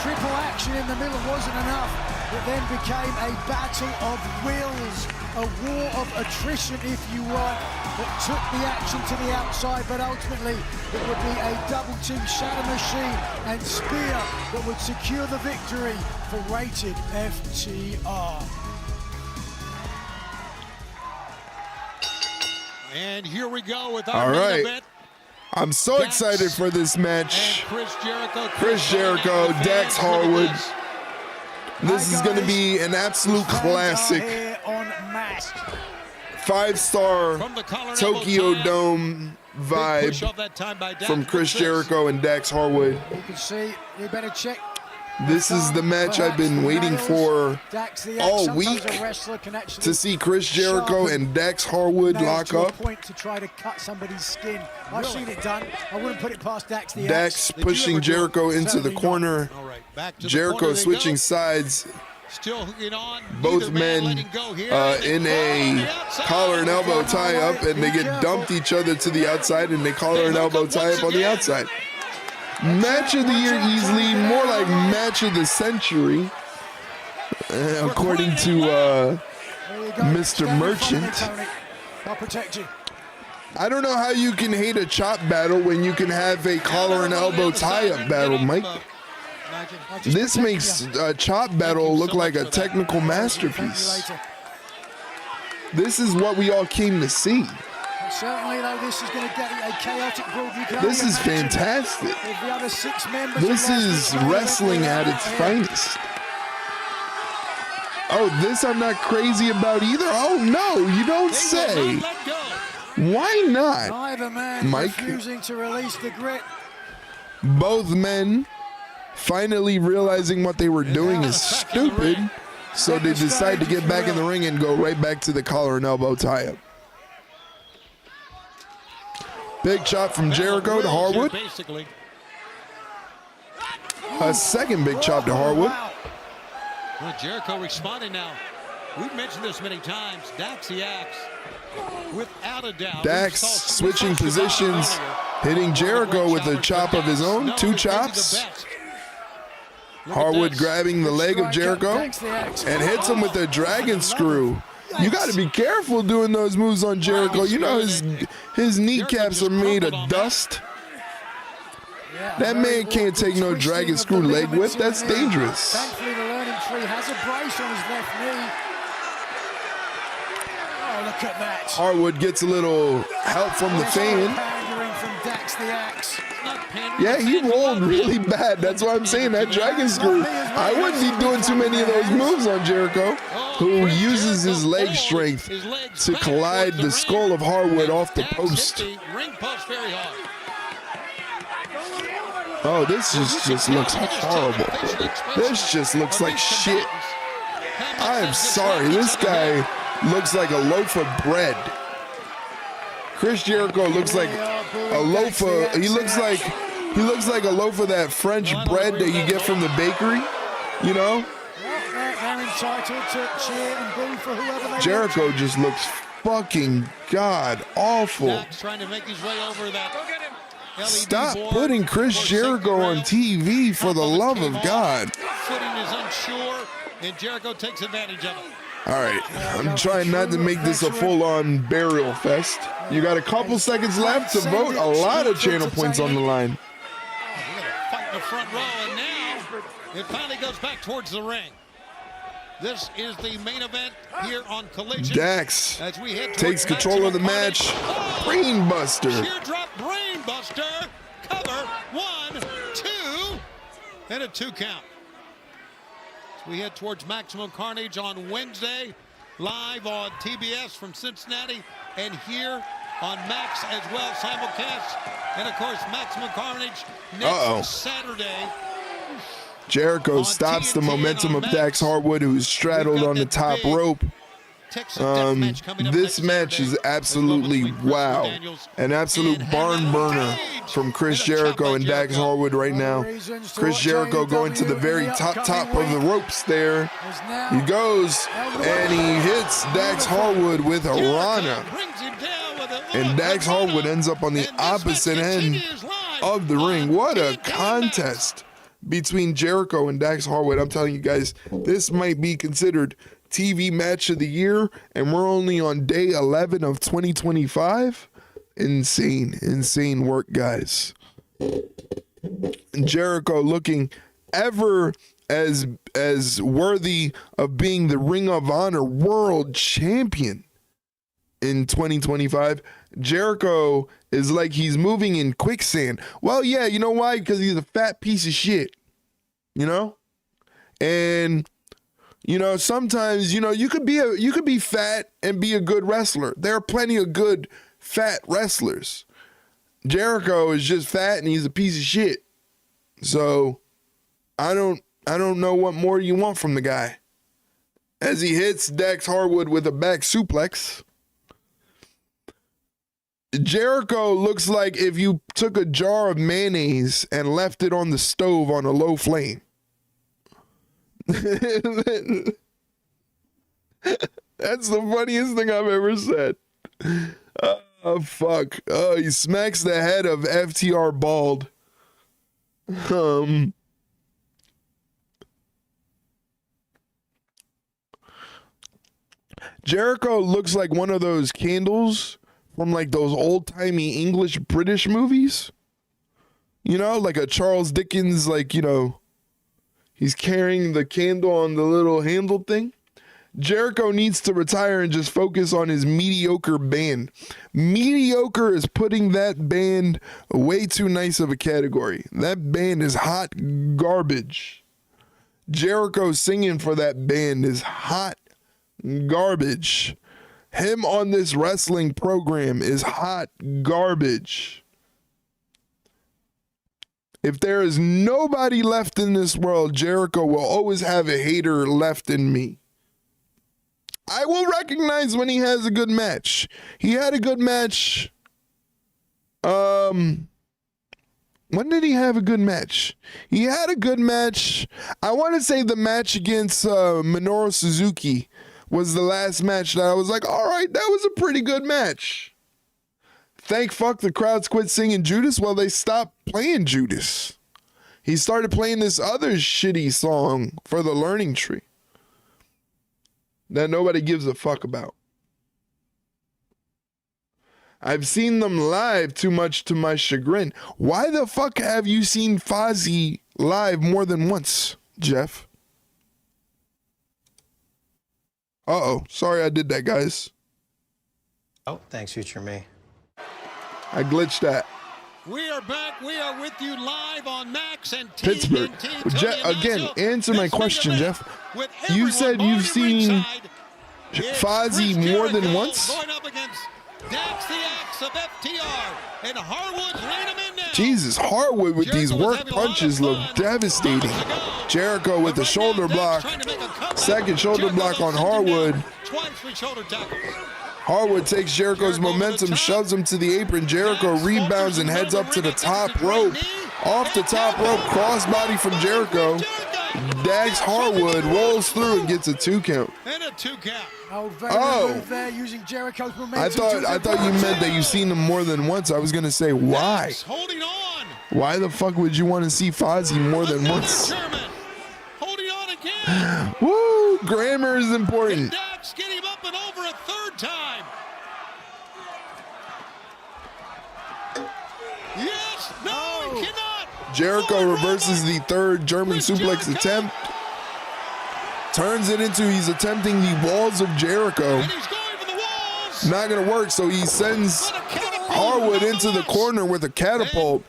Triple action in the middle wasn't enough. It then became a battle of wills, a war of attrition, if you want, that took the action to the outside, but ultimately it would be a double-team shatter machine and spear that would secure the victory for Rated FTR. And here we go with our main event. I'm so excited for this match. Chris Jericho, Dax Harwood. This is going to be an absolute classic. 5-star Tokyo Dome vibe from Chris Jericho and Dax Harwood. You can see, you better check. This is the match I've been waiting for all week, to see Chris Jericho and Dax Harwood lock up. To try to cut somebody's skin. I've seen it done. I wouldn't put it past Dax the Dax pushing Jericho into the corner. Jericho switching sides. Still hooking on. Both men in a collar and elbow tie up, and they get dumped each other to the outside, and they collar and elbow tie up on the outside. Match of the year easily, more like match of the century, according to Mr. Merchant. I'll protect you. I don't know how you can hate a chop battle when you can have a collar and elbow tie-up battle, Mike. This makes a chop battle look like a technical masterpiece. This is what we all came to see. Certainly, though, this is going to get a chaotic brawl. This is fantastic. This is wrestling at its finest. Oh, this I'm not crazy about either. Oh, no, you don't say. Why not? Neither man Mike? refusing to release the grip. Both men finally realizing what they were doing is stupid, so they decide to get back in the ring and go right back to the collar and elbow tie-up. Big chop from Jericho to Harwood. A second big chop to Harwood. Well, Jericho responding now. We've mentioned this many times. Dax the Axe, without a doubt. Dax switching positions, hitting Jericho with a chop of his own. 2 chops. Harwood grabbing the leg of Jericho and hits him with a dragon screw. You got to be careful doing those moves on Jericho. You know his kneecaps are made of dust. That man can't take no dragon screw leg whip. That's dangerous. Thankfully, the learning tree has a brace on his left knee. Oh, look at that. Harwood gets a little help from the fan. Pandering from Dax the Axe. Yeah, he rolled really bad. That's why I'm saying that dragon screw. I wouldn't be doing too many of those moves on Jericho, who uses his leg strength to collide the skull of Harwood off the post. Oh, this just looks horrible. This just looks like shit. I'm sorry. This guy looks like a loaf of bread. Chris Jericho looks like a loaf of, he looks like a loaf of that French bread that you get from the bakery, you know? They're entitled to cheer and boo for whoever they Jericho want. just looks fucking god awful. Trying to make his way over that. Stop putting Chris Jericho on TV, for the love of God. Footing is unsure, and Jericho takes advantage of it. All right, I'm trying not to make this a full-on burial fest. You got a couple seconds left to vote. A lot of channel points on the line. We're going to fight in the front row, and now it finally goes back towards the ring. This is the main event here on Collision. Dax as we head takes control of the match. Brainbuster. Teardrop Brainbuster. Cover. 1, 2, and a 2 count. As we head towards Maximum Carnage on Wednesday, live on TBS from Cincinnati, and here on Max as well, simulcast. And of course, Maximum Carnage next Saturday. Jericho stops the momentum of Dax Harwood, who's straddled on the top rope. This match is absolutely wow. An absolute barn burner from Chris Jericho and Dax Harwood right now. Chris Jericho going to the very top of the ropes there. He goes and he hits Dax Harwood with a Rana. And Dax Harwood ends up on the opposite end of the ring. What a contest between Jericho and Dax Harwood. I'm telling you guys, this might be considered TV match of the year, and we're only on day 11 of 2025. Insane work, guys. Jericho looking ever as worthy of being the Ring of Honor World Champion in 2025. Jericho is like he's moving in quicksand. Well, yeah, you know why? Because he's a fat piece of shit, you know? And you know, sometimes, you know, you could be fat and be a good wrestler. There are plenty of good fat wrestlers. Jericho is just fat and he's a piece of shit. So I don't know what more you want from the guy. As he hits Dax Harwood with a back suplex. Jericho looks like if you took a jar of mayonnaise and left it on the stove on a low flame. That's the funniest thing I've ever said. Oh, fuck. Oh, he smacks the head of FTR bald. Jericho looks like one of those candles from like those old-timey English British movies. You know, like a Charles Dickens, like, you know, he's carrying the candle on the little handle thing. Jericho needs to retire and just focus on his mediocre band. Mediocre is putting that band way too nice of a category. That band is hot garbage. Jericho singing for that band is hot garbage. Him on this wrestling program is hot garbage. If there is nobody left in this world, Jericho will always have a hater left in me. I will recognize when he has a good match. He had a good match. When did he have a good match? He had a good match. I want to say the match against Minoru Suzuki was the last match that I was like, all right, that was a pretty good match. Thank fuck the crowds quit singing Judas. Well, they stopped playing Judas. He started playing this other shitty song for the Learning Tree that nobody gives a fuck about. I've seen them live too much to my chagrin. Why the fuck have you seen Fozzy live more than once, Jeff? Uh-oh. Sorry I did that, guys. Oh, thanks, future me. I glitched that. We are back. We are with you live on Max and Pittsburgh. Again, answer my question, Jeff. You said you've seen Fozzy more than once? Going up against Dax the Axe of FTR, and Harwood's laying him in now. Jesus, Harwood with these work punches look devastating. Jericho with the shoulder block. Second shoulder block on Harwood. Harwood takes Jericho's momentum, shoves him to the apron. Jericho rebounds and heads up to the top rope. Off the top rope, crossbody from Jericho. Dax Harwood rolls through and gets a 2 count. And a 2 count. Move there using Jericho's momentum. I thought you meant that you've seen him more than once. I was gonna say why. Holding on. Why the fuck would you want to see Fozzy more than once? Holding on again. Woo! Grammar is important. Dax get him up and over a third time. Yes. No, he cannot. Jericho reverses the third German suplex attempt. Turns it into he's attempting the walls of Jericho. And he's going for the walls. Not going to work, so he sends Harwood into the corner with a catapult.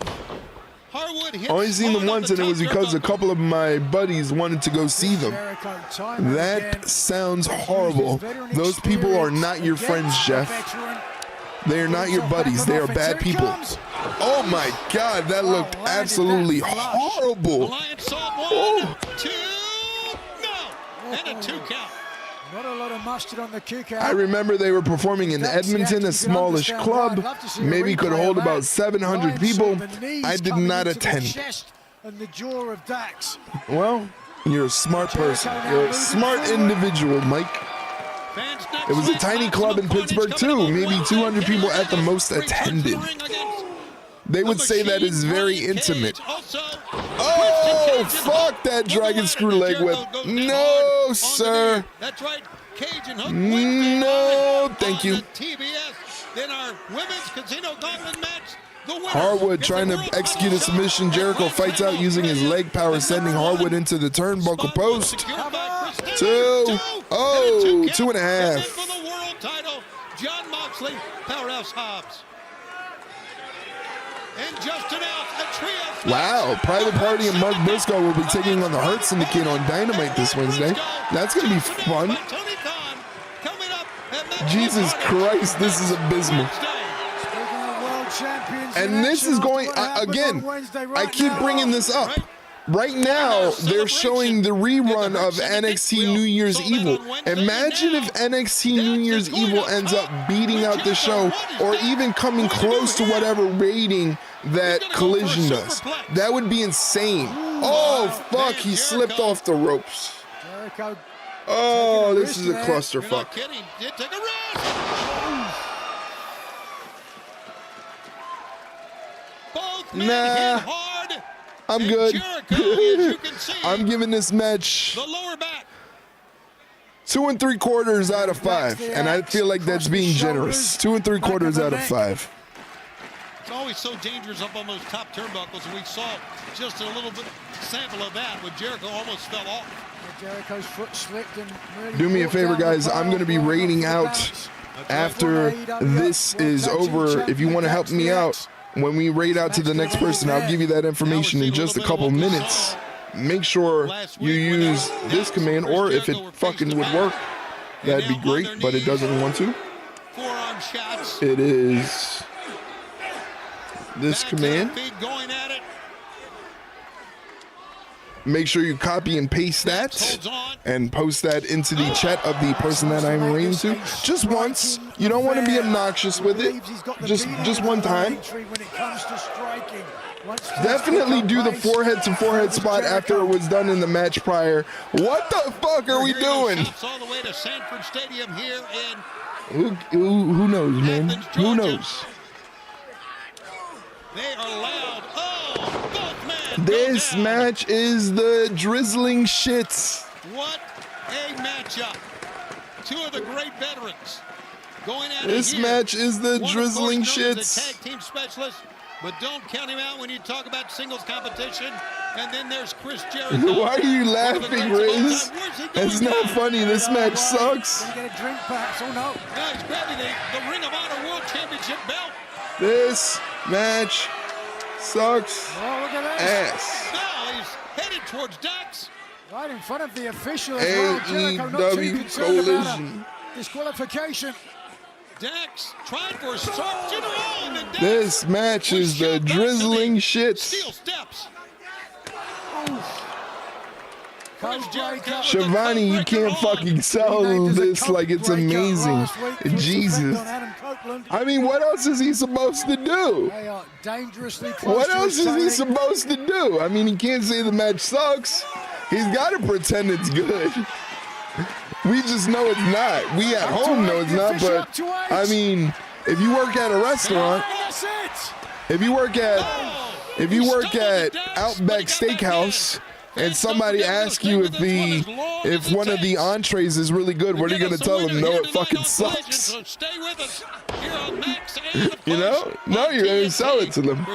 Only seen them once, and it was because a couple of my buddies wanted to go see them. That sounds horrible. Those people are not your friends, Jeff. They are not your buddies. They are bad people. Oh my God, that looked absolutely horrible. Oh. And a 2 count. Not a lot of mustard on the kick out. I remember they were performing in Edmonton, a smallish club. Maybe could hold about 700 people. I did not attend. And the jaw of Dax. Well, you're a smart person. You're a smart individual, Mike. It was a tiny club in Pittsburgh too. Maybe 200 people at the most attended. They would say that is very intimate. Oh, fuck that dragon screw leg whip. No, sir. That's right. Cage and hook. No, thank you. Then our women's casino gauntlet match. Harwood trying to execute a submission. Jericho fights out using his leg power, sending Harwood into the turnbuckle post. 2. Oh, 2.5. For the world title, John Moxley, Powerhouse Hobbs. And just announced a trio. Wow, Private Party and Mark Briscoe will be taking on the Hurt Syndicate on Dynamite this Wednesday. That's going to be fun. Jesus Christ, this is abysmal. And this is going, again, I keep bringing this up. Right now, they're showing the rerun of NXT New Year's Evil. Imagine if NXT New Year's Evil ends up beating out the show or even coming close to whatever rating that Collision does. That would be insane. Oh, fuck, he slipped off the ropes. Oh, this is a clusterfuck. Nah, I'm good. I'm giving this match 2 3/4 out of 5, and I feel like that's being generous. 2 3/4 out of 5. It's always so dangerous up on those top turnbuckles, and we saw just a little bit sample of that when Jericho almost fell off. Jericho's foot slipped and really do me a favor, guys. I'm going to be rating out after this is over. If you want to help me out, when we rate out to the next person, I'll give you that information in just a couple minutes. Make sure you use this command, or if it fucking would work, that'd be great, but it doesn't want to. arm shots. It is this command. Going at it. Make sure you copy and paste that and post that into the chat of the person that I'm ringing to. Just once. You don't want to be obnoxious with it. Just one time. Definitely do the forehead to forehead spot after it was done in the match prior. What the fuck are we doing? All the way to Sanford Stadium here in Who knows, man? Who knows? They are loud. Oh, both men. This match is the drizzling shits. What a matchup. Two of the great veterans going at This it here. match is the One, drizzling of course, known as shits. a tag team specialist, but don't count him out when you talk about singles competition. And then there's Chris Jericho. Why are you laughing, Riz? It's not funny. This match sucks. Get a drink, perhaps. Oh no! Now he's grabbing the Ring of Honor World Championship belt. This match sucks ass. Now he's headed towards Dax. Right in front of the official as well. Jericho not too AEW concerned about Collision. a disqualification. Dax trying for a sharp general. This match is the drizzling shits. Steel steps. Shivani, you can't fucking sell this like it's amazing. Jesus. I mean, what else is he supposed to do? They are dangerously close. What else is he supposed to do? I mean, he can't say the match sucks. He's got to pretend it's good. We just know it's not. We at home know it's not, but I mean, if you work at a restaurant, if you work at Outback Steakhouse, and somebody asks you if one of the entrees is really good, what are you gonna tell them? No, it fucking sucks. You know? No, you're gonna sell it to them.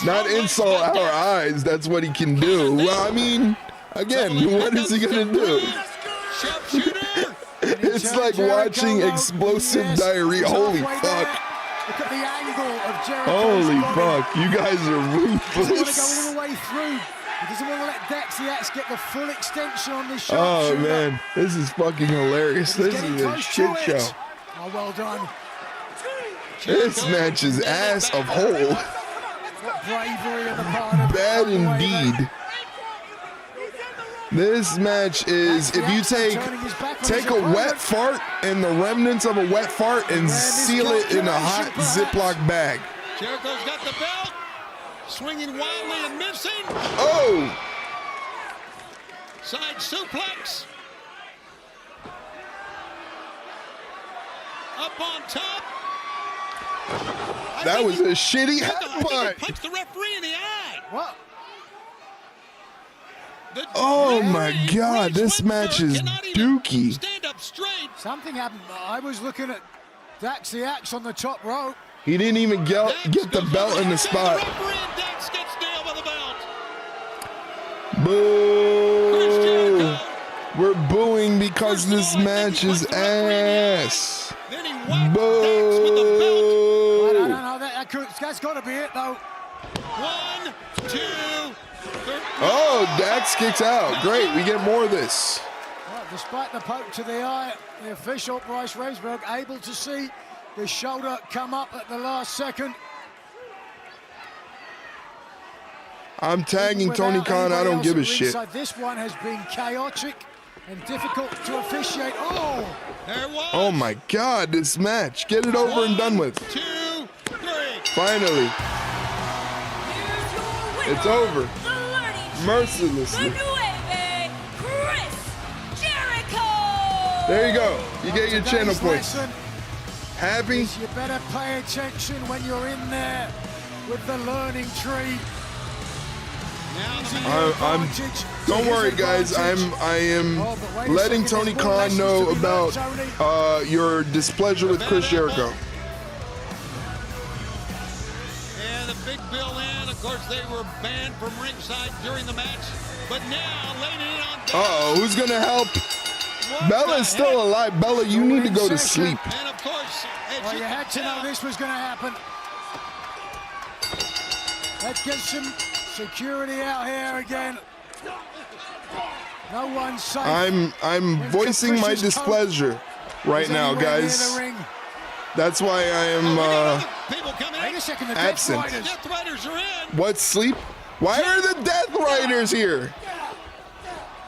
Not insult our eyes. That's what he can do. Well, I mean, again, what is he gonna do? It's like watching explosive diarrhea. Holy fuck. Look at the angle of Jericho. Holy fuck. You guys are ruthless. He doesn't want to go all the way through. He doesn't want to let Dax get the full extension on this shot. Oh man, this is fucking hilarious. This is a shit show. Oh, well done. This match is ass of hole. What bravery on the part of Bad indeed. This match is, if you take a wet fart and the remnants of a wet fart and seal it in a hot Ziploc bag. Jericho's got the belt, swinging wildly and missing. Oh! Side suplex. Up on top. That was a shitty headbutt. Punched the referee in the eye. What? Oh my God, this match is dookie. Stand up straight. Something happened. I was looking at Dax the Axe on the top rope. He didn't even get the belt in the spot. Dax gets nailed by the belt. Boo! We're booing because this match is ass. Boo! No, that's got to be it though. 1, 2, 3. Oh, Dax kicks out. Great, we get more of this. Well, despite the poke to the eye, the official, Bryce Raisberg, able to see the shoulder come up at the last second. I'm tagging Tony Khan. I don't give a shit. This one has been chaotic and difficult to officiate. Oh! There it was. Oh my God, this match. Get it over and done with. 2, 3. Finally. It's over. Mercilessly. Chris Jericho. There you go. You get your channel points. Happy? You better pay attention when you're in there with the learning tree. Don't worry, guys. I am letting Tony Khan know about your displeasure with Chris Jericho. And the big bill in. Of course, they were banned from ringside during the match, but now laying it on. Uh-oh, who's gonna help? Bella's still alive. Bella, you need to go to sleep. And of course, well, you had to know this was going to happen. Let's get some security out here again. No one's safe. I'm voicing my displeasure. right now, guys. That's why I am absent. Death Riders are in. What, sleep? Why are the Death Riders here?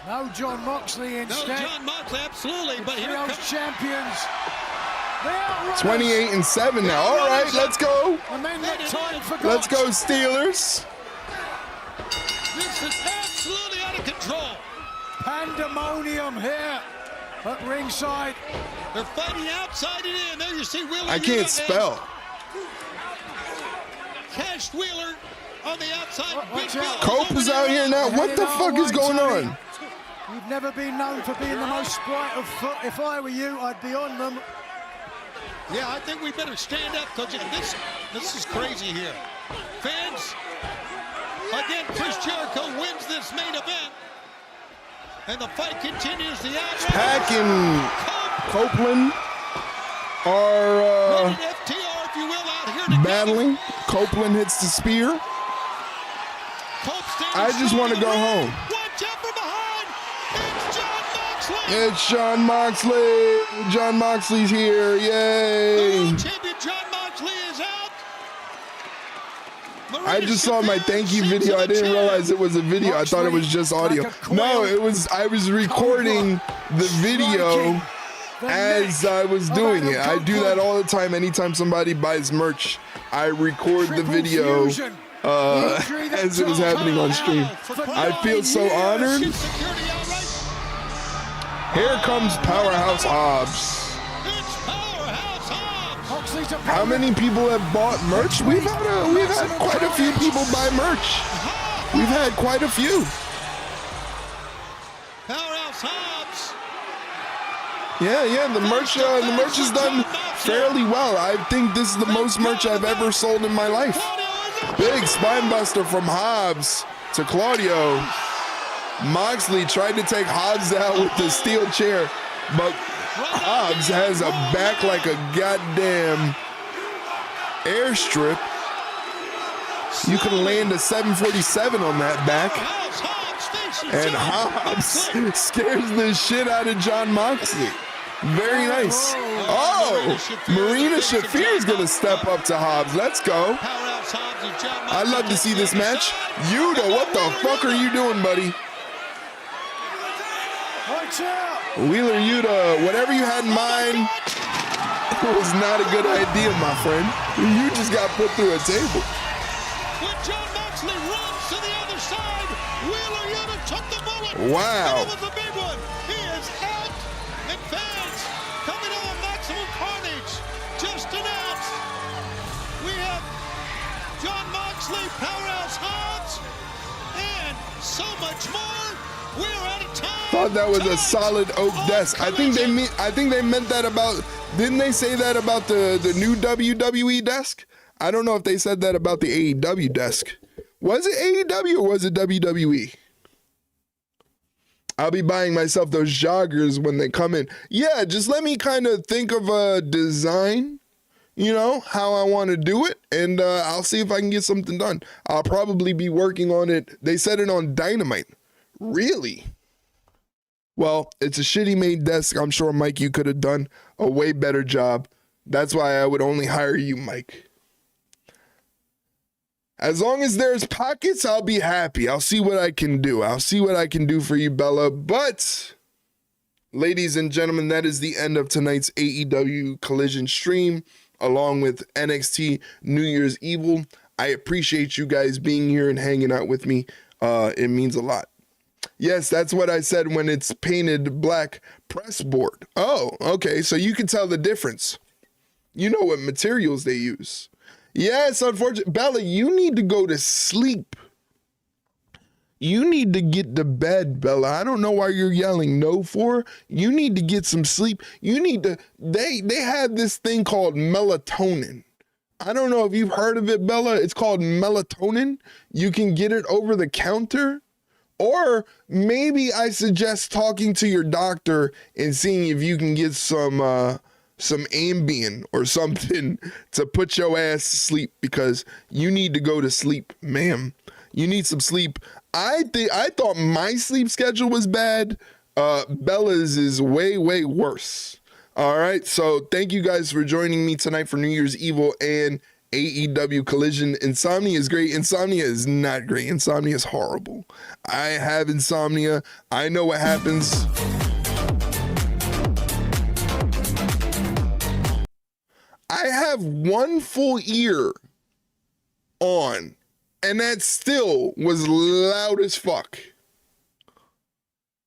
No John Moxley instead. No John Moxley, absolutely. But here comes champions. 28-7 now. All right, let's go. Let's go, Steelers. This is absolutely out of control. Pandemonium here at ringside. They're fighting outside and in. There you see Wheeler. I can't spell. Cash Wheeler on the outside. Cope is out here now. What the fuck is going on? You've never been known for being the most sprite of foot. If I were you, I'd be on them. Yeah, I think we better stand up, Coach. This is crazy here. Fans, again, Chris Jericho wins this main event. And the fight continues. The outside. Pack and Copeland are FTR, if you will, out here battling. Copeland hits the spear. I just want to go home. Watch out from behind. It's John Moxley. It's John Moxley. John Moxley's here. Yay. Champion John Moxley is out. I just saw my thank you video. I didn't realize it was a video. I thought it was just audio. No, it was. I was recording the video as I was doing it. I do that all the time. Anytime somebody buys merch, I record the video as it was happening on stream. I feel so honored. Here comes Powerhouse Hobbs. How many people have bought merch? We've had quite a few people buy merch. We've had quite a few. Powerhouse Hobbs. Yeah, the merch is done fairly well. I think this is the most merch I've ever sold in my life. Big spine buster from Hobbs to Claudio. Moxley tried to take Hobbs out with the steel chair, but Hobbs has a back like a goddamn airstrip. You can land a 747 on that back. And Hobbs scares the shit out of John Moxley. Very nice. Oh, Marina Shafir is going to step up to Hobbs. Let's go. I'd love to see this match. Yuta, what the fuck are you doing, buddy? Wheeler Yuta, whatever you had in mind was not a good idea, my friend. You just got put through a table. When John Moxley runs to the other side, Wheeler Yuta took the bullet. Wow. It was a big one. He is out. And fans, coming on Maximum Carnage, just announced. We have John Moxley, Powerhouse Hobbs, and so much more. We're out of time. Thought that was a solid oak desk. I think they meant that about. Didn't they say that about the new WWE desk? I don't know if they said that about the AEW desk. Was it AEW or was it WWE? I'll be buying myself those joggers when they come in. Yeah, just let me kind of think of a design, you know, how I want to do it, and I'll see if I can get something done. I'll probably be working on it. They said it on Dynamite. Really? Well, it's a shitty made desk. I'm sure, Mike, you could have done a way better job. That's why I would only hire you, Mike. As long as there's pockets, I'll be happy. I'll see what I can do. I'll see what I can do for you, Bella. But, ladies and gentlemen, that is the end of tonight's AEW Collision stream, along with NXT New Year's Evil. I appreciate you guys being here and hanging out with me. It means a lot. Yes, that's what I said when it's painted black press board. Oh, okay, so you can tell the difference. You know what materials they use. Yes, unfortunately. Bella, you need to go to sleep. You need to get to bed, Bella. I don't know why you're yelling no for. You need to get some sleep. You need to, they have this thing called melatonin. I don't know if you've heard of it, Bella. It's called melatonin. You can get it over the counter. Or maybe I suggest talking to your doctor and seeing if you can get some Ambien or something to put your ass to sleep, because you need to go to sleep, ma'am. You need some sleep. I thought my sleep schedule was bad. Bella's is way, way worse. All right, so thank you guys for joining me tonight for New Year's Evil and AEW Collision. Insomnia is great. Insomnia is not great. Insomnia is horrible. I have insomnia. I know what happens. I have one full ear on, and that still was loud as fuck.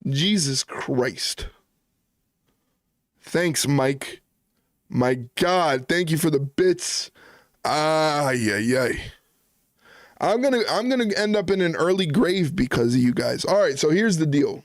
Jesus Christ. Thanks, Mike. My God, thank you for the bits. Yeah. I'm gonna end up in an early grave because of you guys. All right, so here's the deal.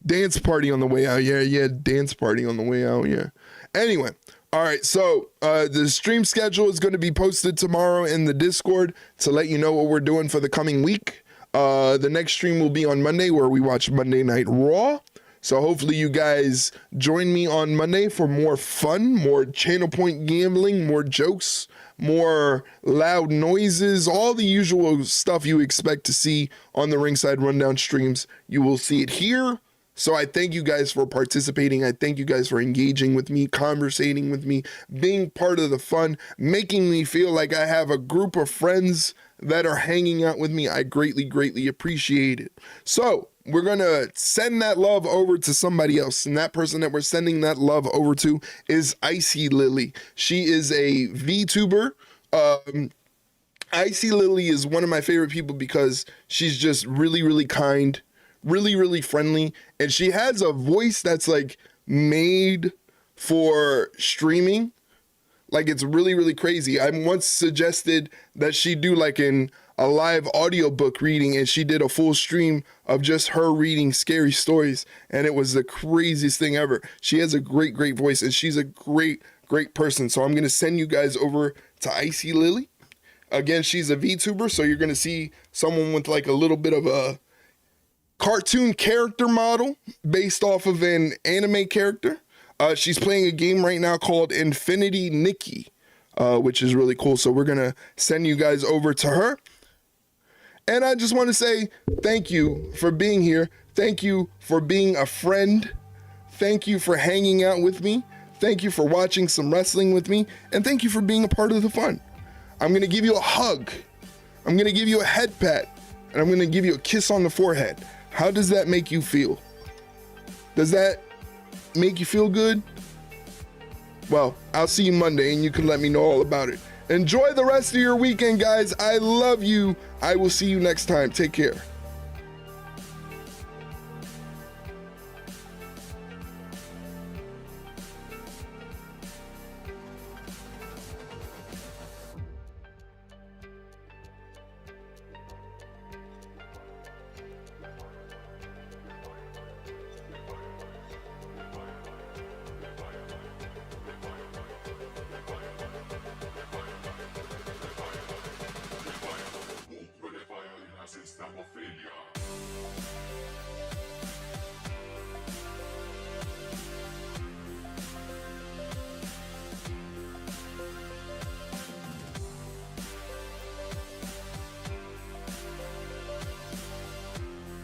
Dance party on the way out. Yeah, dance party on the way out, yeah. Anyway, all right, so the stream schedule is going to be posted tomorrow in the Discord to let you know what we're doing for the coming week. The next stream will be on Monday where we watch Monday Night Raw. So hopefully you guys join me on Monday for more fun, more channel point gambling, more jokes, more loud noises, all the usual stuff you expect to see on the Ringside Rundown streams. You will see it here. So I thank you guys for participating. I thank you guys for engaging with me, conversating with me, being part of the fun, making me feel like I have a group of friends that are hanging out with me. I greatly, greatly appreciate it. So we're going to send that love over to somebody else. And that person that we're sending that love over to is Icy Lily. She is a VTuber. Icy Lily is one of my favorite people because she's just really, really kind, really, really friendly. And she has a voice that's like made for streaming. Like, it's really, really crazy. I once suggested that she do like a live audiobook reading, and she did a full stream of just her reading scary stories, and it was the craziest thing ever. She has a great, great voice, and she's a great, great person. So I'm going to send you guys over to Icy Lily. Again, she's a VTuber, so you're going to see someone with like a little bit of a cartoon character model based off of an anime character. She's playing a game right now called Infinity Nikki, which is really cool. So we're going to send you guys over to her. And I just want to say thank you for being here. Thank you for being a friend. Thank you for hanging out with me. Thank you for watching some wrestling with me. And thank you for being a part of the fun. I'm going to give you a hug. I'm going to give you a head pat. And I'm going to give you a kiss on the forehead. How does that make you feel? Does that make you feel good? Well, I'll see you Monday and you can let me know all about it. Enjoy the rest of your weekend, guys. I love you. I will see you next time. Take care.